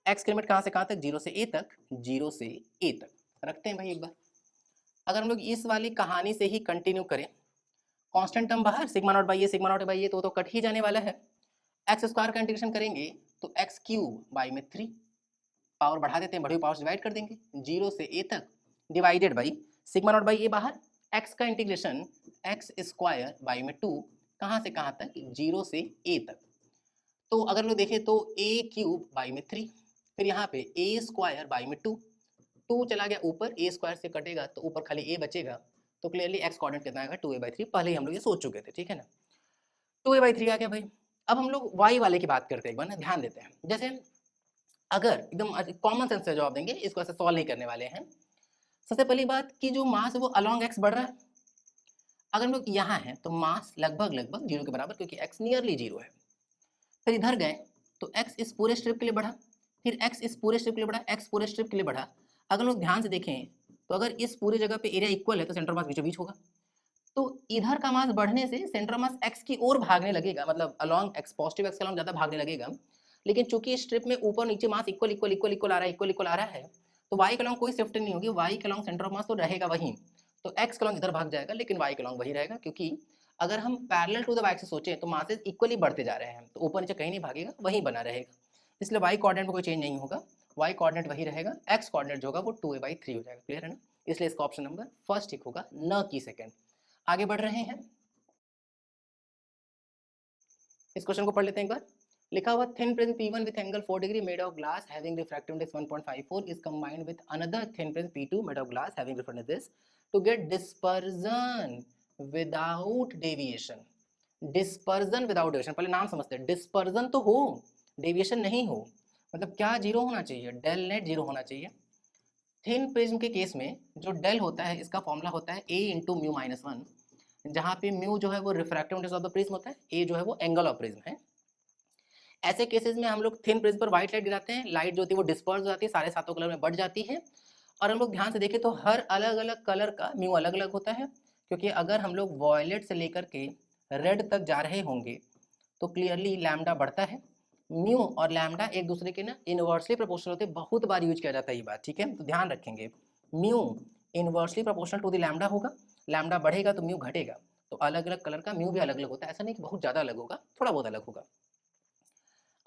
A: x की लिमिट कहाँ से कहाँ तक, 0 से a तक, 0 से a तक रखते हैं भाई एक बार। अगर हम लोग इस वाली कहानी से ही कंटिन्यू करें, कांस्टेंट टर्म बाहर, सिग्मा नॉट बाई ए तो कट ही जाने वाला है, एक्स स्क्वायर का इंटीग्रेशन करेंगे तो एक्स क्यूब बाई में 3, पावर बढ़ा देते हैं, बढ़ी पावर डिवाइड कर देंगे 0 से a तक, divided by sigma not by A बाहर, x का इंटीग्रेशन एक्स स्क्वायर बाई में 2 कहाँ से कहाँ तक, 0 से a तक। तो अगर हम लोग देखें तो a क्यूब बाई में 3, फिर यहाँ पे a स्क्वायर बाई में 2, 2 चला गया ऊपर, a स्क्वायर से कटेगा तो ऊपर खाली a बचेगा, तो क्लियरली x कोऑर्डिनेट कितना आएगा 2a/3, पहले ही हम लोग ये सोच चुके थे, ठीक है ना। 2a/3 आ गया भाई। अब हम लोग y वाले की बात करते हैं, एक बार ना ध्यान देते हैं। जैसे अगर एकदम कॉमन सेंस से जवाब देंगे, इसको ऐसे सॉल्व नहीं करने वाले हैं। सबसे पहली बात कि जो मास है वो अलोंग x बढ़ रहा है। अगर हम लोग यहाँ हैं तो मास लगभग लगभग 0 के बराबर, क्योंकि x नियरली 0 है। फिर इधर गए तो x इस पूरे स्ट्रिप के लिए बढ़ा, फिर x इस पूरे स्ट्रिप के लिए बढ़ा, x पूरे स्ट्रिप के लिए बढ़ा। अगर लोग ध्यान से देखें तो अगर इस पूरी जगह पे एरिया इक्वल है तो सेंटर मास बीचों बीच होगा। तो इधर का मास बढ़ने से सेंटर मास x की ओर भागने लगेगा, मतलब अलोंग x, पॉजिटिव x के अलोंग ज्यादा भागने लगेगा। लेकिन चूंकि स्ट्रिप में ऊपर नीचे mass equal equal equal equal आ रहा है, इक्वल इक्वल आ रहा है, तो y के अलोंग कोई शिफ्ट नहीं होगी, y के अलोंग सेंटर ऑफ मास तो रहेगा वहीं। तो x के अलोंग इधर भाग जाएगा, लेकिन y के अलोंग वही रहेगा, क्योंकि अगर हम पैरेलल टू द y से सोचें तो मासेस इक्वली बढ़ते जा रहे हैं, तो ऊपर नीचे कहीं नहीं भागेगा, वहीं बना रहेगा। इसलिए y कोऑर्डिनेट में कोई चेंज नहीं होगा, y कोऑर्डिनेट वही रहेगा, x कोऑर्डिनेट जो होगा वो 2a/3 हो जाएगा। क्लियर है ना। इसलिए इसका ऑप्शन नंबर फर्स्ट ठीक होगा, न कि सेकंड। आगे बढ़ रहे हैं, इस क्वेश्चन को पढ़ लेते हैं एक बार। लिखा हुआ thin prism P1 with angle 4 degree made of glass having refractive index 1.54 is combined with another thin prism P2 made of glass having refractive index to get dispersion without deviation। Dispersion without deviation, पहले नाम समझते हैं। Dispersion तो हो, deviation नहीं हो, मतलब क्या जीरो होना चाहिए, डेल नेट जीरो होना चाहिए। थिन प्रिज्म के केस में जो डेल होता है, इसका फॉर्मूला होता है a इंटू म्यू माइनस 1, जहाँ पे म्यू जो है वो refractive index of the prism होता है, a जो है वो एंगल ऑफ प्रिज्म है। ऐसे केसेस में हम लोग थिन प्रिज्म पर व्हाइट लाइट गिराते हैं, लाइट जो होती है वो डिस्पर्स हो जाती है, सारे सातों कलर में बढ़ जाती है। और हम लोग ध्यान से देखें तो हर अलग अलग कलर का म्यू अलग अलग होता है, क्योंकि अगर हम लोग वॉयलेट से लेकर के रेड तक जा रहे होंगे तो क्लियरली लैम्डा बढ़ता है। म्यू और लैम्डा एक दूसरे के ना इनवर्सली प्रोपोर्शनल होते हैं, बहुत बार यूज किया जाता है ये बात, ठीक है, तो ध्यान रखेंगे। Mu inversely proportional to the lambda होगा, लैम्डा बढ़ेगा तो म्यू घटेगा। तो अलग अलग कलर का म्यू भी अलग अलग होता है, ऐसा नहीं कि बहुत ज्यादा अलग होगा, थोड़ा बहुत अलग होगा।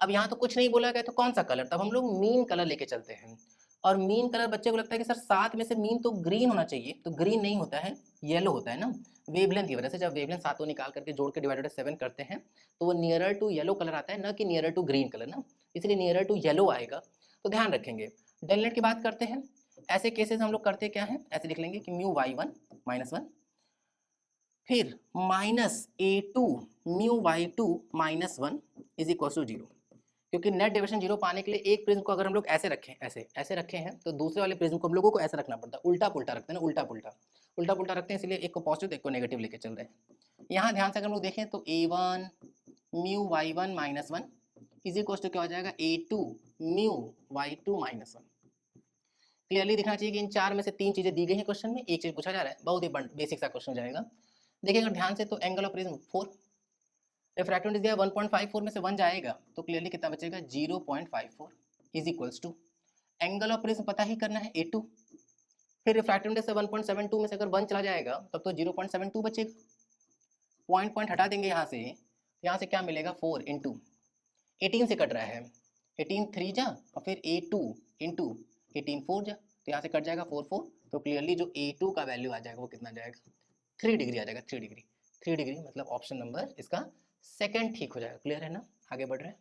A: अब यहाँ तो कुछ नहीं बोला गया, तो कौन सा कलर, तब हम लोग मीन कलर लेके चलते हैं। और मीन कलर बच्चे को लगता है कि सर 7 में से मीन तो ग्रीन होना चाहिए, तो ग्रीन नहीं होता है, येलो होता है ना, वेवलेंथ की वजह से। जब वेवलेंथ 7 निकाल करके जोड़ के डिवाइडेड 7 करते हैं तो वो नियरर टू येलो कलर आता है, ना कि नियरर टू ग्रीन कलर ना, इसलिए नियरर टू येलो आएगा। तो ध्यान रखेंगे। डेल नेट की बात करते हैं, ऐसे केसेस हम लोग करते क्या है, ऐसे लिख लेंगे कि म्यू y1 -1, फिर -a2 mu y2 -1 is equal to 0। क्योंकि नेट डेविएशन 0 पाने के लिए एक प्रिज्म को अगर हम लोग ऐसे रखें, ऐसे ऐसे रखे हैं, तो दूसरे वाले प्रिज्म को हम लोगों को ऐसे रखना पड़ता है, उल्टा पुल्टा रखते हैं ना, उल्टा पुल्टा उल्टा पुल्टा रखते हैं, इसलिए एक को पॉजिटिव एक को नेगेटिव लेके चल रहे हैं। यहाँ ध्यान से अगर हम लोग देखें तो a1 mu y1 -1 is equal to क्या हो जाएगा, a2 म्यू y2 -1। क्लियरली दिखना चाहिए कि इन चार में से 3 चीजें दी गई हैं क्वेश्चन में, एक चीज पूछा जा रहा है, बहुत ही बेसिक सा क्वेश्चन हो जाएगा। देखिए अगर ध्यान से तो angle of prism 4, refractive index दिया 1.54 में से 1 जाएगा तो क्लियरली कितना बचेगा, 0.54 is equals to angle of prism पता ही करना है a2, फिर रिफ्रैक्टिव इंडेक्स से 1.72 में से अगर 1 चला जाएगा तब तो 0.72 बचेगा, पॉइंट हटा देंगे यहाँ से क्या मिलेगा, 4 इंटू 18 से कट रहा है, 18 3 जा और फिर a2 इंटू 18 4 जा, तो यहाँ से कट जाएगा 4 4, तो क्लियरली जो a2 का वैल्यू आ जाएगा वो कितना जाएगा, 3 डिग्री आ जाएगा, 3 डिग्री। 3 डिग्री मतलब ऑप्शन नंबर इसका सेकंड ठीक हो जाएगा। क्लियर है ना। आगे बढ़ रहे हैं,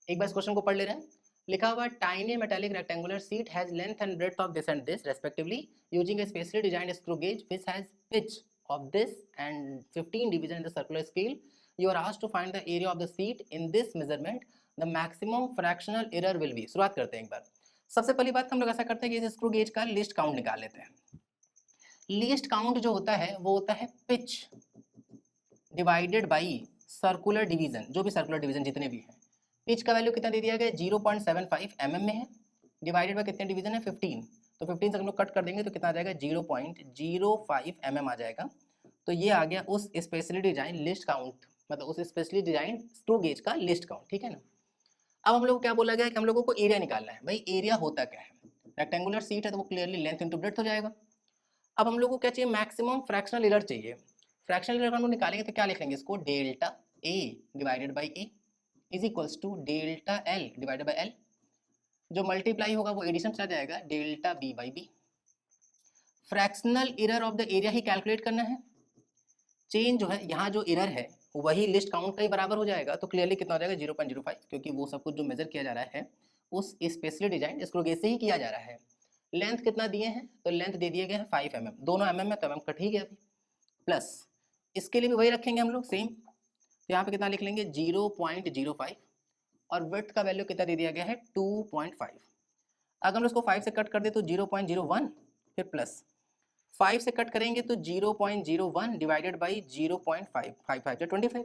A: एक बार इस क्वेश्चन को पढ़ ले रहे हैं। लिखा हुआ tiny metallic rectangular sheet has length and breadth of this and this respectively using a specially designed screw gauge which has pitch of this and 15 division in the circular scale. You are asked to find the area of the sheet in this measurement, the maximum fractional error will be. शुरुआत करते हैं एक बार। सबसे पहली बात हम लोग ऐसा करते हैं कि इस स्क्रू गेज का लिस्ट काउंट निकाल लेते हैं। लीस्ट काउंट जो होता है वो होता है pitch divided by circular division, जो भी सर्कुलर डिवीजन जितने भी हैं। पिच का वैल्यू कितना दे दिया गया, 0.75 mm में है, डिवाइडेड बाई कितने डिवीजन है, 15, तो 15 से हम लोग कट कर देंगे तो कितना आ जाएगा, 0.05 mm आ जाएगा। तो ये आ गया उस स्पेशली डिजाइन लिस्ट काउंट, मतलब उस स्पेशली डिजाइन स्क्रू गेज का लिस्ट काउंट, ठीक है ना। अब हम लोग को क्या बोला गया कि हम लोगों को एरिया निकालना है। भाई एरिया होता क्या है, रेक्टेंगुलर सीट है तो वो क्लियरली लेंथ इंटू ब्रेड्थ हो जाएगा। अब हम लोग को क्या चाहिए, मैक्सिमम फ्रैक्शनल एरर चाहिए। फ्रैक्शनल एरर हम लोग निकालेंगे तो क्या लिख लेंगे इसको, delta A divided by A is equals to delta L divided by L, जो मल्टीप्लाई होगा वो एडिशन चला जाएगा, delta B by B. Fractional error of the area ही कैलकुलेट करना है। चेंज जो है यहाँ जो एरर है वही लिस्ट काउंट का ही बराबर हो जाएगा, तो क्लियरली कितना हो जाएगा 0.05, क्योंकि वो सब कुछ जो मेजर किया जा रहा है उस स्पेशली डिजाइन स्क्रू गेज से ही किया जा रहा है। लेंथ कितना दिए हैं, तो लेंथ दे दिए गए हैं 5 mm, दोनों mm में, तो mm कट ही गया अभी। प्लस इसके लिए भी वही रखेंगे हम लोग सेम, तो यहाँ पे कितना लिख लेंगे 0.05, और विड्थ का वैल्यू कितना दे दिया गया है 2.5। अगर हम उसको 5 से कट कर दे तो 0.01, फिर प्लस 5 से कट करेंगे तो 0.01 डिवाइडेड बाई 0.5, 5 5 25,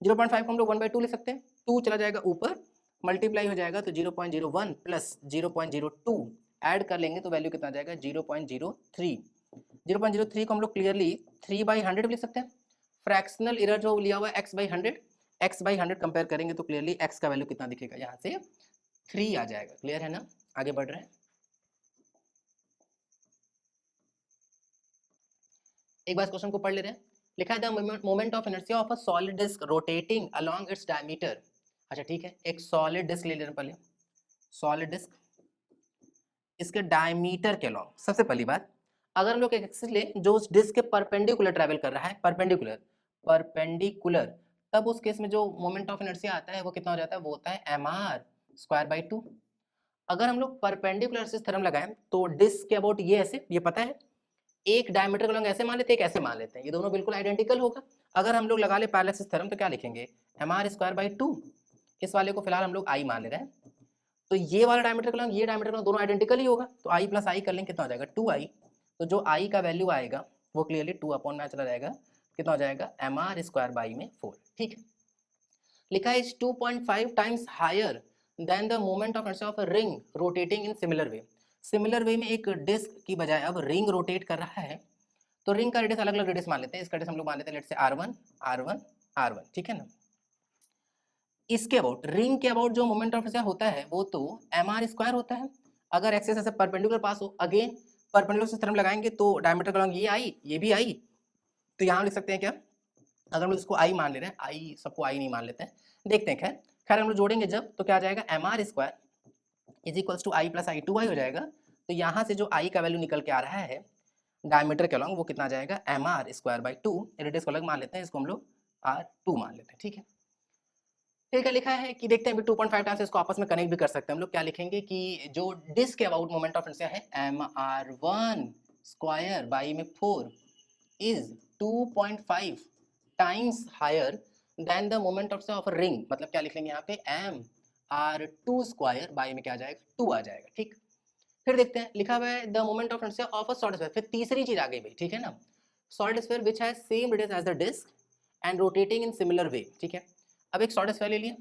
A: 0.5 को हम लोग 1/2 ले सकते हैं, 2 चला जाएगा ऊपर, मल्टीप्लाई हो जाएगा तो 0.01 प्लस 0.02 ऐड कर लेंगे तो वैल्यू कितना आ जाएगा 0.03। 0.03 को हम लोग क्लियरली 3/100 भी लिख सकते हैं। फ्रैक्शनल एरर जो लिया हुआ है x/100, x/100 कंपेयर करेंगे तो क्लियरली x का वैल्यू कितना दिखेगा, यहाँ से 3 आ जाएगा। क्लियर है ना, आगे बढ़ रहे हैं। एक बार क्वेश्चन को पढ़ ले रहे हैं। लिखा है the moment of inertia of a solid disc rotating along its diameter. अच्छा ठीक है, एक सॉलिड डिस्क ले लेना पहले, सॉलिड डिस्क, इसके डायमीटर के अलोंग। सबसे पहली बात, अगर हम लोग एक एक्सिस ले जो उस डिस्क के परपेंडिकुलर ट्रैवल कर रहा है, परपेंडिकुलर परपेंडिकुलर, तब उस केस में जो मोमेंट ऑफ इनर्शिया आता है वो कितना हो जाता है, वो होता है mr²/2। अगर हम लोग परपेंडिकुलर एक्सिस थ्योरम लगाएं तो डिस्क के अबाउट ये ऐसे, ये पता है, एक डायमीटर का लॉन्ग ऐसे मान लेते हैं, एक ऐसे मान लेते हैं, ये दोनों बिल्कुल आइडेंटिकल होगा। अगर हम लोग लगा ले पैरेलल एक्सिस थ्योरम तो क्या लिखेंगे, mr²/2। इस वाले को फिलहाल हम लोग आई मान ले रहे हैं, तो ये वाला डायमीटर का लॉन्ग, ये डायमीटर का लॉन्ग दोनों आइडेंटिकल ही होगा, तो आई प्लस आई कर लेंगे, कितना हो जाएगा 2i। तो जो आई का वैल्यू आएगा वो क्लियरली 2 में चला जाएगा, कितना हो जाएगा mr² में 4। ठीक है, लिखा है 2.5 times higher than the moment of inertia of a ring rotating in similar way. Similar way में एक डिस्क की बजाय अब रिंग रोटेट कर रहा है, तो रिंग का रेडियस अलग अलग रेडियस मान लेते हैं। इसका रेडियस हम लोग मान लेते हैं let's say r1 r1 r1, ठीक है ना। इसके अबाउट, रिंग के अबाउट जो मोमेंट ऑफ इनर्शिया होता है वो तो mr² होता है। अगर एक्सिस ऐसे परपेंडिकुलर पास हो, अगेन परपेंडिकुलर से थ्योरम लगाएंगे तो डायमीटर का लॉन्ग ये आई, ये भी आई, तो यहाँ लिख सकते हैं क्या, अगर हम लोग इसको आई मान ले रहे हैं, आई सबको आई नहीं मान लेते हैं, देखते हैं। खैर खैर हम लोग जोड़ेंगे जब तो क्या आ जाएगा mr² is equals to I plus I 2i हो जाएगा। तो यहाँ से जो आई का वैल्यू निकल के आ रहा है डायमीटर के अलॉन्ग वो कितना आ जाएगा mr²/2। रेडियस को अलग मान लेते हैं, इसको हम लोग r2 मान लेते हैं। ठीक है, फिर क्या लिखा है कि देखते हैं अभी 2.5 टाइम्स इसको आपस में कनेक्ट भी कर सकते हैं हम लोग। क्या लिखेंगे कि जो डिस्क के अबाउट मोमेंट ऑफ इनर्शिया है mr1² में 4 is 2.5 times higher than the moment of of ring, मतलब क्या लिख लेंगे यहाँ पे mr2² में क्या आ जाएगा 2 आ जाएगा। ठीक, फिर देखते हैं, लिखा हुआ है the moment of inertia of a solid sphere. फिर तीसरी चीज आ गई भाई, ठीक है ना, solid sphere which has same radius as the disc and rotating in similar way. ठीक है, अब एक सॉलिड स्फीयर ले लिया,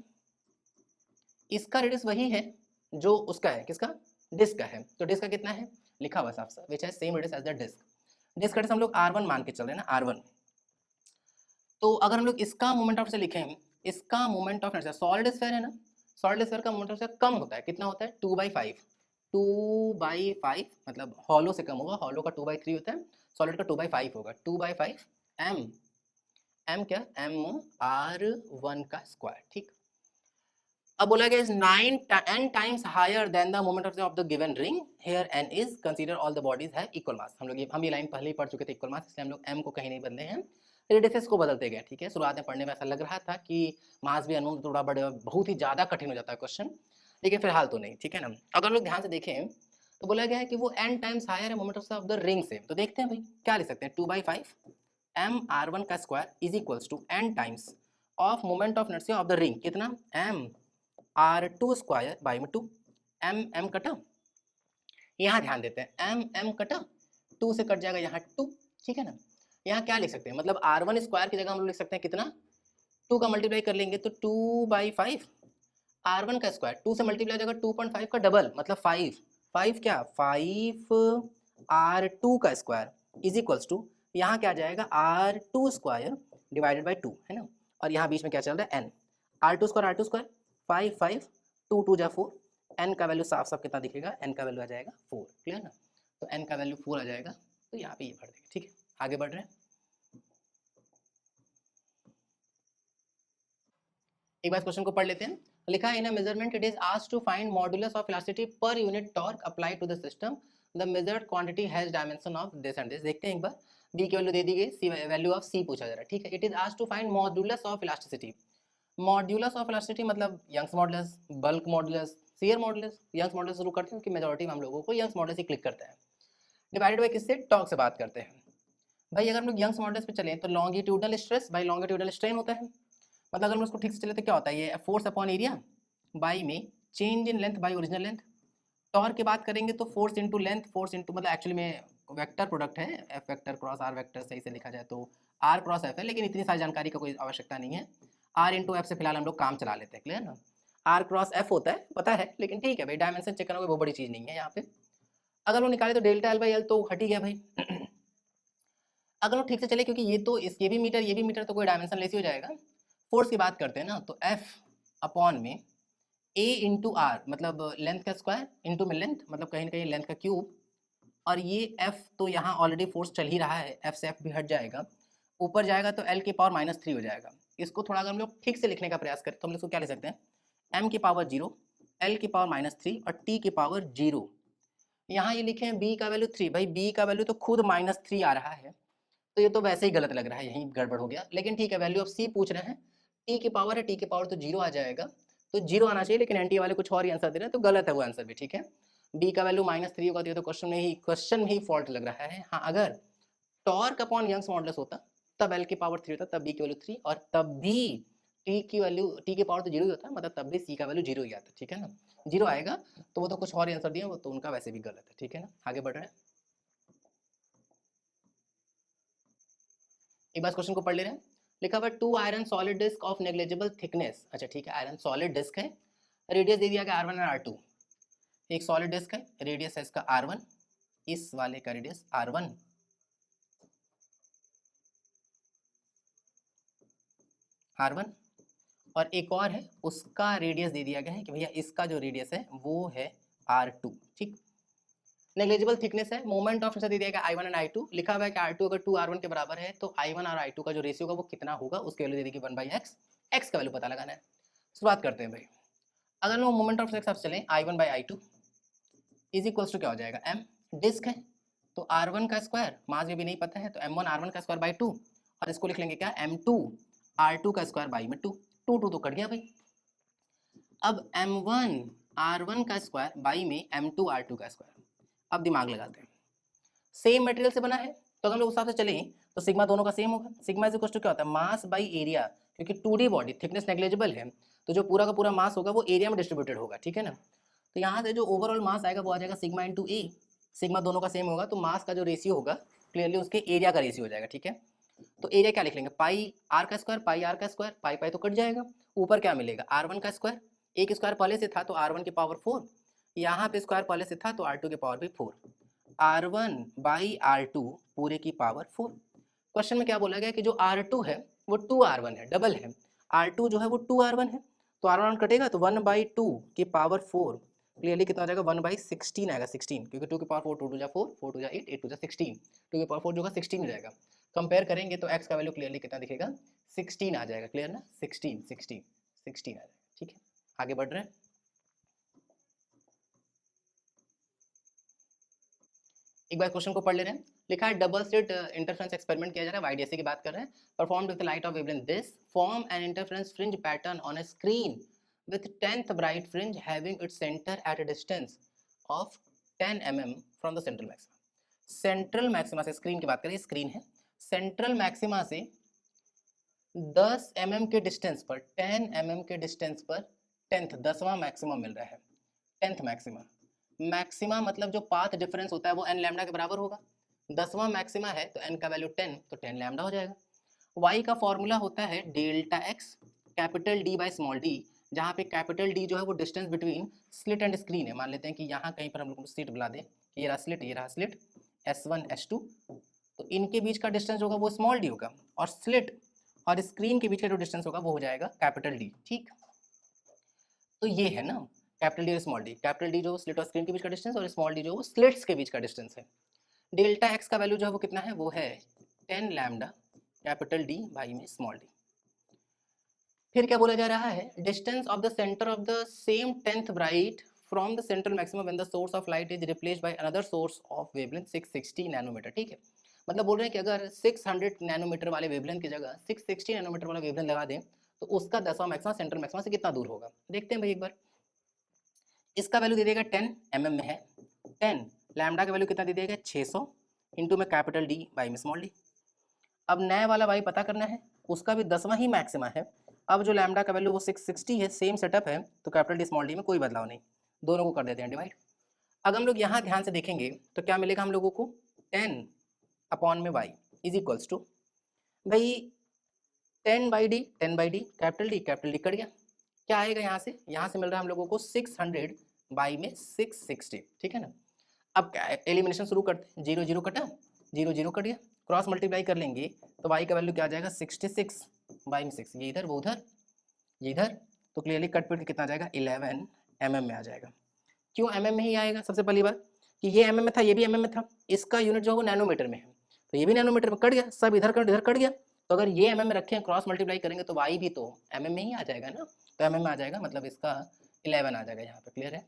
A: इसका रेडियस वही है जो उसका है, किसका, डिस्क का है। तो डिस्क का कितना है, लिखा हुआ साफ साफ which has same radius as the disc. Disc का रेडियस हम लोग r1 मान के चल रहे हैं ना, r1। तो अगर हम लोग इसका मोमेंट ऑफ इनर्शिया लिखें, इसका moment of inertia, solid sphere है ना, सॉलिड स्फीयर का मोमेंट ऑफ इनर्शिया कम होता है, कितना होता है 2/5, 2/5 मतलब हॉलो से कम होगा, हॉलो का 2/3 होता है, सॉलिड का 2/5 होगा, 2/5 m, m क्या, mr1 का स्क्वायर। ठीक, अब बोला गया is 9 times higher than the moment of the given ring, here n is consider all the bodies have equal mass। हम ये लाइन पहले ही पढ़ चुके थे इक्वल मास, इसलिए हम लोग m को कहीं नहीं बदले हैं, रेडियसेस को बदलते गए। ठीक है, शुरुआत में पढ़ने में ऐसा लग रहा था कि मास भी अननोन थोड़ा बड़े बहुत ही ज्यादा कठिन हो जाता है क्वेश्चन, लेकिन फिलहाल तो नहीं। ठीक है ना, अगर हम लोग ध्यान से देखें तो बोला गया है कि वो n टाइम्स हायर है मोमेंट ऑफ द रिंग से, तो देखते हैं भाई क्या लिख सकते हैं, 2/5 mr1 का square is equals to n times of moment of inertia of the ring, कितना mr2² में 2, m कटा, यहाँ ध्यान देते हैं m कटा, 2 से कट जाएगा यहाँ 2। ठीक है ना, यहाँ क्या लिख सकते हैं, मतलब r1² की जगह हम लोग लिख सकते हैं कितना, 2 का मल्टीप्लाई कर लेंगे तो 2/5 r1 का स्क्वायर, 2 से मल्टीप्लाई हो जाएगा 2.5 का डबल मतलब 5, 5 क्या 5 r2 का स्क्वायर इज इक्वल्स टू, यहाँ क्या आ जाएगा r2² डिवाइडेड बाई 2 है ना, और यहाँ बीच में क्या चल रहा है n, r2², 5 5 2 2 जा 4, n का वैल्यू साफ साफ कितना दिखेगा, n का वैल्यू आ जाएगा 4। क्लियर ना, तो n का वैल्यू 4 आ जाएगा, तो यहाँ पे ये भर देगा। ठीक है, आगे बढ़ रहे हैं, एक बार क्वेश्चन को पढ़ लेते हैं। लिखा है in a measurement it is asked to find modulus of elasticity per unit torque applied to the system the measured quantity has dimension of this and this. देखते हैं एक बार, बी की वैल्यू दे दी गई, सी वैल्यू ऑफ सी पूछा जा रहा है, ठीक है। It is asked to find modulus of elasticity. Modulus of elasticity मतलब Young's modulus, bulk modulus, shear modulus. Young's modulus शुरू करते हैं क्योंकि मेजॉरिटी में हम लोगों को यंग्स मॉडुलस ही क्लिक करता है। डिवाइडेड बाय किससे, टॉर्क से बात करते हैं। भाई अगर हम लोग यंग्स मॉडुलस पे चलें तो लॉन्गिट्यूडनल स्ट्रेस भाई लॉन्गिट्यूडनल स्ट्रेन होता है। मतलब अगर हम उसको ठीक से चले तो क्या होता है, ये फोर्स अपॉन एरिया बाई में change in length by original length. Torque की बात करेंगे तो force into length, force into मतलब एक्चुअली में वेक्टर प्रोडक्ट है, F vector cross R vector, सही से लिखा जाए तो आर क्रॉस एफ है, लेकिन इतनी सारी जानकारी का कोई आवश्यकता नहीं है। आर इंटू एफ से फिलहाल हम लोग काम चला लेते हैं, क्लियर ना। आर क्रॉस एफ होता है पता है, लेकिन ठीक है भाई, डायमेंशन चेक करना कोई बहुत बड़ी चीज़ नहीं है यहाँ पे। अगर वो निकाले तो डेल्टा एल बाई एल तो हट ही गया भाई। अगर वो ठीक से चले, क्योंकि ये तो ये भी मीटर ये भी मीटर, तो कोई डायमेंशन लेस ही हो जाएगा। फोर्स की बात करते हैं ना, तो एफ अपॉन में ए इंटू आर मतलब लेंथ का स्क्वायर इंटू में लेंथ मतलब कहीं ना कहीं लेंथ का क्यूब, और ये एफ तो यहाँ ऑलरेडी फोर्स चल ही रहा है, एफ से एफ भी हट जाएगा, ऊपर जाएगा तो एल की पावर -3 हो जाएगा। इसको थोड़ा अगर हम लोग ठीक से लिखने का प्रयास करें तो हम लोग इसको क्या लिख सकते हैं, एम की पावर 0, एल की पावर -3 और टी की पावर 0। यहाँ ये लिखे हैं बी का वैल्यू 3, भाई बी का वैल्यू तो खुद -3 आ रहा है, तो ये तो वैसे ही गलत लग रहा है, यहीं गड़बड़ हो गया। लेकिन ठीक है, वैल्यू ऑफ सी पूछ रहे हैं, टी की पावर है, टी की पावर तो 0 आ जाएगा, तो 0 आना चाहिए, लेकिन एनटी वाले कुछ और ही आंसर दे रहे हैं, तो गलत है वो आंसर भी, ठीक है। बी का वैल्यू -3 होगा, तो ये तो क्वेश्चन में ही फॉल्ट लग रहा है। हाँ, अगर टॉर्क अपॉन यंग्स मॉडुलस होता तब एल की पावर 3 होता, तब बी की वैल्यू 3, और तब भी टी की वैल्यू, टी की पावर तो 0 ही होता है, मतलब तब भी सी का वैल्यू 0 ही आता है, ठीक है ना। 0 आएगा तो वो तो कुछ और ही आंसर दिए, वो तो उनका वैसे भी गलत है, ठीक है ना। आगे बढ़ रहे हैं, एक बार क्वेश्चन को पढ़ ले रहे हैं। लिखा हुआ 2 iron solid disc of negligible thickness. अच्छा ठीक है, आयरन सॉलिड डिस्क है, रेडियस दे दिया गया R1 और R2। एक सॉलिड डिस्क है, रेडियस है इसका R1, इस वाले का रेडियस R1, R1, और एक और है उसका रेडियस दे दिया गया है कि भैया इसका जो रेडियस है वो है R2, ठीक। नेग्लिजिबल थिकनेस है, मोमेंट ऑफ इनर्शिया दे दिया गया I1 एंड I2। लिखा हुआ है कि R2 अगर 2 R1 के बराबर है तो I1 और I2 का जो रेशियो होगा वो कितना होगा, उसकी वैल्यू दे देगी 1/x, x का वैल्यू पता लगाना है। शुरुआत करते हैं भाई। अगर हम मोमेंट ऑफ इनर्शिया चलें, I1/I2 इज इक्वल्स टू क्या हो जाएगा, m डिस्क है तो R1 का स्क्वायर, मास भी नहीं पता है तो m1 R1 का स्क्वायर बाई 2, और इसको लिख लेंगे क्या, m2 R2 का स्क्वायर बाई में 2, 2 तो कट गया भाई। अब m1 R1 का स्क्वायर बाई में m2 R2 का स्क्वायर। अब दिमाग लगाते हैं, सेम मटेरियल से बना है तो अगर हम लोग उस हिसाब से चलें तो सिग्मा दोनों का सेम होगा। सिग्मा इज इक्वल टू क्या होता है, मास बाई एरिया, क्योंकि 2D बॉडी थिकनेस नेग्लिजिबल है तो जो पूरा का पूरा मास होगा वो एरिया में डिस्ट्रीब्यूटेड होगा, ठीक है ना। तो यहाँ से जो ओवरऑल मास आएगा वो आ जाएगा सिग्मा इंटू ए। सिग्मा दोनों का सेम होगा तो मास का जो रेशियो होगा क्लियरली उसके एरिया का रेशियो हो जाएगा, ठीक है। तो एरिया क्या लिख लेंगे, पाई आर का स्क्वायर, पाई आर का स्क्वायर, पाई पाई तो कट जाएगा, ऊपर क्या मिलेगा R1 का स्क्वायर, एक स्क्वायर पहले से था तो R1 की पावर 4, यहाँ पे स्क्वायर पहले से था तो R2 की पावर भी 4, R1/R2 पूरे की पावर 4। क्वेश्चन में क्या बोला गया कि जो R2 है वो 2R1 है, डबल है, R2 जो है वो 2R1 है, तो R1 कटेगा तो 1/2 की पावर 4, क्लियरली कितना आ जाएगा 1/16 आएगा, 16, क्योंकि 2 की पावर 4, 2 2 जा 4, 4 2 जा 8, 8 2 जा 16, 2 की पावर 4 जो होगा 16 हो जाएगा। कंपेयर करेंगे तो x का वैल्यू क्लियरली कितना दिखेगा, 16 आ जाएगा, क्लियर ना, 16 16 16 आ जाएगा, ठीक है। आगे बढ़ रहे हैं, एक बार क्वेश्चन को पढ़ ले रहे हैं। लिखा है डबल स्लिट इंटरफेरेंस एक्सपेरिमेंट किया जा रहा है, वाईडीएससी की बात कर रहे हैं। Performed with light of wavelength this form an interference fringe pattern on a screen with 10th bright fringe having its center at a distance of 10 mm from the central maxima। Central maxima से, screen की बात करें, screen है, central maxima से 10 mm के distance पर, 10 mm के distance पर 10वां मैक्सिमा मिल रहा है। 10th मैक्सिमा, मैक्सिमा मतलब जो पाथ डिफरेंस होता है वो n लैम्डा के बराबर होगा। 10वां मैक्सिमा है तो n का वैल्यू 10, तो 10 लैम्डा हो जाएगा। y का फॉर्मूला होता है delta x capital D by small d, जहाँ पे कैपिटल D जो है वो distance between slit and screen है। मान लेते हैं कि यहाँ कहीं पर हम लोग स्लिट बुला दें, ये रहा स्लिट, ये रहा स्लिट S1 S2, तो इनके बीच का डिस्टेंस होगा वो स्मॉल d होगा, और स्लिट और स्क्रीन के बीच का जो डिस्टेंस होगा वो हो जाएगा कैपिटल D, ठीक। तो ये है ना कैपिटल डी और स्मॉल डी, कैपिटल डी जो स्लिट और स्क्रीन के बीच का डिस्टेंस और स्मॉल डी जो वो स्लिट्स के बीच का डिस्टेंस है। डेल्टा एक्स का वैल्यू जो है वो कितना है, वो है 10 लैम्डा कैपिटल डी बाई में स्मॉल डी। फिर क्या बोला जा रहा है, distance of the centre of the same 10th bright from the central maximum when the source of light is replaced by another source of wavelength 660 nanometre. ठीक है, मतलब बोल रहे हैं कि अगर 600 नैनोमीटर वाले वेवलेंथ की जगह 660 नैनोमीटर वाला वेवलेंथ लगा दें तो उसका 10वां मैक्सिमा सेंट्रल मैक्सिमा से कितना दूर होगा। देखते हैं भाई एक बार। इसका वैल्यू दे देगा 10 mm में है। 10 लैम्डा का वैल्यू कितना दे देगा 600 इंटू में कैपिटल डी बाई में स्मॉल डी। अब नया वाला वाई पता करना है, उसका भी 10वां ही मैक्सिमा है। अब जो लैम्डा का वैल्यू वो 660 है, सेम सेटअप है, तो कैपिटल डी स्मॉल डी में कोई बदलाव नहीं, दोनों को कर देते हैं डिवाइड। अगर हम लोग यहाँ ध्यान से देखेंगे तो क्या मिलेगा हम लोगों को 10 अपॉन में वाई इज इक्वल्स टू भाई 10 by D capital D cut गया, क्या आएगा यहाँ से मिल रहा है हम लोगों को 600 बाई में 660। ठीक है ना। अब क्या है, एलिमिनेशन शुरू करते हैं, जीरो जीरो कटा, जीरो जीरो कट गया, क्रॉस मल्टीप्लाई कर लेंगे तो y का वैल्यू क्या आ जाएगा 66 बाई में 6, ये इधर वो उधर ये इधर, तो क्लियरली कट पिट कितना आ जाएगा 11 mm में आ जाएगा। क्यों mm में ही आएगा, सबसे पहली बात कि ये mm में था, ये भी mm में था, इसका यूनिट जो है वो नैनोमीटर में है, तो ये भी नैनोमीटर में कट गया, सब इधर कट गया, तो अगर ये mm में रखें क्रॉस मल्टीप्लाई करेंगे तो y भी तो mm में ही आ जाएगा ना, तो mm में आ जाएगा, मतलब इसका 11 आ जाएगा यहाँ पे। क्लियर है।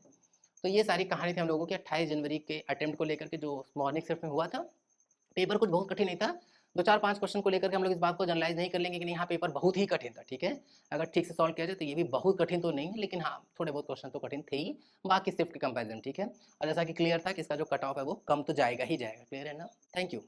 A: तो ये सारी कहानी थी हम लोगों की 28 जनवरी के अटेम्प्ट को लेकर के जो मॉर्निंग शिफ्ट में हुआ था। पेपर कुछ बहुत कठिन नहीं था, 2 4 5 क्वेश्चन को लेकर के हम लोग इस बात को जनरलाइज नहीं कर लेंगे कि यहाँ पेपर बहुत ही कठिन था। ठीक है, अगर ठीक से सॉल्व किया जाए तो ये भी बहुत कठिन तो नहीं है, लेकिन हाँ थोड़े बहुत क्वेश्चन तो कठिन थे ही बाकी शिफ्ट के कंपेरिजन। ठीक है, और जैसा कि क्लियर था कि इसका जो कट ऑफ है वो कम तो जाएगा ही जाएगा। क्लियर है ना। Thank you.